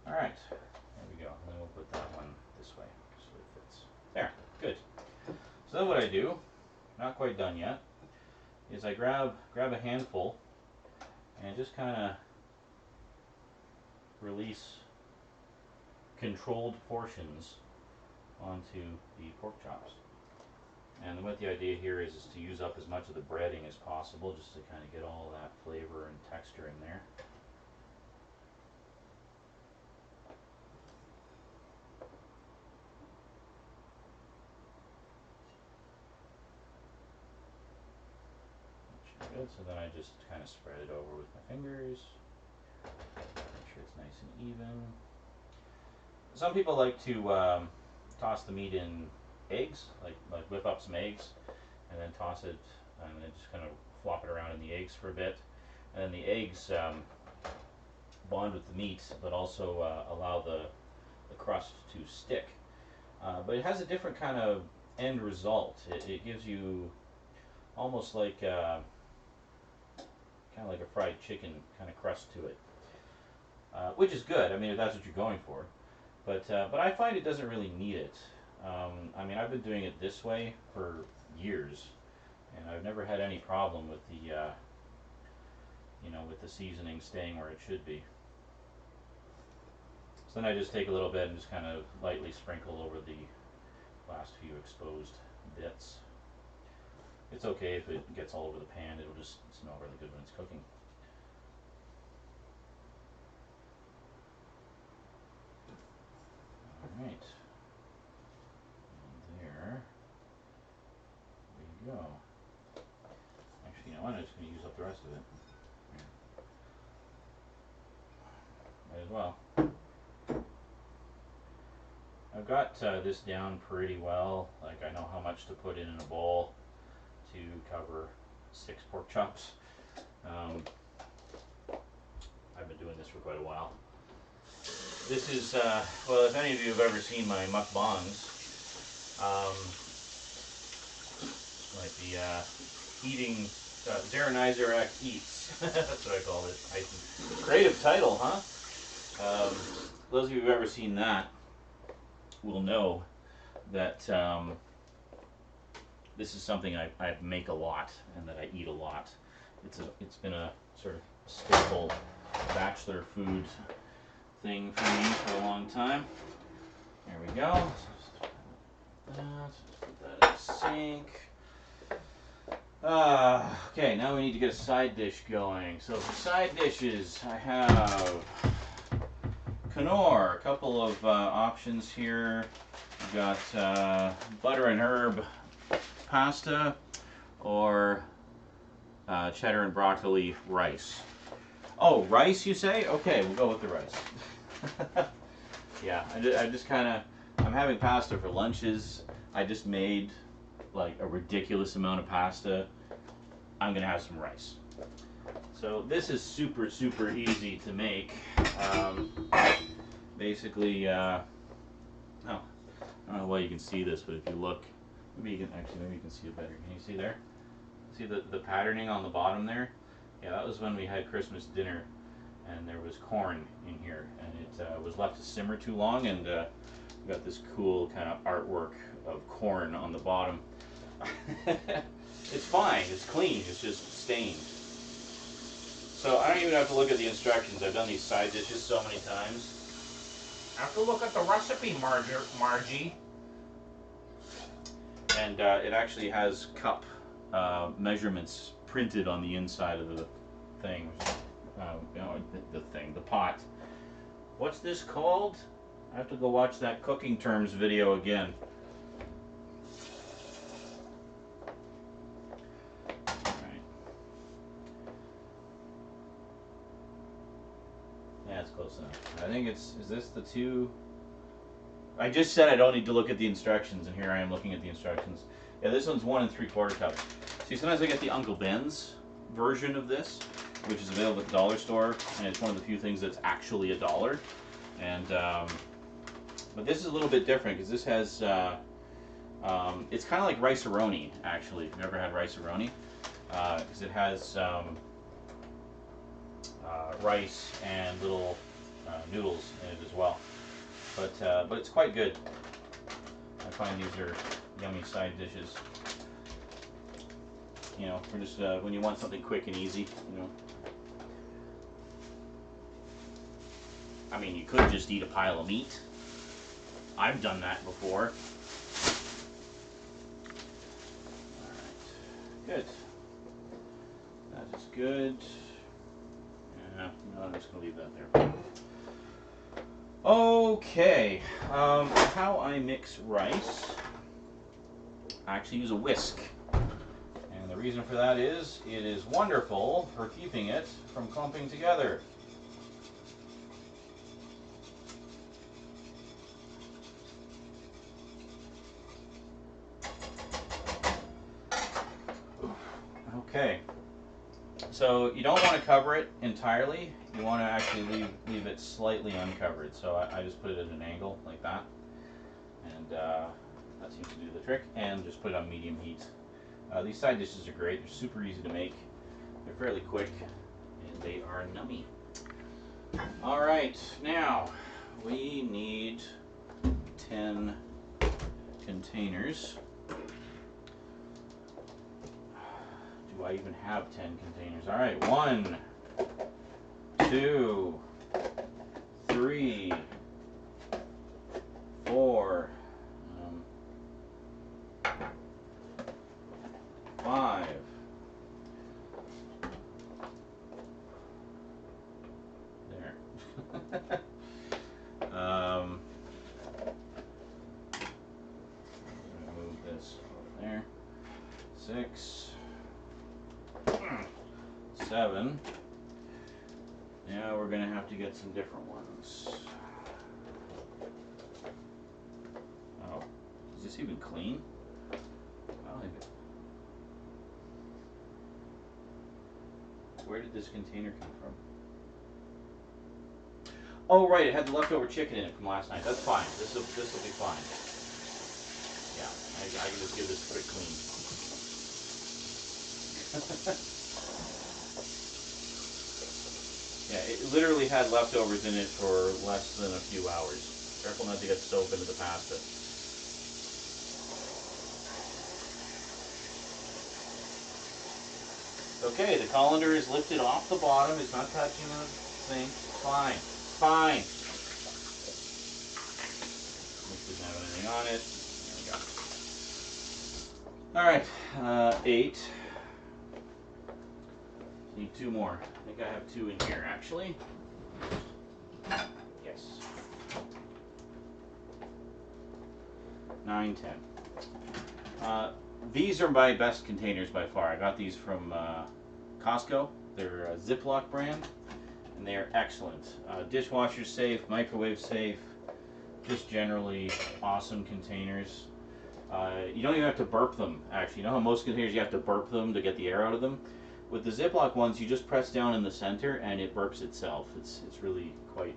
Alright. There we go. And then we'll put that one this way so it fits. There. Good. So then what I do, not quite done yet, is I grab a handful and just kind of release controlled portions onto the pork chops. And what the idea here is to use up as much of the breading as possible, just to kind of get all that flavor and texture in there. Good. So then I just kind of spread it over with my fingers, make sure it's nice and even. Some people like to toss the meat in eggs, like whip up some eggs, and then toss it, and then just kind of flop it around in the eggs for a bit, and then the eggs bond with the meat, but also allow the crust to stick. But it has a different kind of end result. It gives you almost like kind of like a fried chicken kind of crust to it, which is good. I mean, if that's what you're going for. But I find it doesn't really need it. I mean, I've been doing it this way for years, and I've never had any problem with the with the seasoning staying where it should be. So then I just take a little bit and just kind of lightly sprinkle over the last few exposed bits. It's okay if it gets all over the pan, it'll just smell really good when it's cooking. Alright. And I'm just going to use up the rest of it. Might as well. I've got this down pretty well. Like, I know how much to put in a bowl to cover 6 pork chops. I've been doing this for quite a while. This is, well, if any of you have ever seen my mukbangs, like the eating, Zaranyzerak Eats. That's what I call it. Creative title, huh? Those of you who've ever seen that will know that this is something I make a lot and that I eat a lot. It's been a sort of staple bachelor food thing for me for a long time. There we go. Put that in the sink. Okay, now we need to get a side dish going. So for side dishes, I have Knorr, a couple of options here. We've got butter and herb pasta or cheddar and broccoli rice. Oh, rice, you say? Okay, we'll go with the rice. Yeah, I just kind of, I'm having pasta for lunches. I just made like a ridiculous amount of pasta. I'm gonna have some rice. So this is super easy to make. Basically, oh, I don't know why you can see this, but if you look, maybe you can see it better. Can you see there? See the patterning on the bottom there? Yeah, that was when we had Christmas dinner, and there was corn in here, and it was left to simmer too long, and we got this cool kind of artwork of corn on the bottom. It's fine, it's clean, it's just stained. So I don't even have to look at the instructions. I've done these side dishes so many times. I have to look at the recipe, Margie. And it actually has cup measurements printed on the inside of the thing. You know, the pot. What's this called? I have to go watch that cooking terms video again. Alright. Yeah, it's close enough. I think is this the 2? I just said I don't need to look at the instructions, and here I am looking at the instructions. Yeah, this one's 1 3/4 cups. See, sometimes I get the Uncle Ben's version of this, which is available at the dollar store, and it's one of the few things that's actually $1. And but this is a little bit different because this has it's kind of like rice-a-roni, actually. If you've ever had rice-a-roni, because it has rice and little noodles in it as well. But it's quite good. I find these are yummy side dishes. You know, for just when you want something quick and easy. You know, I mean, you could just eat a pile of meat. I've done that before. All right, good. That is good. Yeah, no, I'm just gonna leave that there. Okay, how I mix rice, I actually use a whisk. And the reason for that is, it is wonderful for keeping it from clumping together. Okay, so you don't want to cover it entirely. You want to actually leave it slightly uncovered. So I just put it at an angle like that, and that seems to do the trick. And just put it on medium heat. These side dishes are great. They're super easy to make. They're fairly quick, and they are nummy. All right, now we need 10 containers. Do I even have 10 containers? All right, 1, 2, 3, 4, 5. There. Move this over there. 6. 7. Now we're going to have to get some different ones. Oh, is this even clean? I don't think it. Where did this container come from? Oh, right, it had the leftover chicken in it from last night. That's fine. This will be fine. Yeah, I can just give this a quick clean. Yeah, it literally had leftovers in it for less than a few hours. Careful not to get soap into the pasta. Okay, the colander is lifted off the bottom. It's not touching the thing. Fine. Fine. This doesn't have anything on it. There we go. Alright, 8. Need 2 more. I think I have 2 in here, actually. Yes. 9, 10. These are my best containers by far. I got these from Costco. They're a Ziploc brand, and they are excellent. Dishwasher safe, microwave safe, just generally awesome containers. You don't even have to burp them, actually. You know how most containers you have to burp them to get the air out of them? With the Ziploc ones, you just press down in the center and it burps itself. It's really quite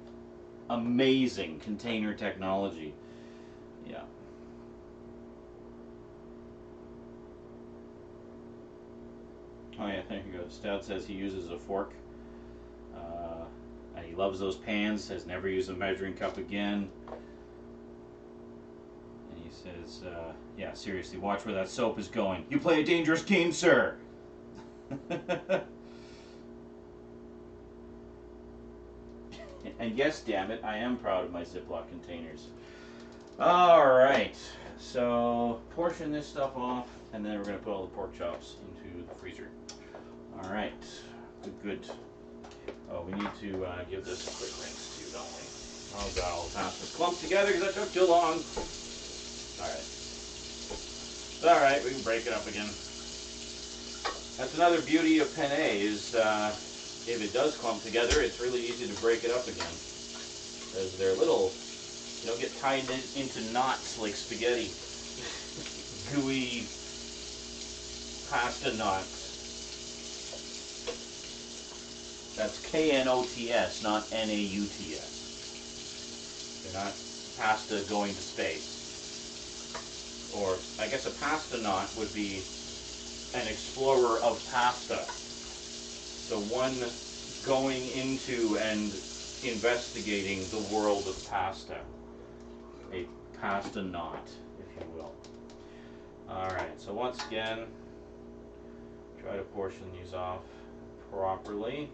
amazing container technology. Yeah. Oh yeah, there you go. Stout says he uses a fork. And he loves those pans, says never use a measuring cup again. And he says, yeah, seriously, watch where that soap is going. You play a dangerous game, sir! And yes, damn it, I am proud of my Ziploc containers. Alright, so portion this stuff off, and then we're going to put all the pork chops into the freezer. Alright, good. Oh, we need to give this a quick rinse too, don't we? Oh god, all the pastas clumped together because that took too long. Alright, we can break it up again. That's another beauty of penne is if it does clump together, it's really easy to break it up again. Because they're little, they don't get tied into knots like spaghetti. Gooey pasta knots. That's K-N-O-T-S, not N-A-U-T-S. They're not pasta going to space. Or, I guess a pasta knot would be an explorer of pasta. So one going into and investigating the world of pasta. A pasta knot, if you will. Alright, so once again, try to portion these off properly.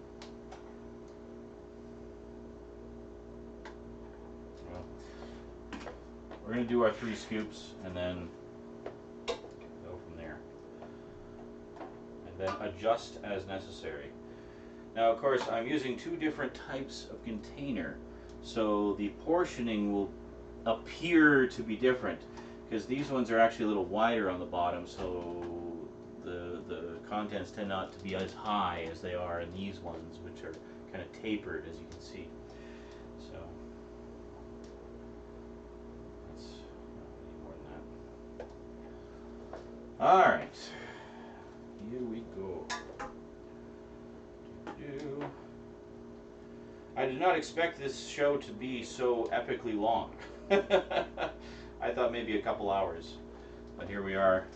Well, we're going to do our 3 scoops and then go from there. And then adjust as necessary. Now, of course, I'm using 2 different types of container, so the portioning will appear to be different, because these ones are actually a little wider on the bottom, so the contents tend not to be as high as they are in these ones, which are kind of tapered, as you can see. So, that's not more than that. Alright, here we go. I did not expect this show to be so epically long. I thought maybe a couple hours, but here we are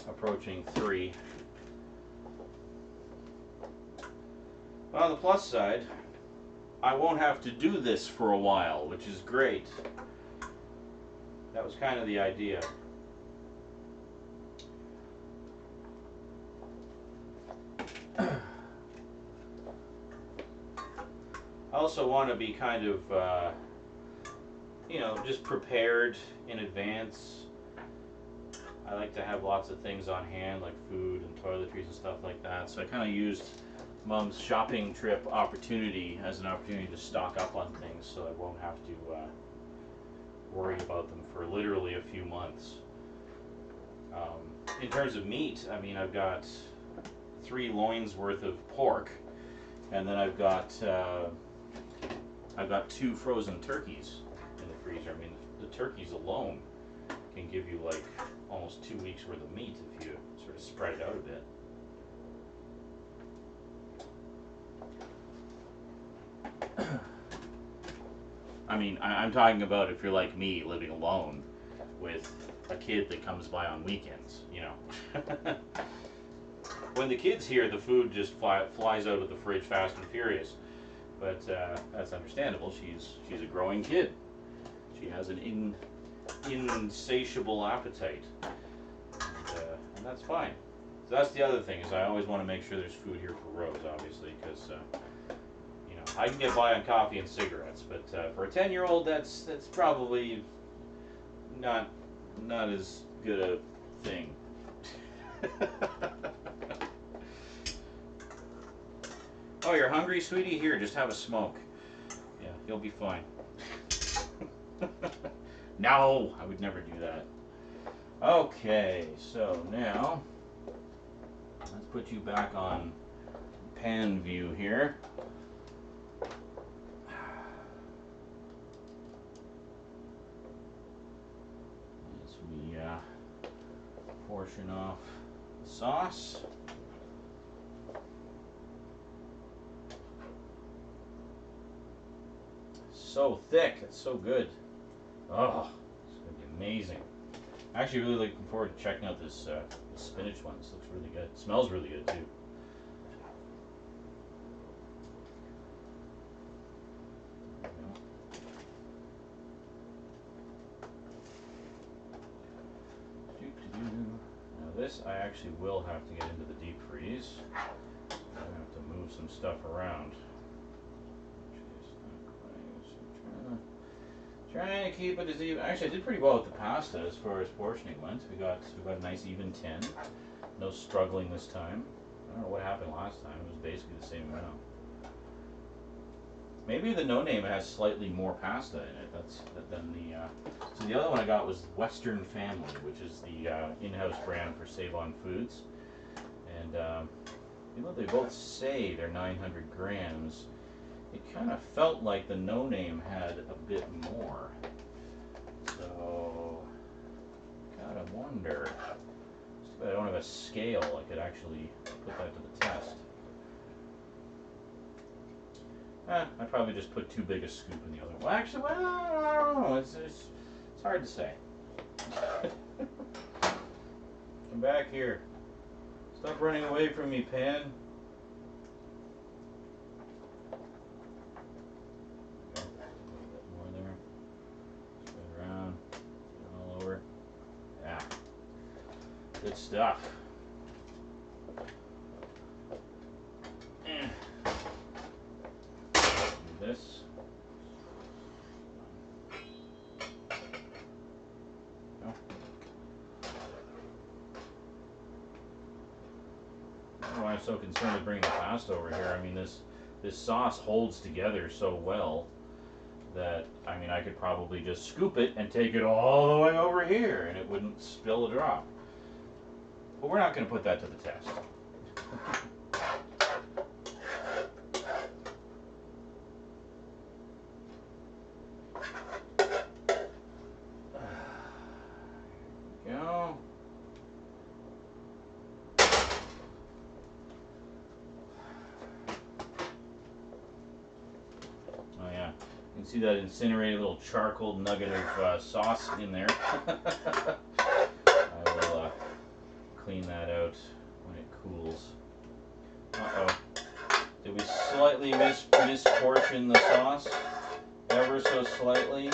approaching 3. But on the plus side, I won't have to do this for a while, which is great. That was kind of the idea. I also want to be kind of, you know, just prepared in advance. I like to have lots of things on hand, like food and toiletries and stuff like that. So I kind of used Mom's shopping trip opportunity as an opportunity to stock up on things, so I won't have to worry about them for literally a few months. In terms of meat, I mean, I've got 3 loins worth of pork, and then I've got 2 frozen turkeys in the freezer. I mean, the turkeys alone can give you like almost 2 weeks worth of meat if you sort of spread it out a bit. I mean, I'm talking about if you're like me, living alone with a kid that comes by on weekends, you know. When the kid's here, the food just flies out of the fridge fast and furious. But that's understandable. She's a growing kid. She has an insatiable appetite, and that's fine. So that's the other thing, is I always want to make sure there's food here for Rose, obviously, because you know, I can get by on coffee and cigarettes, but for a 10-year-old, that's probably not as good a thing. Oh, you're hungry, sweetie? Here, just have a smoke. Yeah, you'll be fine. No, I would never do that. Okay, so now let's put you back on pan view here. As we portion off the sauce. So thick, it's so good. Oh, it's gonna be amazing. Actually, really looking forward to checking out this spinach one. This looks really good. It smells really good too. There we go. Now this I actually will have to get into the deep freeze. I'm gonna have to move some stuff around. Trying to keep it as even. Actually, I did pretty well with the pasta as far as portioning went. We got a nice even 10. No struggling this time. I don't know what happened last time. It was basically the same amount. Maybe the no name has slightly more pasta in it. Than the. So the other one I got was Western Family, which is the in-house brand for Save On Foods. And even though they both say they're 900 grams. It kind of felt like the no name had a bit more. So, gotta wonder. It's too bad I don't have a scale I could actually put that to the test. I probably just put too big a scoop in the other one. Well, actually, I don't know. It's hard to say. Come back here. Stop running away from me, Pan. Good stuff. Do this. No. I don't know why I'm so concerned with bringing the pasta over here. I mean, this sauce holds together so well that, I mean, I could probably just scoop it and take it all the way over here and it wouldn't spill a drop. But we're not going to put that to the test. There we go. Oh yeah, you can see that incinerated little charcoal nugget of sauce in there. I will clean that out when it cools. Uh-oh. Did we slightly misportion the sauce? Ever so slightly?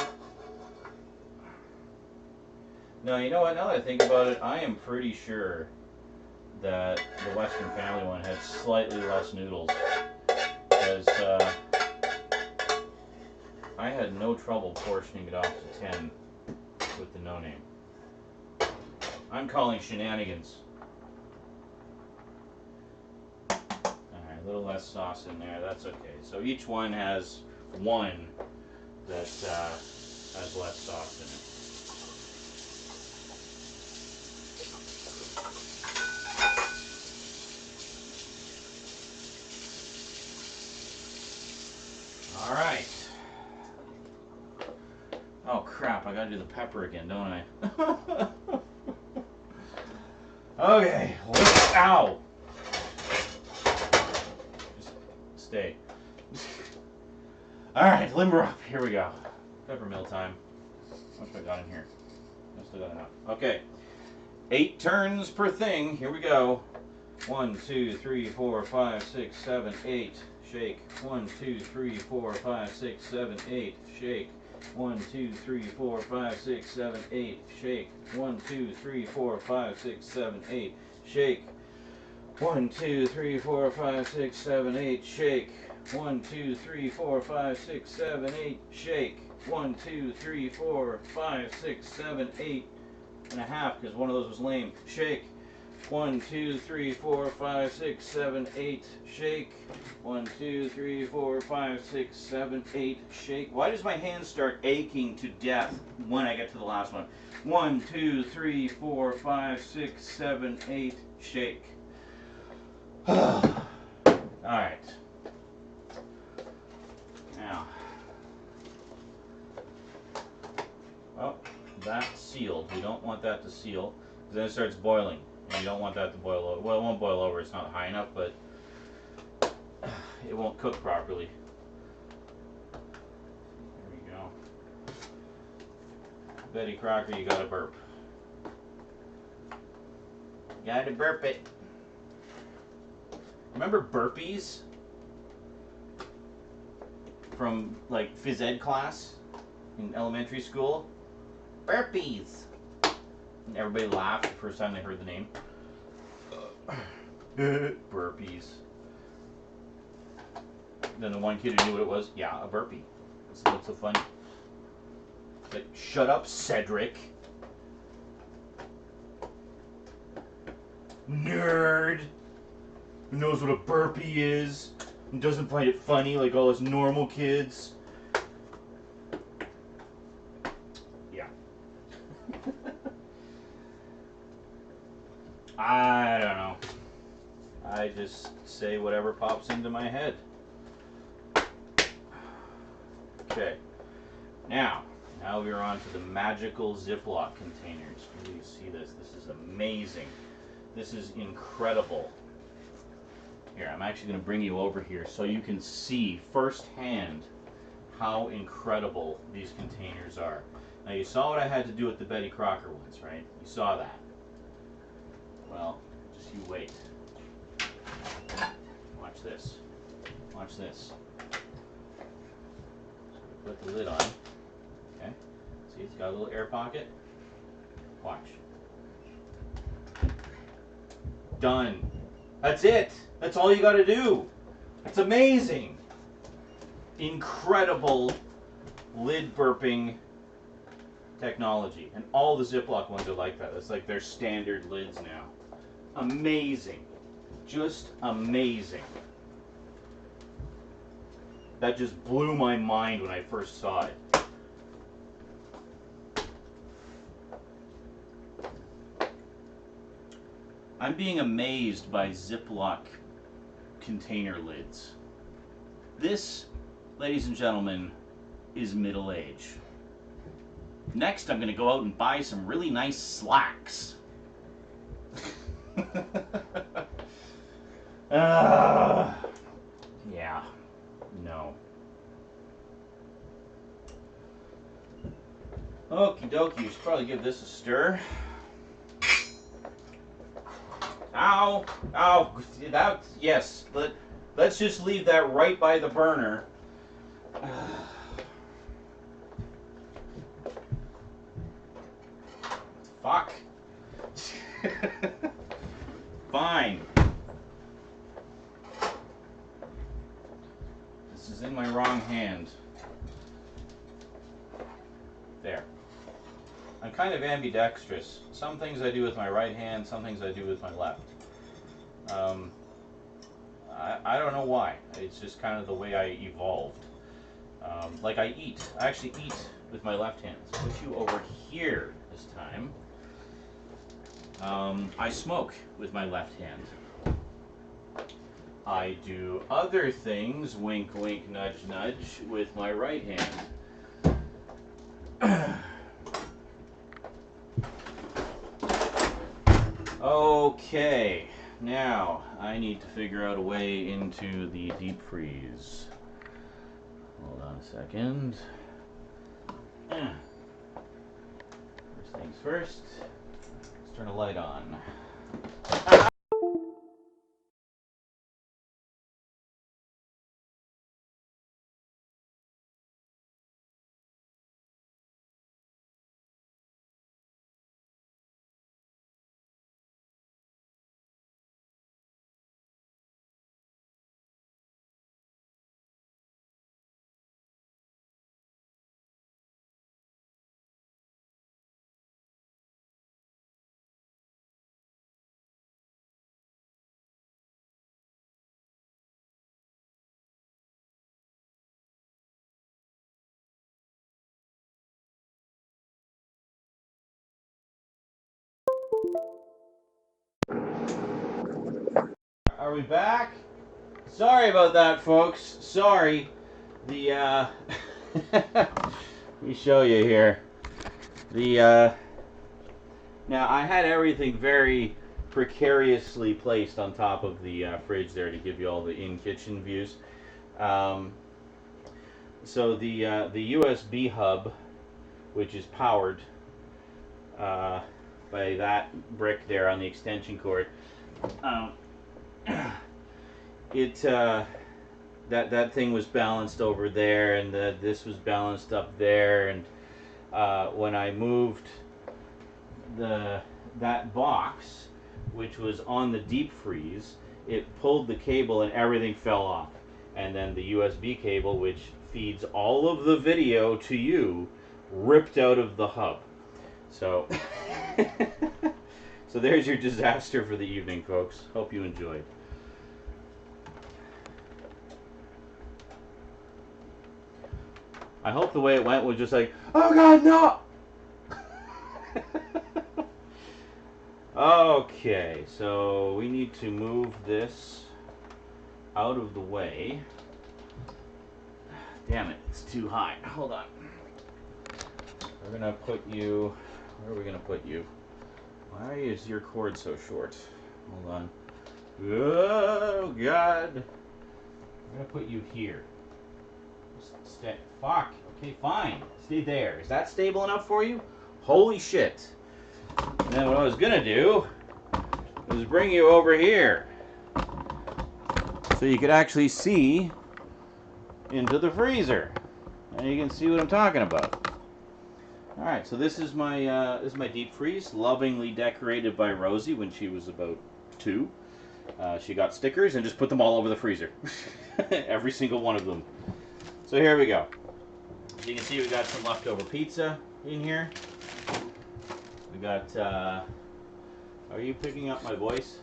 No, you know what? Now that I think about it, I am pretty sure that the Western Family one had slightly less noodles. Because I had no trouble portioning it off to 10 with the no name. I'm calling shenanigans. Alright, a little less sauce in there, that's okay. So each one has one that has less sauce in it. All right. Oh crap, I gotta do the pepper again, don't I? Okay, ow! Just stay. Alright, limber up, here we go. Pepper mill time. What have I got in here? I still got enough. Okay. 8 turns per thing, here we go. 1, 2, 3, 4, 5, 6, 7, 8. Shake. 1, 2, 3, 4, 5, 6, 7, 8. Shake. 1, 2, 3, 4, 5, 6, 7, 8. Shake. 1, 2, 3, 4, 5, 6, 7, 8. Shake. 1, 2, 3, 4, 5, 6, 7, 8. Shake. 1, 2, 3, 4, 5, 6, 7, 8. Shake. 1, 2, 3, 4, 5, 6, 7, 8 and a half because one of those was lame. Shake. 1, 2, 3, 4, 5, 6, 7, 8. Shake. 1, 2, 3, 4, 5, 6, 7, 8. Shake. Why does my hand start aching to death when I get to the last one? 1, 2, 3, 4, 5, 6, 7, 8. Shake. All right. Now. Oh, that's sealed. We don't want that to seal because then it starts boiling. And you don't want that to boil over. Well, it won't boil over. It's not high enough, but it won't cook properly. There we go. Betty Crocker, you gotta burp. Gotta burp it. Remember burpees? From like phys ed class in elementary school? Burpees! And everybody laughed the first time they heard the name. Burpees. Then the one kid who knew what it was, yeah, a burpee. What's so funny? Like, shut up, Cedric. Nerd! Who knows what a burpee is and doesn't find it funny like all us normal kids. Yeah. I don't know. I just say whatever pops into my head. Okay. Now we're on to the magical Ziploc containers. Can you see this? This is amazing. This is incredible. Here, I'm actually going to bring you over here so you can see firsthand how incredible these containers are. Now you saw what I had to do with the Betty Crocker ones, right? You saw that. Well, just you wait. Watch this. Watch this. So put the lid on. Okay. See, it's got a little air pocket. Watch. Done. That's it. That's all you got to do. It's amazing. Incredible lid burping technology. And all the Ziploc ones are like that. It's like their standard lids now. Amazing. Just amazing. That just blew my mind when I first saw it. I'm being amazed by Ziploc container lids. This, ladies and gentlemen, is middle age. Next, I'm going to go out and buy some really nice slacks. Yeah. No. Okie dokie, you should probably give this a stir. Ow! Ow! That, yes. Let's just leave that right by the burner. Fuck. Fine. This is in my wrong hand. There. I'm kind of ambidextrous. Some things I do with my right hand, some things I do with my left. I don't know why. It's just kind of the way I evolved. Like I eat. I actually eat with my left hand. So put you over here this time. I smoke with my left hand. I do other things, wink wink nudge nudge, with my right hand. Okay, now I need to figure out a way into the deep freeze. Hold on a second. First things first, let's turn a light on. Are we back? Sorry about that, folks. Sorry. The let me show you here. The now I had everything very precariously placed on top of the fridge there to give you all the in-kitchen views. So the USB hub, which is powered by that brick there on the extension cord, that thing was balanced over there, and this was balanced up there, and when I moved that box, which was on the deep freeze, it pulled the cable and everything fell off, and then the USB cable, which feeds all of the video to you, ripped out of the hub. So so there's your disaster for the evening, folks. Hope you enjoyed. I hope the way it went was just like, oh god, no! Okay, so we need to move this out of the way. Damn it, it's too high. Hold on. We're gonna put you... Where are we gonna put you? Why is your cord so short? Hold on. Oh god! I'm gonna put you here. Fuck. Okay, fine. Stay there. Is that stable enough for you? Holy shit. And then what I was gonna do was bring you over here so you could actually see into the freezer. And you can see what I'm talking about. Alright, so this is my deep freeze, lovingly decorated by Rosie when she was about 2. She got stickers and just put them all over the freezer. Every single one of them. So here we go. As you can see, we got some leftover pizza in here. We got, are you picking up my voice?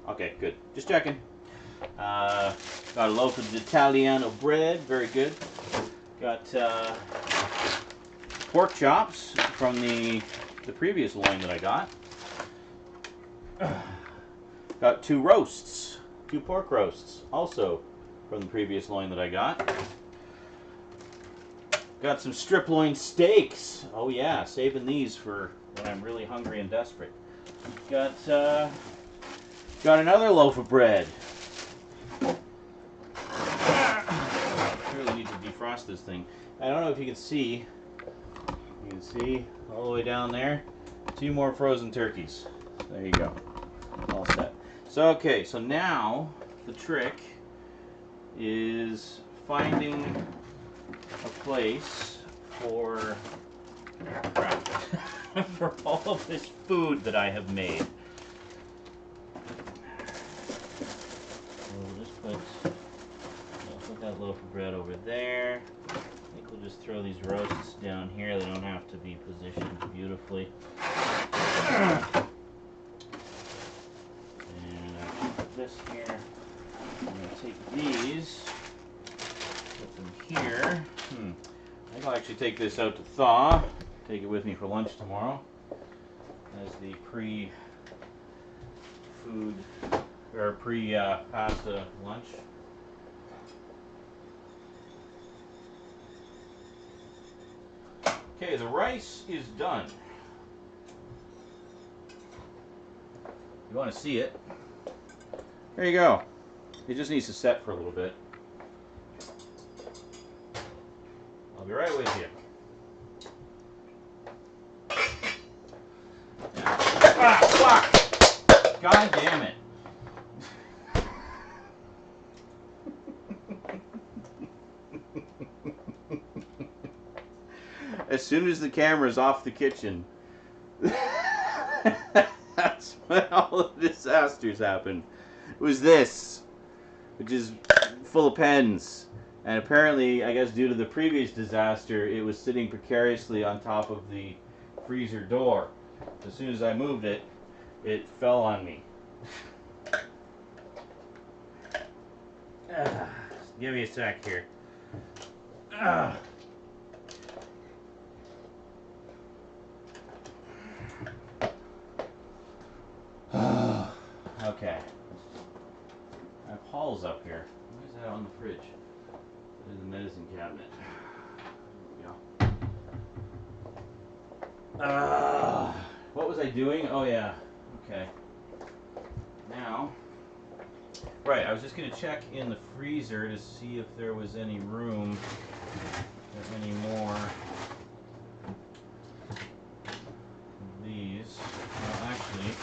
Okay, good. Just checking. Got a loaf of Italiano bread, very good. Got pork chops from the previous loin that I got. Got 2 roasts, 2 pork roasts, also from the previous loin that I got. Got some strip loin steaks. Oh yeah, saving these for when I'm really hungry and desperate. Got another loaf of bread. Really need to defrost this thing. I don't know if you can see. You can see all the way down there. 2 more frozen turkeys. There you go. All set. So okay, so now the trick is finding a place for for all of this food that I have made. So we'll just put that loaf of bread over there. I think we'll just throw these roasts down here. They don't have to be positioned beautifully. And I'll put this here. I'm going to take these, put them here. I think I'll actually take this out to thaw. Take it with me for lunch tomorrow as the pre-food or pre-pasta lunch. Okay, the rice is done. You want to see it? There you go. It just needs to set for a little bit. I'll be right with you. Ah, fuck! God damn it. As soon as the camera's off the kitchen, that's when all the disasters happen. It was this, which is full of pens. And apparently, I guess due to the previous disaster, it was sitting precariously on top of the freezer door. As soon as I moved it, it fell on me. Give me a sec here. Okay. My Paul's up here. Why is that on the fridge? There's the medicine cabinet. There we go. What was I doing? Oh yeah. Okay. Now, right, I was just going to check in the freezer to see if there was any room or any more of these. Well, actually,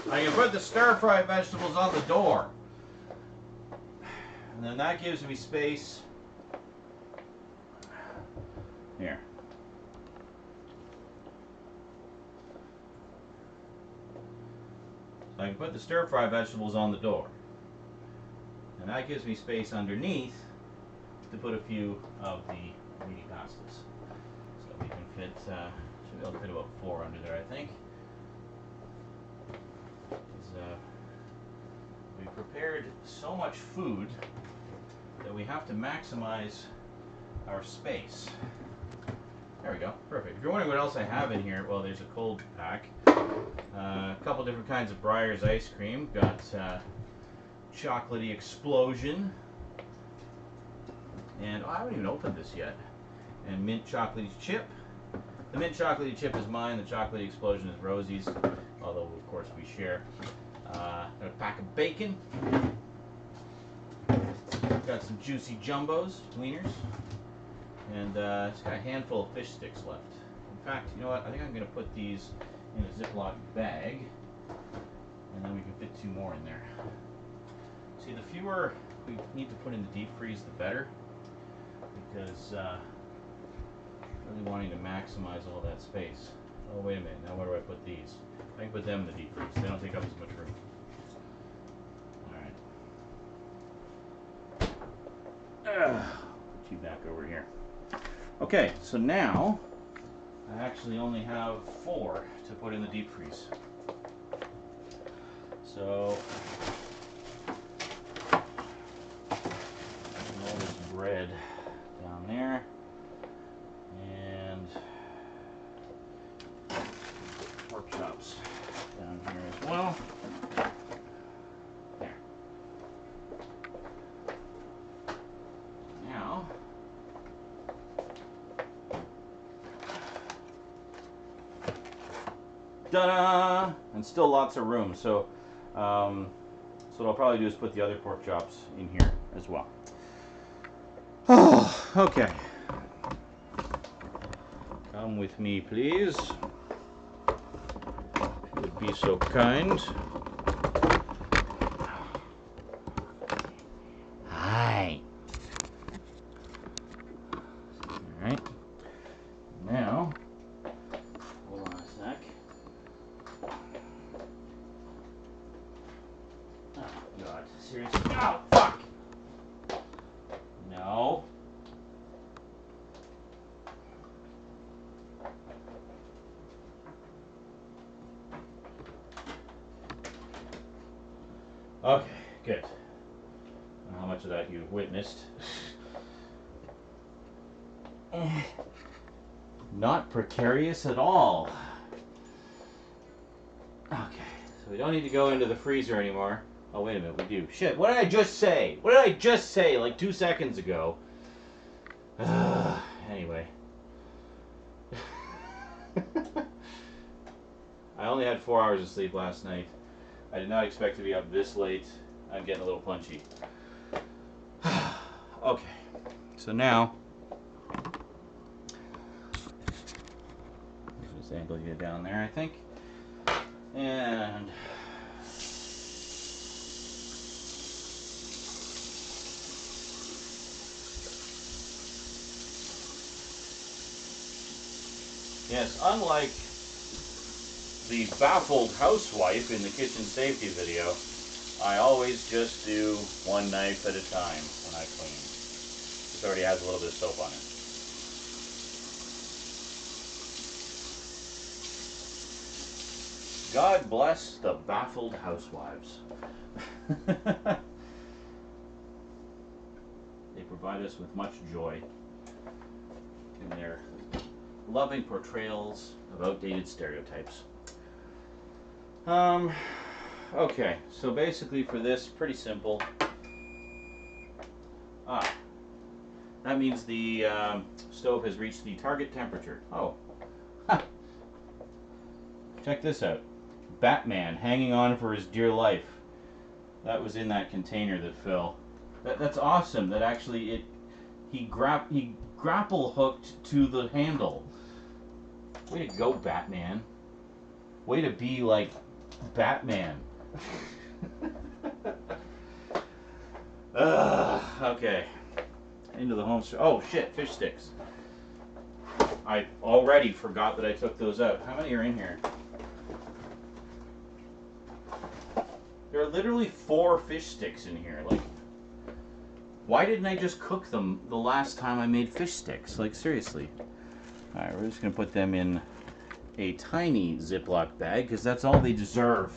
I can put the stir-fry vegetables on the door. And then that gives me space. Here. So I can put the stir-fry vegetables on the door. And that gives me space underneath to put a few of the meaty pastas. So we can fit, should be able to fit about 4 under there, I think. We prepared so much food that we have to maximize our space. There we go, perfect. If you're wondering what else I have in here, well, there's a cold pack. A couple different kinds of Breyer's ice cream. Got chocolatey explosion. And I haven't even opened this yet. And mint chocolatey chip. The mint chocolatey chip is mine, the chocolatey explosion is Rosie's, although of course we share. Got a pack of bacon. Got some juicy jumbos, wieners. And just got a handful of fish sticks left. In fact, you know what? I think I'm going to put these in a Ziploc bag. And then we can fit 2 more in there. See, the fewer we need to put in the deep freeze, the better. Because really wanting to maximize all that space. Oh, wait a minute. Now where do I put these? I can put them in the deep freeze. They don't take up as much room. Alright. Put you back over here. Okay, so now I actually only have 4 to put in the deep freeze. So all this bread down there, and pork chops down here as well. There. Now, ta-da! And still lots of room. So, so what I'll probably do is put the other pork chops in here as well. Oh, okay. Come with me, please. If you would be so kind. Hi. All right. Now, hold on a sec. Oh, God. Seriously? Oh, fuck! No. Okay, good. How much of that you witnessed? Not precarious at all. Okay, so we don't need to go into the freezer anymore. Oh, wait a minute, we do. Shit, what did I just say? What did I just say like 2 seconds ago? Anyway. I only had 4 hours of sleep last night. I did not expect to be up this late. I'm getting a little punchy. Okay, so now, just angle you down there, I think. And yes, unlike the baffled housewife in the kitchen safety video, I always just do one knife at a time when I clean. This already has a little bit of soap on it. God bless the baffled housewives. They provide us with much joy in their loving portrayals of outdated stereotypes. Okay, so basically for this, pretty simple. That means the stove has reached the target temperature. Oh. Check this out. Batman hanging on for his dear life. That was in that container that fell. That's awesome. That actually he grapple hooked to the handle. Way to go, Batman. Way to be like Batman. Okay. Into the home store. Oh shit, fish sticks. I already forgot that I took those out. How many are in here? There are literally 4 fish sticks in here. Like, why didn't I just cook them the last time I made fish sticks? Like, seriously. Alright, we're just going to put them in a tiny Ziploc bag because that's all they deserve.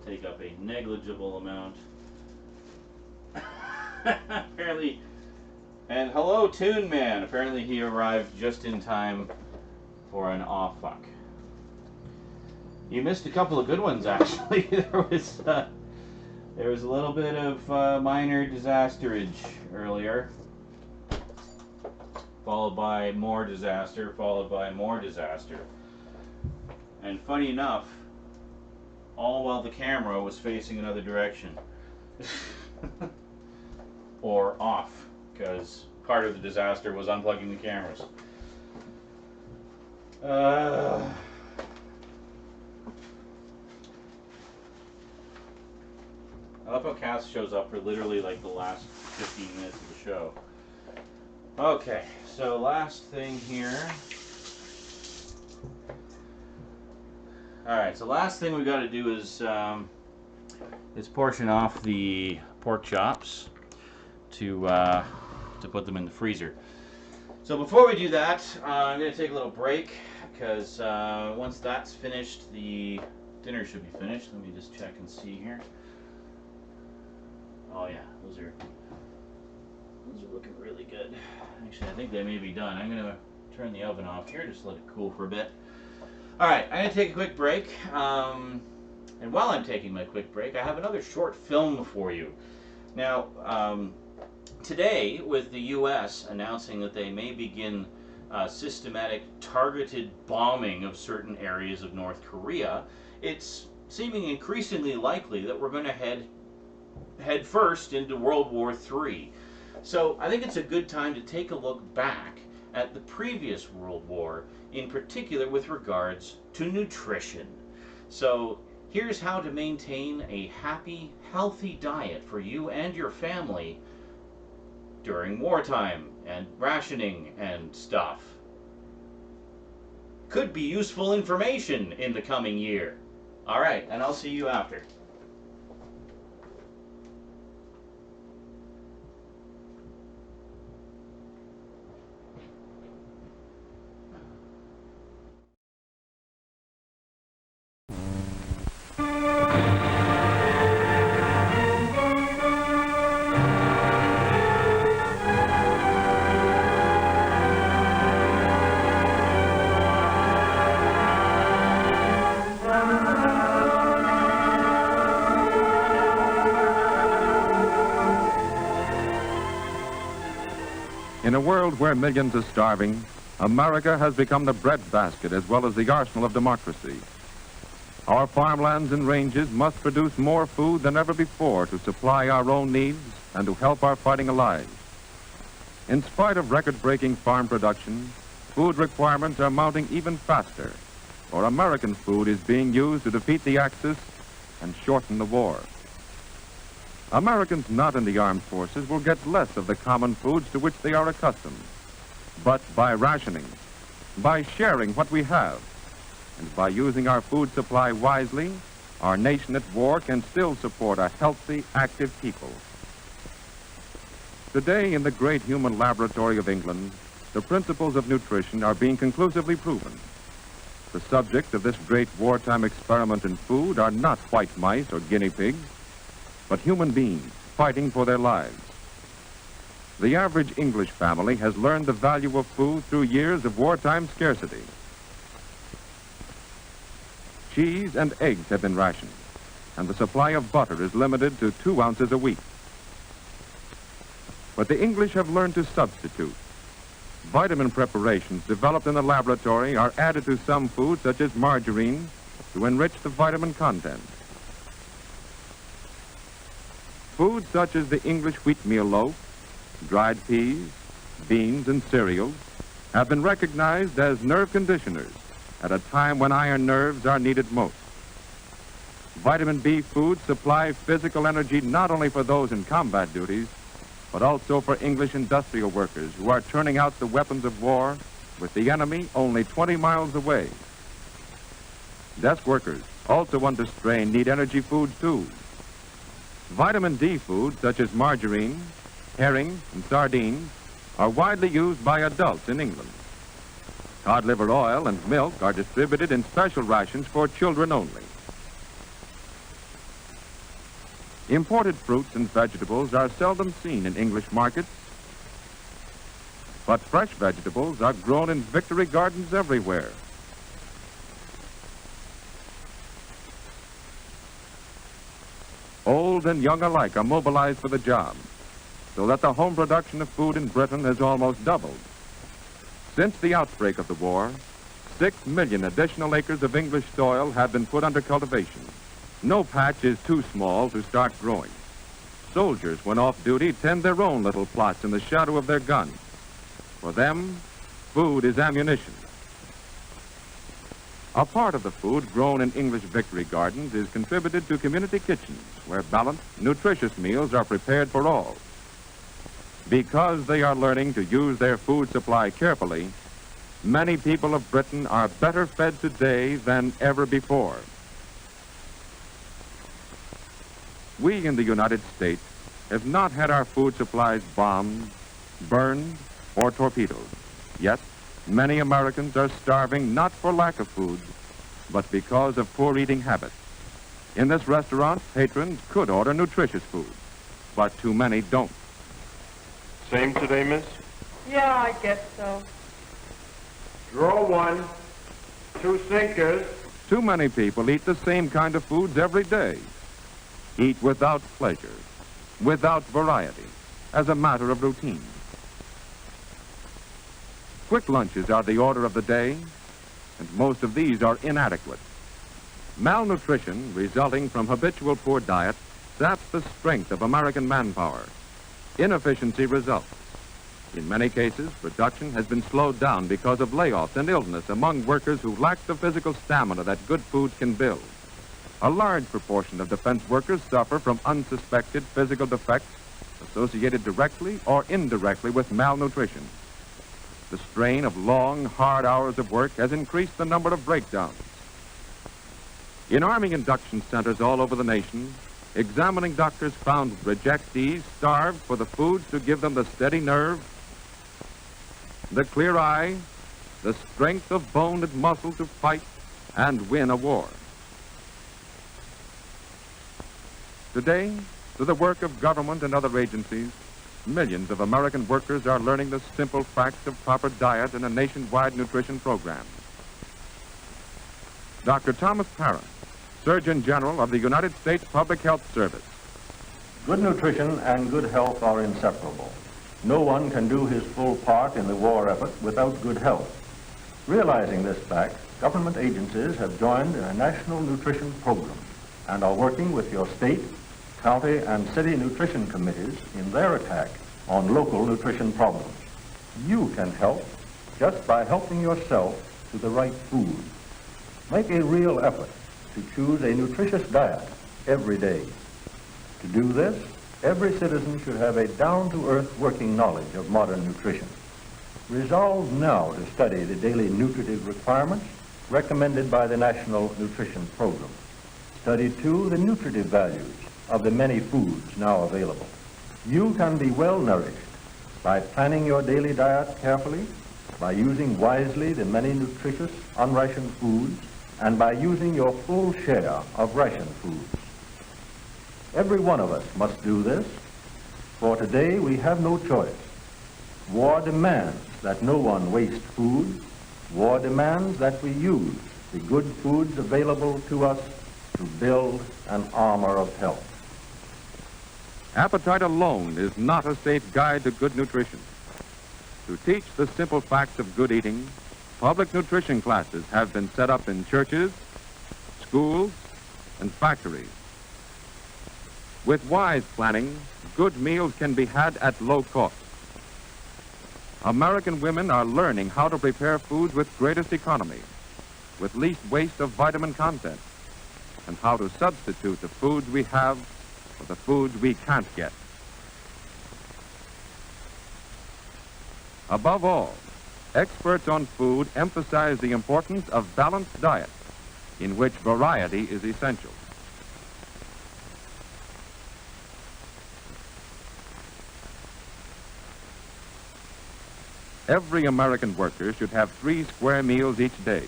Take up a negligible amount. Apparently, and hello, Toon Man. Apparently, he arrived just in time for an aw fuck. You missed a couple of good ones, actually. There was a little bit of minor disasterage earlier, followed by more disaster, followed by more disaster. And funny enough, all while the camera was facing another direction. Or off, because part of the disaster was unplugging the cameras. I love how Cass shows up for literally like the last 15 minutes of the show. Okay, so last thing here. Alright, so last thing we got to do is portion off the pork chops to put them in the freezer. So before we do that, I'm going to take a little break because once that's finished, the dinner should be finished. Let me just check and see here. Oh yeah, those are looking really good. Actually, I think they may be done. I'm going to turn the oven off here, just let it cool for a bit. Alright, I'm going to take a quick break, and while I'm taking my quick break, I have another short film for you. Now, today, with the U.S. announcing that they may begin systematic targeted bombing of certain areas of North Korea, it's seeming increasingly likely that we're going to head first into World War III. So I think it's a good time to take a look back at the previous World War, in particular with regards to nutrition. So here's how to maintain a happy, healthy diet for you and your family during wartime and rationing and stuff. Could be useful information in the coming year. Alright, and I'll see you after. In a world where millions are starving, America has become the breadbasket as well as the arsenal of democracy. Our farmlands and ranges must produce more food than ever before to supply our own needs and to help our fighting allies. In spite of record-breaking farm production, food requirements are mounting even faster, for American food is being used to defeat the Axis and shorten the war. Americans not in the armed forces will get less of the common foods to which they are accustomed. But by rationing, by sharing what we have, and by using our food supply wisely, our nation at war can still support a healthy, active people. Today, in the great human laboratory of England, the principles of nutrition are being conclusively proven. The subject of this great wartime experiment in food are not white mice or guinea pigs, but human beings fighting for their lives. The average English family has learned the value of food through years of wartime scarcity. Cheese and eggs have been rationed, and the supply of butter is limited to 2 ounces a week. But the English have learned to substitute. Vitamin preparations developed in the laboratory are added to some foods, such as margarine, to enrich the vitamin content. Foods such as the English wheatmeal loaf, dried peas, beans, and cereals have been recognized as nerve conditioners at a time when iron nerves are needed most. Vitamin B foods supply physical energy not only for those in combat duties, but also for English industrial workers who are turning out the weapons of war with the enemy only 20 miles away. Desk workers, also under strain, need energy foods too. Vitamin D foods such as margarine, herring, and sardines are widely used by adults in England. Cod liver oil and milk are distributed in special rations for children only. Imported fruits and vegetables are seldom seen in English markets, but fresh vegetables are grown in victory gardens everywhere. Old and young alike are mobilized for the job, so that the home production of food in Britain has almost doubled. Since the outbreak of the war, 6 million additional acres of English soil have been put under cultivation. No patch is too small to start growing. Soldiers, when off duty, tend their own little plots in the shadow of their guns. For them, food is ammunition. A part of the food grown in English victory gardens is contributed to community kitchens, where balanced, nutritious meals are prepared for all. Because they are learning to use their food supply carefully, many people of Britain are better fed today than ever before. We in the United States have not had our food supplies bombed, burned, or torpedoed. Yet, many Americans are starving not for lack of food, but because of poor eating habits. In this restaurant, patrons could order nutritious food, but too many don't. Same today, miss? Yeah, I guess so. Draw 1, 2 sinkers. Too many people eat the same kind of foods every day. Eat without pleasure, without variety, as a matter of routine. Quick lunches are the order of the day, and most of these are inadequate. Malnutrition resulting from habitual poor diet saps the strength of American manpower. Inefficiency results. In many cases, production has been slowed down because of layoffs and illness among workers who lack the physical stamina that good foods can build. A large proportion of defense workers suffer from unsuspected physical defects associated directly or indirectly with malnutrition. The strain of long, hard hours of work has increased the number of breakdowns. In Army induction centers all over the nation, examining doctors found rejectees starved for the foods to give them the steady nerve, the clear eye, the strength of bone and muscle to fight and win a war. Today, through the work of government and other agencies, millions of American workers are learning the simple facts of proper diet in a nationwide nutrition program. Dr. Thomas Parra, Surgeon General of the United States Public Health Service. Good nutrition and good health are inseparable. No one can do his full part in the war effort without good health. Realizing this fact, government agencies have joined a national nutrition program and are working with your state, county, and city nutrition committees in their attack on local nutrition problems. You can help just by helping yourself to the right food. Make a real effort to choose a nutritious diet every day. To do this, every citizen should have a down-to-earth working knowledge of modern nutrition. Resolve now to study the daily nutritive requirements recommended by the National Nutrition Program. Study, too, the nutritive values of the many foods now available. You can be well nourished by planning your daily diet carefully, by using wisely the many nutritious unrationed foods, and by using your full share of ration foods. Every one of us must do this, for today we have no choice. War demands that no one waste food. War demands that we use the good foods available to us to build an armor of health. Appetite alone is not a safe guide to good nutrition. To teach the simple facts of good eating, public nutrition classes have been set up in churches, schools, and factories. With wise planning, good meals can be had at low cost. American women are learning how to prepare foods with greatest economy, with least waste of vitamin content, and how to substitute the foods we have for the foods we can't get. Above all, experts on food emphasize the importance of balanced diet, in which variety is essential. Every American worker should have 3 square meals each day,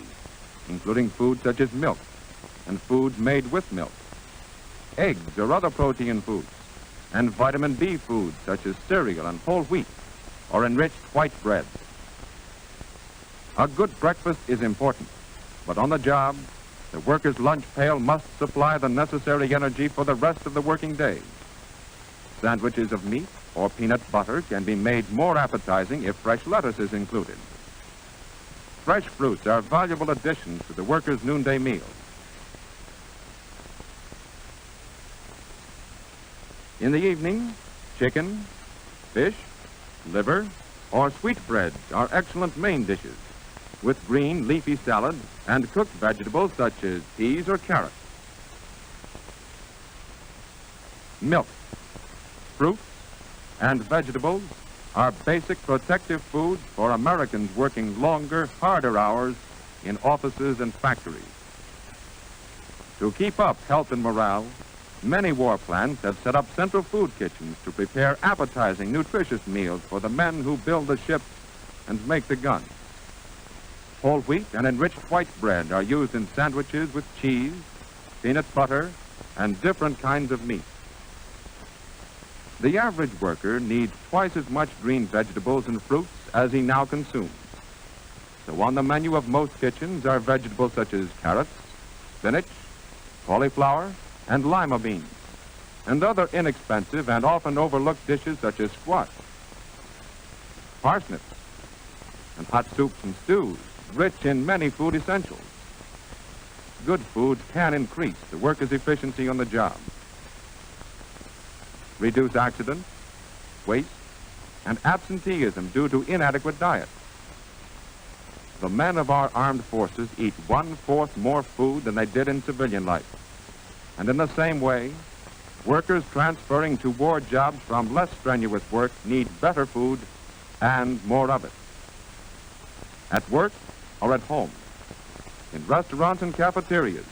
including foods such as milk and foods made with milk, eggs or other protein foods, and vitamin B foods such as cereal and whole wheat or enriched white bread. A good breakfast is important, but on the job, the worker's lunch pail must supply the necessary energy for the rest of the working day. Sandwiches of meat or peanut butter can be made more appetizing if fresh lettuce is included. Fresh fruits are valuable additions to the worker's noonday meal. In the evening, chicken, fish, liver, or sweetbreads are excellent main dishes, with green leafy salad and cooked vegetables such as peas or carrots. Milk, fruits, and vegetables are basic protective foods for Americans working longer, harder hours in offices and factories. To keep up health and morale, many war plants have set up central food kitchens to prepare appetizing, nutritious meals for the men who build the ships and make the guns. Whole wheat and enriched white bread are used in sandwiches with cheese, peanut butter, and different kinds of meat. The average worker needs twice as much green vegetables and fruits as he now consumes. So on the menu of most kitchens are vegetables such as carrots, spinach, cauliflower, and lima beans, and other inexpensive and often overlooked dishes such as squash, parsnips, and hot soups and stews, rich in many food essentials. Good foods can increase the worker's efficiency on the job, reduce accidents, waste, and absenteeism due to inadequate diet. The men of our armed forces eat 1/4 more food than they did in civilian life. And in the same way, workers transferring to war jobs from less strenuous work need better food and more of it. At work or at home, in restaurants and cafeterias,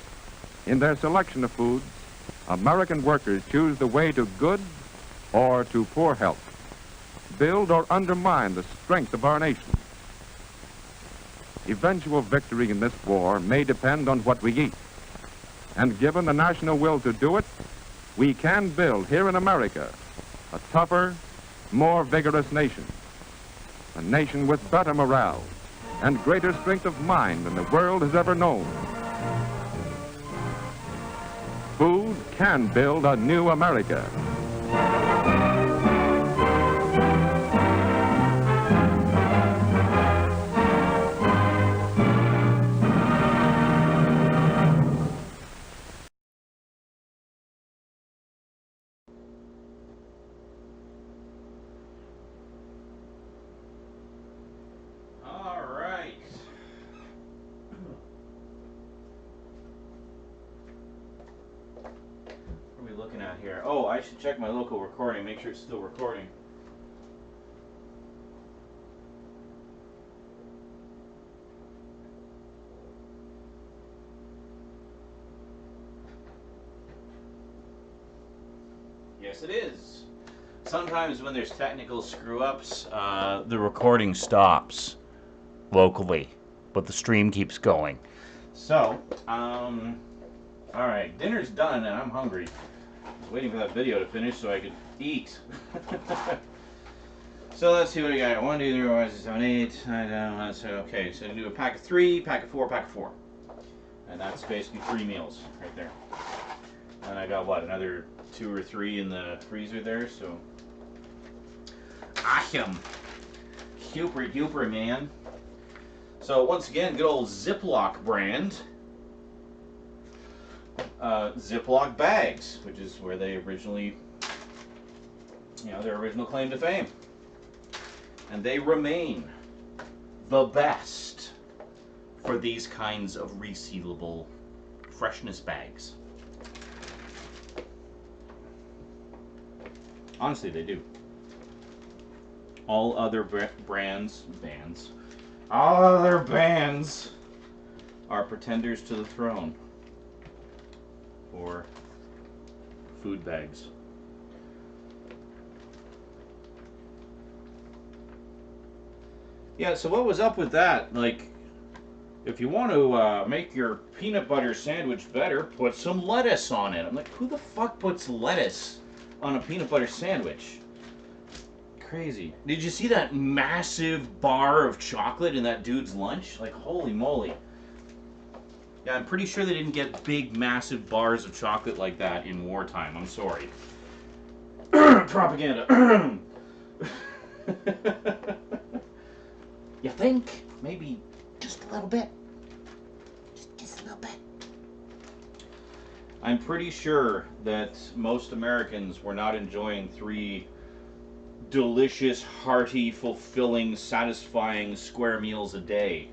in their selection of foods, American workers choose the way to good or to poor health, build or undermine the strength of our nation. Eventual victory in this war may depend on what we eat. And given the national will to do it, we can build here in America a tougher, more vigorous nation. A nation with better morale and greater strength of mind than the world has ever known. Food can build a new America. looking at here? Oh, I should check my local recording, make sure it's still recording. Yes, it is. Sometimes when there's technical screw-ups, the recording stops locally, but the stream keeps going. So, alright, dinner's done and I'm hungry. I was waiting for that video to finish so I could eat. So let's see what I got. 1, 2, 3, 4, 5, 6, 7, 8, 9, 10, 11, okay, so I do a pack of 3, pack of 4, pack of 4. And that's basically 3 meals right there. And I got, what, another 2 or 3 in the freezer there, so... Awesome. Super duper, man. So once again, good old Ziploc brand. Ziploc bags, which is where they originally, their original claim to fame. And they remain the best for these kinds of resealable freshness bags. Honestly, they do. All other all other bands are pretenders to the throne for food bags. Yeah, so what was up with that? Like, if you want to make your peanut butter sandwich better, put some lettuce on it. I'm like, who the fuck puts lettuce on a peanut butter sandwich? Crazy. Did you see that massive bar of chocolate in that dude's lunch? Like, holy moly. Yeah, I'm pretty sure they didn't get big, massive bars of chocolate like that in wartime. I'm sorry. Propaganda. You think? Maybe just a little bit. Just a little bit. I'm pretty sure that most Americans were not enjoying 3 delicious, hearty, fulfilling, satisfying square meals a day.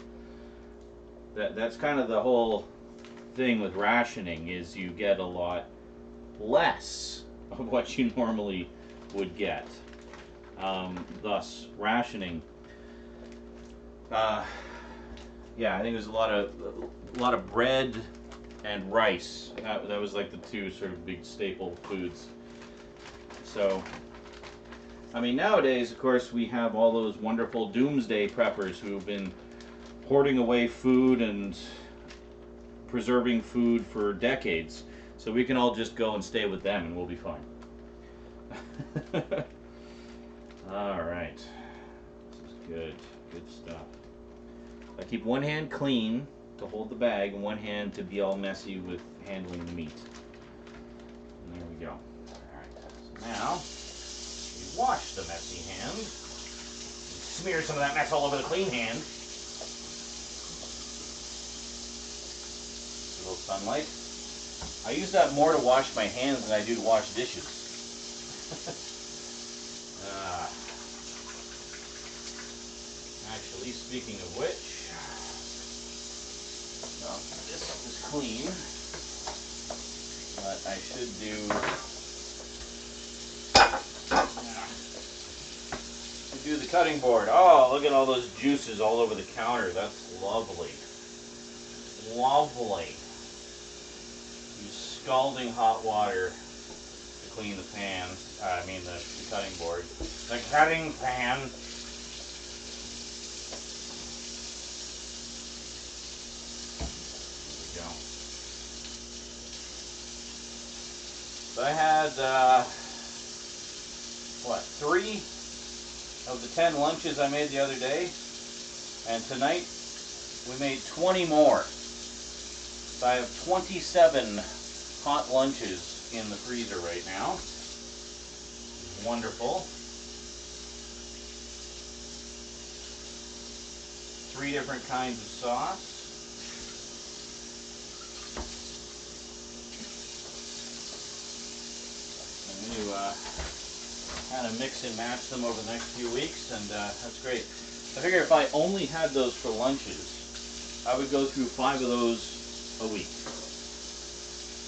That's kind of the whole thing with rationing, is you get a lot less of what you normally would get. Thus, rationing. Yeah, I think there's a lot of bread and rice. That was like the 2 sort of big staple foods. So, I mean, nowadays, of course, we have all those wonderful doomsday preppers who've been hoarding away food and preserving food for decades. So we can all just go and stay with them and we'll be fine. Alright. This is good. Good stuff. I keep one hand clean to hold the bag and one hand to be all messy with handling the meat. And there we go. Alright. So now, wash the messy hand. Smear some of that mess all over the clean hand. A little sunlight. I use that more to wash my hands than I do to wash dishes. Actually, speaking of which, well, this is clean, but I should do the cutting board. Oh, look at all those juices all over the counter. That's lovely. Lovely. Use scalding hot water to clean the pan. The cutting board. The cutting pan. There we go. So I had, 3 of the 10 lunches I made the other day, and tonight we made 20 more. So I have 27 hot lunches in the freezer right now. Wonderful. 3 different kinds of sauce. I'm going to kind of mix and match them over the next few weeks, and that's great. I figure if I only had those for lunches, I would go through 5 of those a week.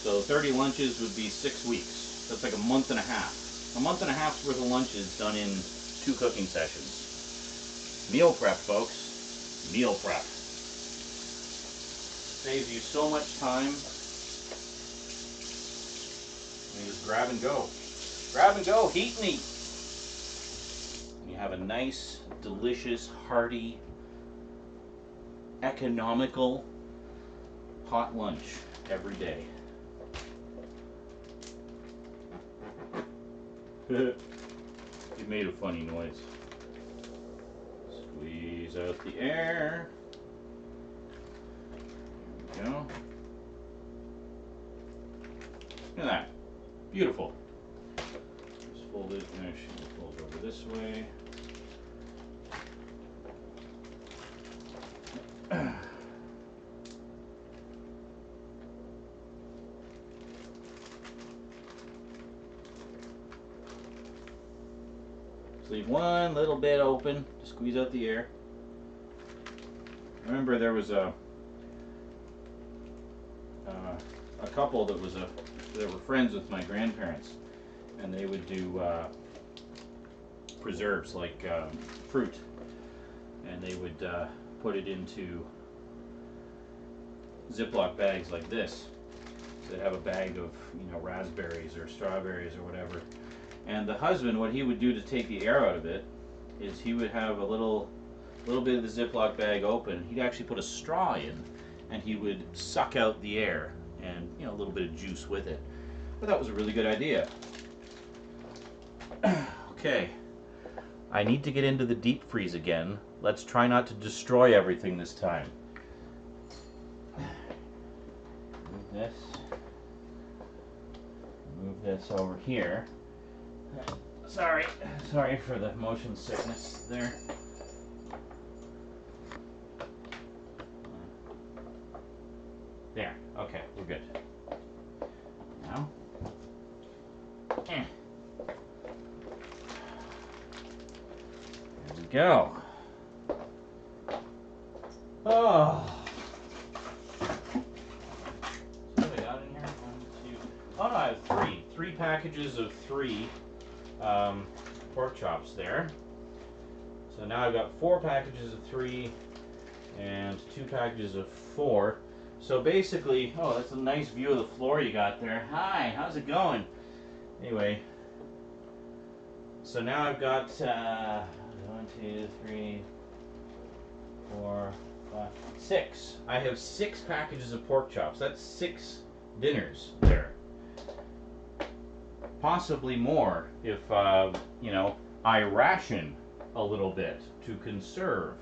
So 30 lunches would be 6 weeks. That's like a month and a half. A month and a half's worth of lunches done in 2 cooking sessions. Meal prep, folks. Meal prep. Saves you so much time. You just grab and go. Grab and go, heat and eat. And you have a nice, delicious, hearty, economical hot lunch every day. It made a funny noise. Squeeze out the air. There we go. Look at that. Beautiful. Just fold it. Actually, fold over this way. Just leave one little bit open to squeeze out the air. I remember there was a couple that were friends with my grandparents, and they would do preserves like fruit, and they would put it into Ziploc bags like this. So they'd have a bag of, you know, raspberries or strawberries or whatever, and the husband, what he would do to take the air out of it is he would have a little bit of the Ziploc bag open. He'd actually put a straw in, and he would suck out the air and, you know, a little bit of juice with it. I thought that was a really good idea. Okay, I need to get into the deep freeze again. Let's try not to destroy everything this time. Move this over here. Sorry for the motion sickness there. There, okay, we're good. Now, there we go. Oh. So what do I got in here? 1, 2. Oh no, I have 3 packages of 3 pork chops there. So now I've got 4 packages of 3 and 2 packages of 4. So basically, oh, that's a nice view of the floor you got there. Hi, how's it going? Anyway, so now I've got 1, 2, 3, 4, 5, 6. I have 6 packages of pork chops. That's 6 dinners there. Possibly more if, you know, I ration a little bit to conserve.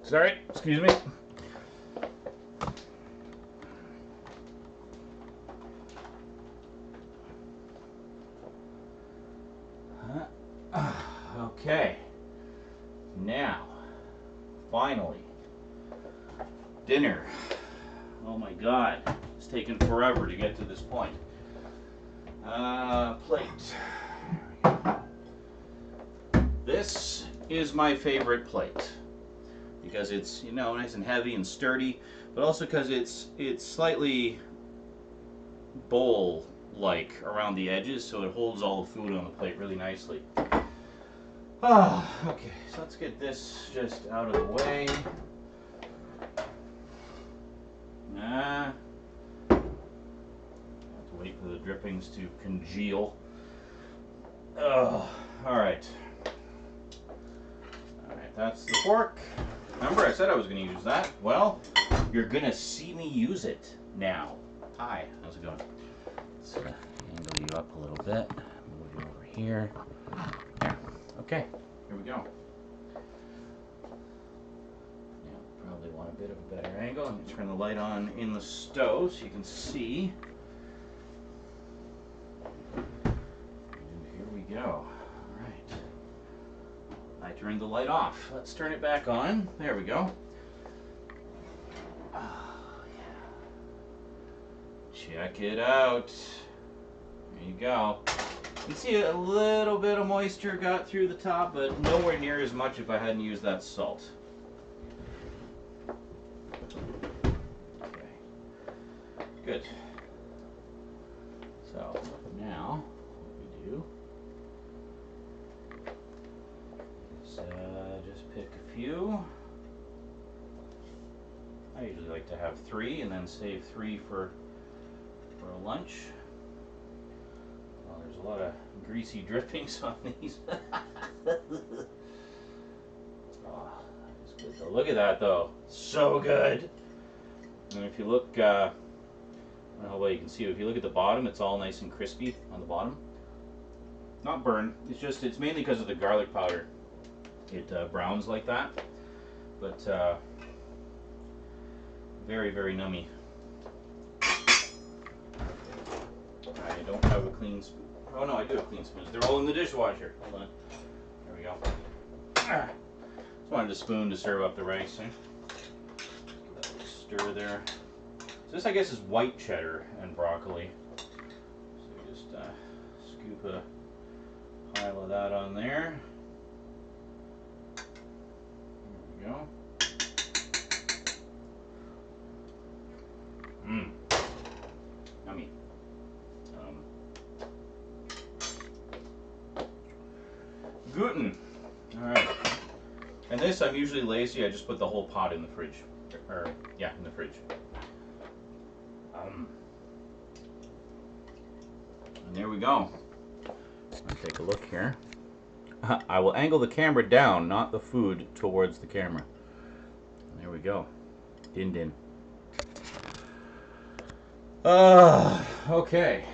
Sorry, excuse me. Okay, now, finally, dinner. Oh my God, it's taken forever to get to this point. Plate. This is my favorite plate because it's, you know, nice and heavy and sturdy, but also because it's slightly bowl-like around the edges, so it holds all the food on the plate really nicely. Okay, so let's get this just out of the way. Have to wait for the drippings to congeal. All right. That's the fork. Remember, I said I was going to use that. Well, you're going to see me use it now. Hi, how's it going? Let's angle you up a little bit. Move you over here. There. Okay, here we go. Yeah, probably want a bit of a better angle. Let me turn the light on in the stove so you can see. And here we go. I turned the light off. Let's turn it back on. There we go. Oh, yeah. Check it out. There you go. You can see a little bit of moisture got through the top, but nowhere near as much if I hadn't used that salt. Okay. Good. So now what we do is just pick a few. I usually like to have 3 and then save 3 for a lunch. Well, there's a lot of greasy drippings on these. Oh, that's good though. Look at that though. So good. And if you look, I don't know how well you can see it. If you look at the bottom, it's all nice and crispy on the bottom. Not burned. It's mainly because of the garlic powder. It browns like that. But very, very nummy. I don't have a clean spoon. Oh no, I do have clean spoons. They're all in the dishwasher. Hold on. There we go. Just wanted a spoon to serve up the rice. Stir there. So this, I guess, is white cheddar and broccoli. So we just scoop a pile of that on there. There we go. Mmm. Yummy. Gluten. Alright. And this, I'm usually lazy. I just put the whole pot in the fridge. Or, yeah, in the fridge. And there we go. I'll take a look here. I will angle the camera down, not the food towards the camera. There we go. Din din. Okay.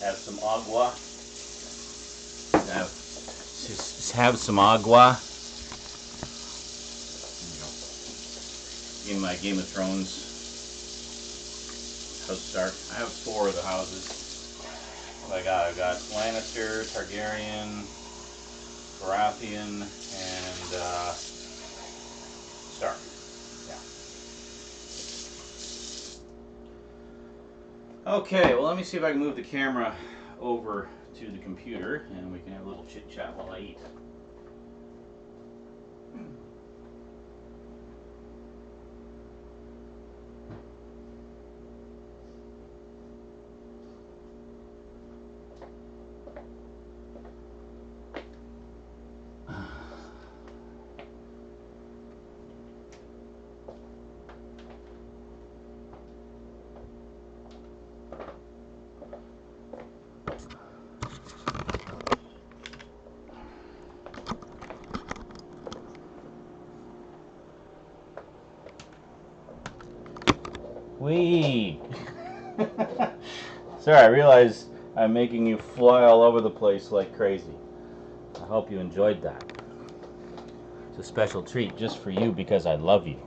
Have some agua. Have some agua. In my Game of Thrones house Stark. I have 4 of the houses. What do I got? I've got Lannister, Targaryen, Baratheon, and Stark. Yeah. Okay, well, let me see if I can move the camera over to the computer and we can have a little chit chat while I eat. Wee! Sorry, I realize I'm making you fly all over the place like crazy. I hope you enjoyed that. It's a special treat just for you because I love you.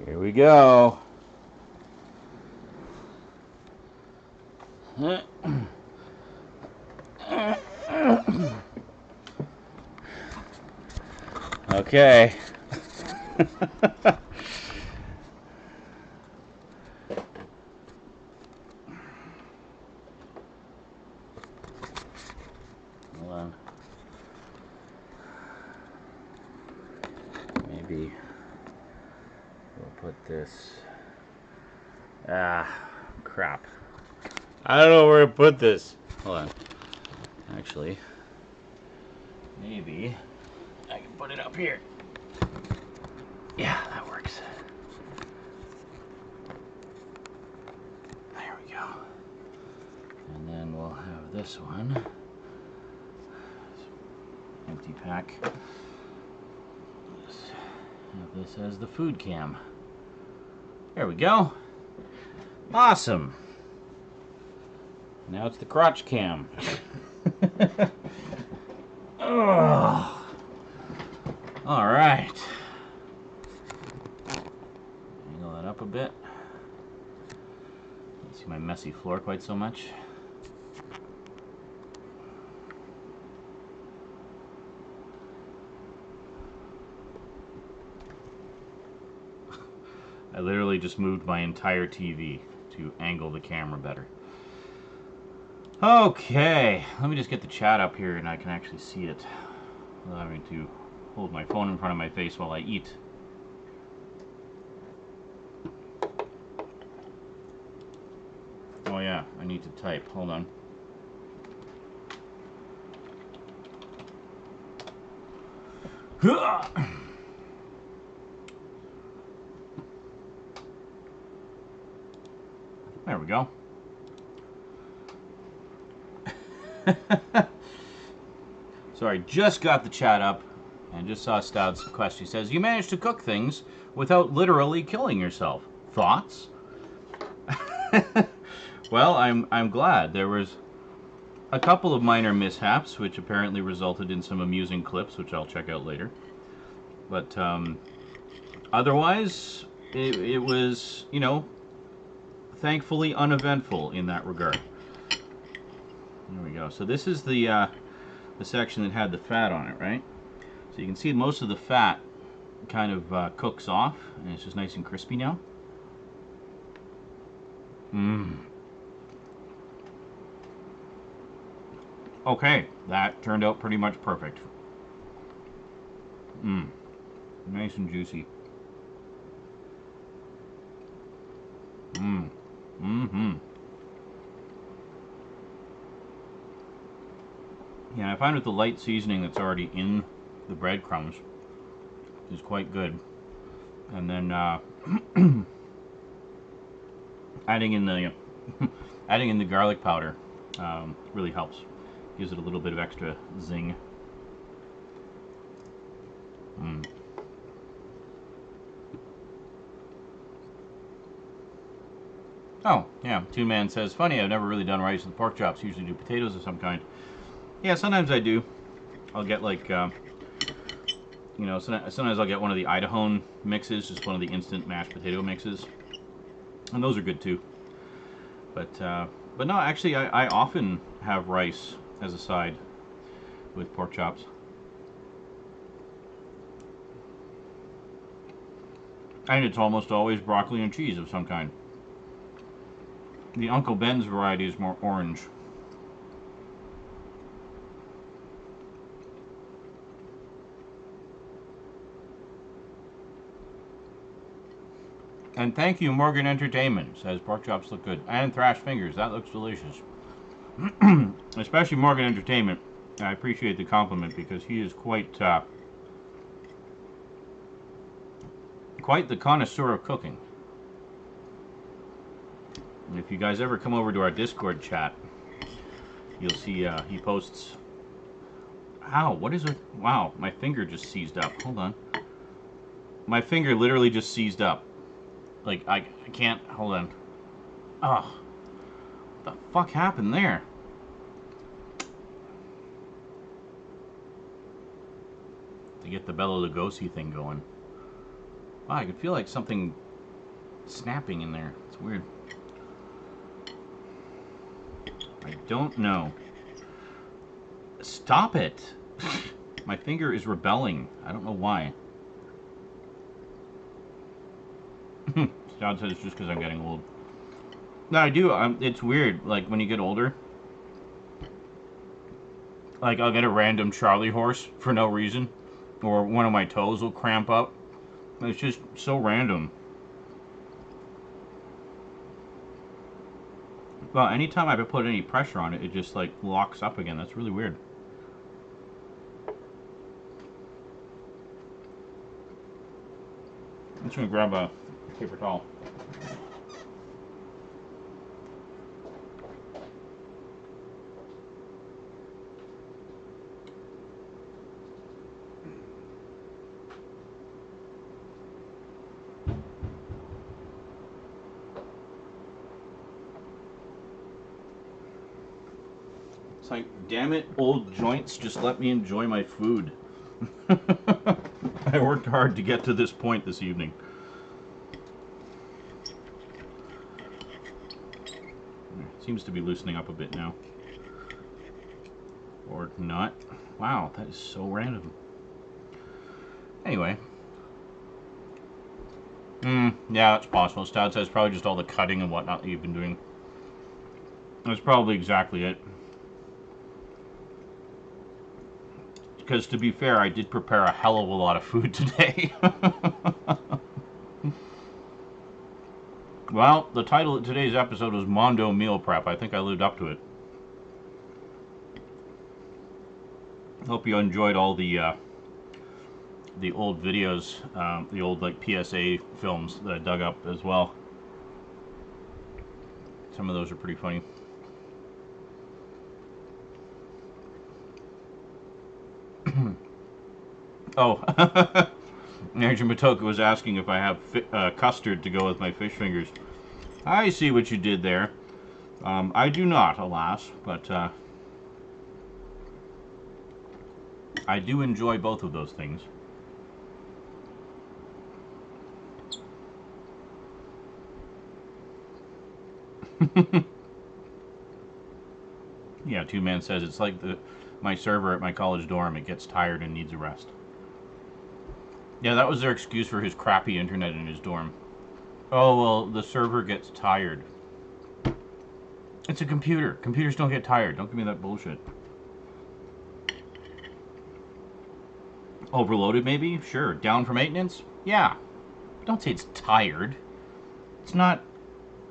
Here we go. Okay. Hold on. Maybe we'll put this. Ah, crap. I don't know where to put this. Hold on. Actually, maybe I can put it up here. Yeah, that works. There we go. And then we'll have this one. Empty pack. Let's have this as the food cam. There we go. Awesome. Now it's the crotch cam. Oh. All right. Angle that up a bit. Don't see my messy floor quite so much. I literally just moved my entire TV to angle the camera better. Okay, let me just get the chat up here and I can actually see it without having to hold my phone in front of my face while I eat. Oh yeah, I need to type. Hold on. There we go. So I just got the chat up and just saw Stoud's question. He says, you managed to cook things without literally killing yourself. Thoughts? Well, I'm glad. There was a couple of minor mishaps, which apparently resulted in some amusing clips, which I'll check out later. But otherwise, it was, you know, thankfully uneventful in that regard. There we go. So this is the section that had the fat on it, right? So you can see most of the fat kind of cooks off, and it's just nice and crispy now. Okay, that turned out pretty much perfect. Nice and juicy. Yeah, I find with the light seasoning that's already in the breadcrumbs is quite good. And then adding in the garlic powder really helps. Gives it a little bit of extra zing. Oh, yeah, Two Man says, funny, I've never really done rice with pork chops. Usually do potatoes of some kind. Yeah, sometimes I do. I'll get like, you know, sometimes I'll get one of the Idaho mixes, just one of the instant mashed potato mixes. And those are good too. But no, actually, I often have rice as a side with pork chops. And it's almost always broccoli and cheese of some kind. The Uncle Ben's variety is more orange. And thank you, Morgan Entertainment, says pork chops look good. And Thrash Fingers, that looks delicious. Especially Morgan Entertainment. I appreciate the compliment because he is quite the connoisseur of cooking. And if you guys ever come over to our Discord chat, you'll see he posts... Ow, what is it? Wow, my finger just seized up. Hold on. My finger literally just seized up. Like, I can't... Hold on. Oh. What the fuck happened there? To get the Bela Lugosi thing going. Wow, I could feel like something snapping in there. It's weird. I don't know. Stop it! My finger is rebelling. I don't know why. John says it's just because I'm getting old. No, I do. It's weird. Like, when you get older, like, I'll get a random Charlie horse for no reason. Or one of my toes will cramp up. It's just so random. Well, anytime I put any pressure on it, it just, like, locks up again. That's really weird. I'm just going to grab a paper towel. It's like, damn it, old joints, just let me enjoy my food. I worked hard to get to this point this evening. Seems to be loosening up a bit now. Or not. Wow, that is so random. Anyway. Yeah, it's possible. Stout says probably just all the cutting and whatnot that you've been doing. That's probably exactly it. Because to be fair, I did prepare a hell of a lot of food today. Well, the title of today's episode was Mondo Meal Prep. I think I lived up to it. Hope you enjoyed all the old videos, the old like PSA films that I dug up as well. Some of those are pretty funny. Oh, Najim Matoka was asking if I have custard to go with my fish fingers. I see what you did there. I do not, alas, but I do enjoy both of those things. Yeah, Two Man says it's like my server at my college dorm. It gets tired and needs a rest. Yeah, that was their excuse for his crappy internet in his dorm. Oh, well, the server gets tired. It's a computer. Computers don't get tired. Don't give me that bullshit. Overloaded, maybe? Sure. Down for maintenance? Yeah. Don't say it's tired. It's not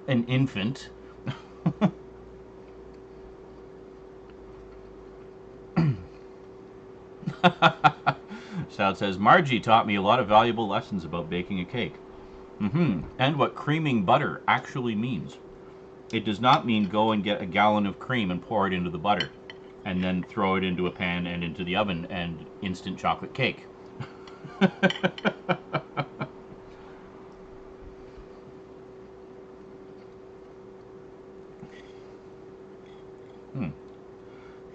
an infant. Stout says, Margie taught me a lot of valuable lessons about baking a cake. And what creaming butter actually means. It does not mean go and get a gallon of cream and pour it into the butter, and then throw it into a pan and into the oven and instant chocolate cake.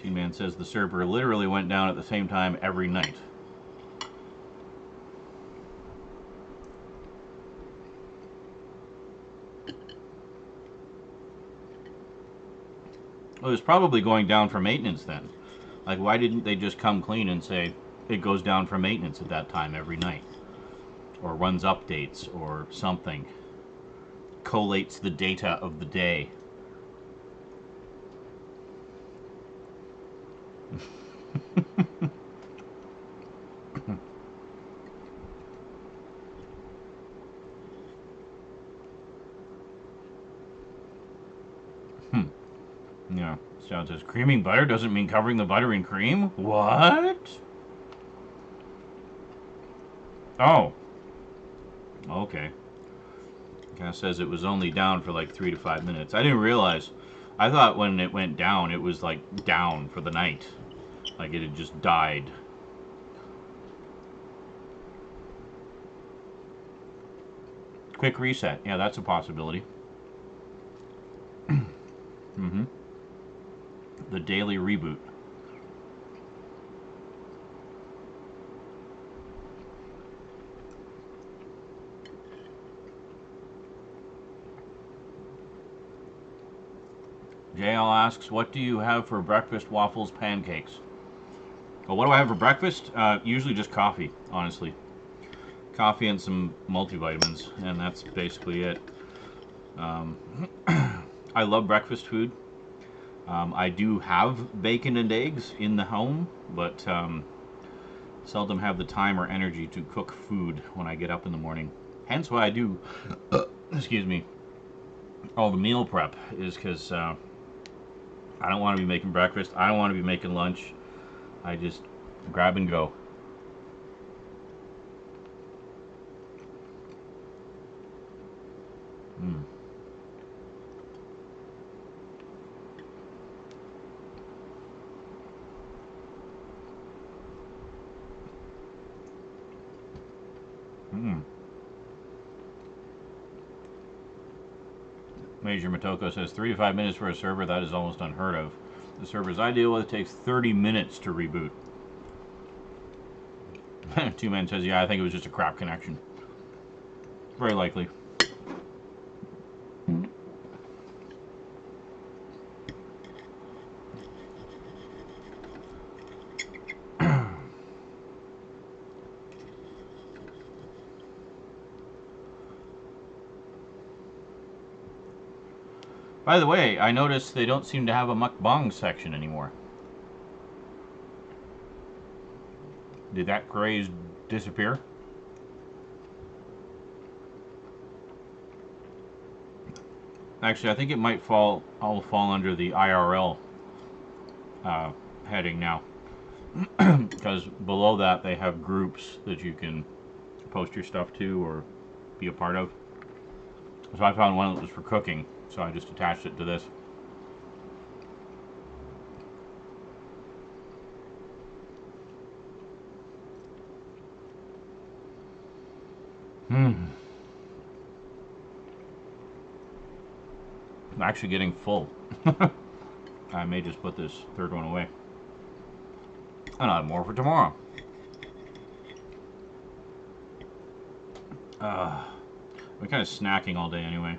T-Man says the server literally went down at the same time every night. Well, it was probably going down for maintenance then. Like, why didn't they just come clean and say it goes down for maintenance at that time every night? Or runs updates or something. Collates the data of the day. Yeah, Stout says, creaming butter doesn't mean covering the butter in cream? What? Oh. Okay. Kind of says it was only down for like 3 to 5 minutes. I didn't realize. I thought when it went down, it was like down for the night. Like it had just died. Quick reset. Yeah, that's a possibility. The daily reboot. JL asks, what do you have for breakfast, waffles, pancakes? Well, what do I have for breakfast? Usually just coffee, honestly. Coffee and some multivitamins, and that's basically it. I love breakfast food. I do have bacon and eggs in the home, but seldom have the time or energy to cook food when I get up in the morning. Hence why I do, excuse me, all the meal prep is because I don't want to be making breakfast. I don't want to be making lunch. I just grab and go. Major Motoko says 3 to 5 minutes for a server. That is almost unheard of. The servers I deal with takes 30 minutes to reboot. Two Man says, yeah, I think it was just a crap connection. Very likely. By the way, I noticed they don't seem to have a mukbang section anymore. Did that craze disappear? Actually, I think it might all fall under the IRL heading now. Because below that they have groups that you can post your stuff to or be a part of. So I found one that was for cooking, so I just attached it to this. I'm actually getting full. I may just put this third one away. And I'll have more for tomorrow. We're kind of snacking all day anyway.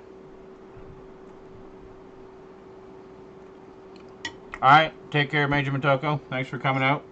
Alright, take care, Major Motoko. Thanks for coming out.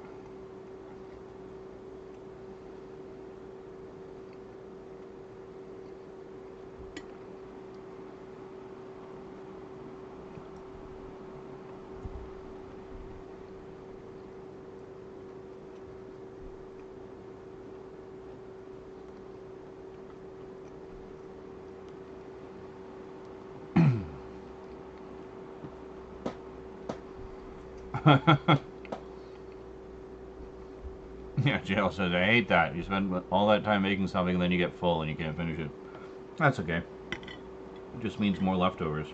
Yeah, Jail says, I hate that. You spend all that time making something and then you get full and you can't finish it. That's okay. It just means more leftovers.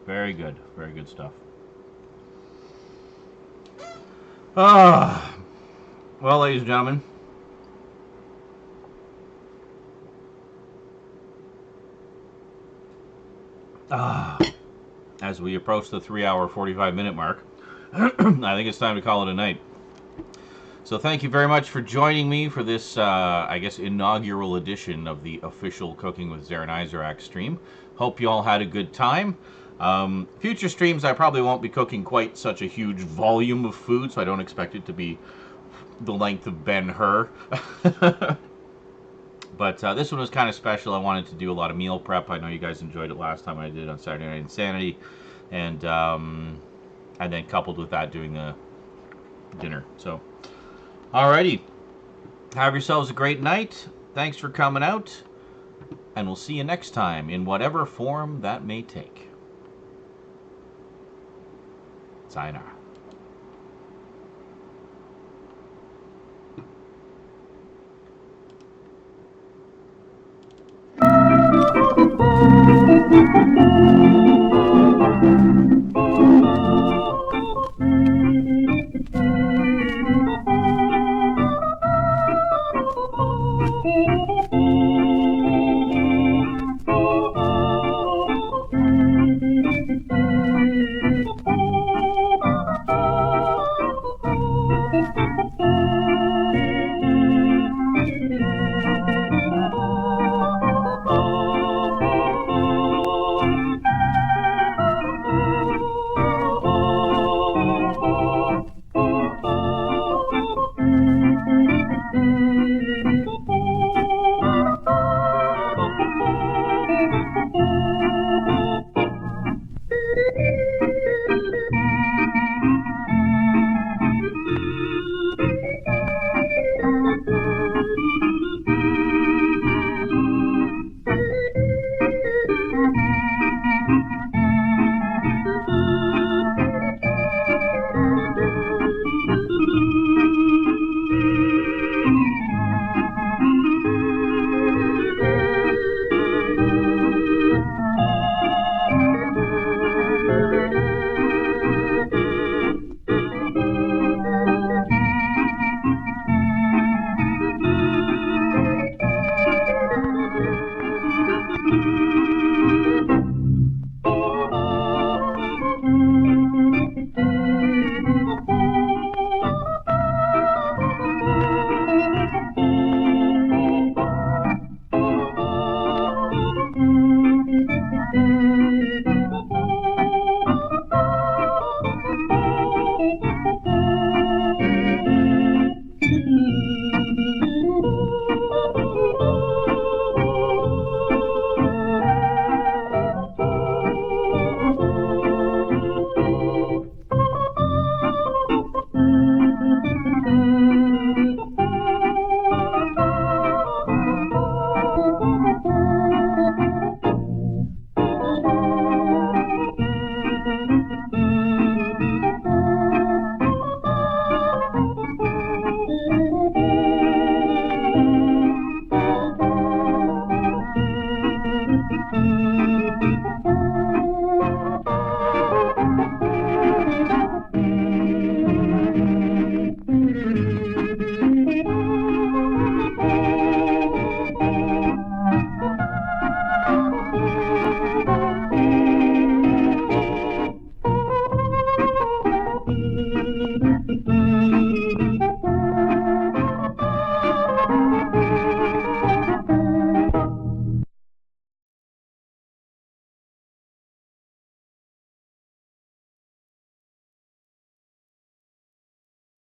Very good. Very good stuff. Well, ladies and gentlemen, as we approach the 3-hour, 45-minute mark, I think it's time to call it a night. So thank you very much for joining me for this, I guess, inaugural edition of the official Cooking with Zaranyzerak stream. Hope you all had a good time. Future streams, I probably won't be cooking quite such a huge volume of food, so I don't expect it to be the length of Ben-Hur. But this one was kind of special. I wanted to do a lot of meal prep. I know you guys enjoyed it last time I did it on Saturday Night Insanity. And then coupled with that, doing the dinner. So, alrighty. Have yourselves a great night. Thanks for coming out. And we'll see you next time, in whatever form that may take. Sayonara.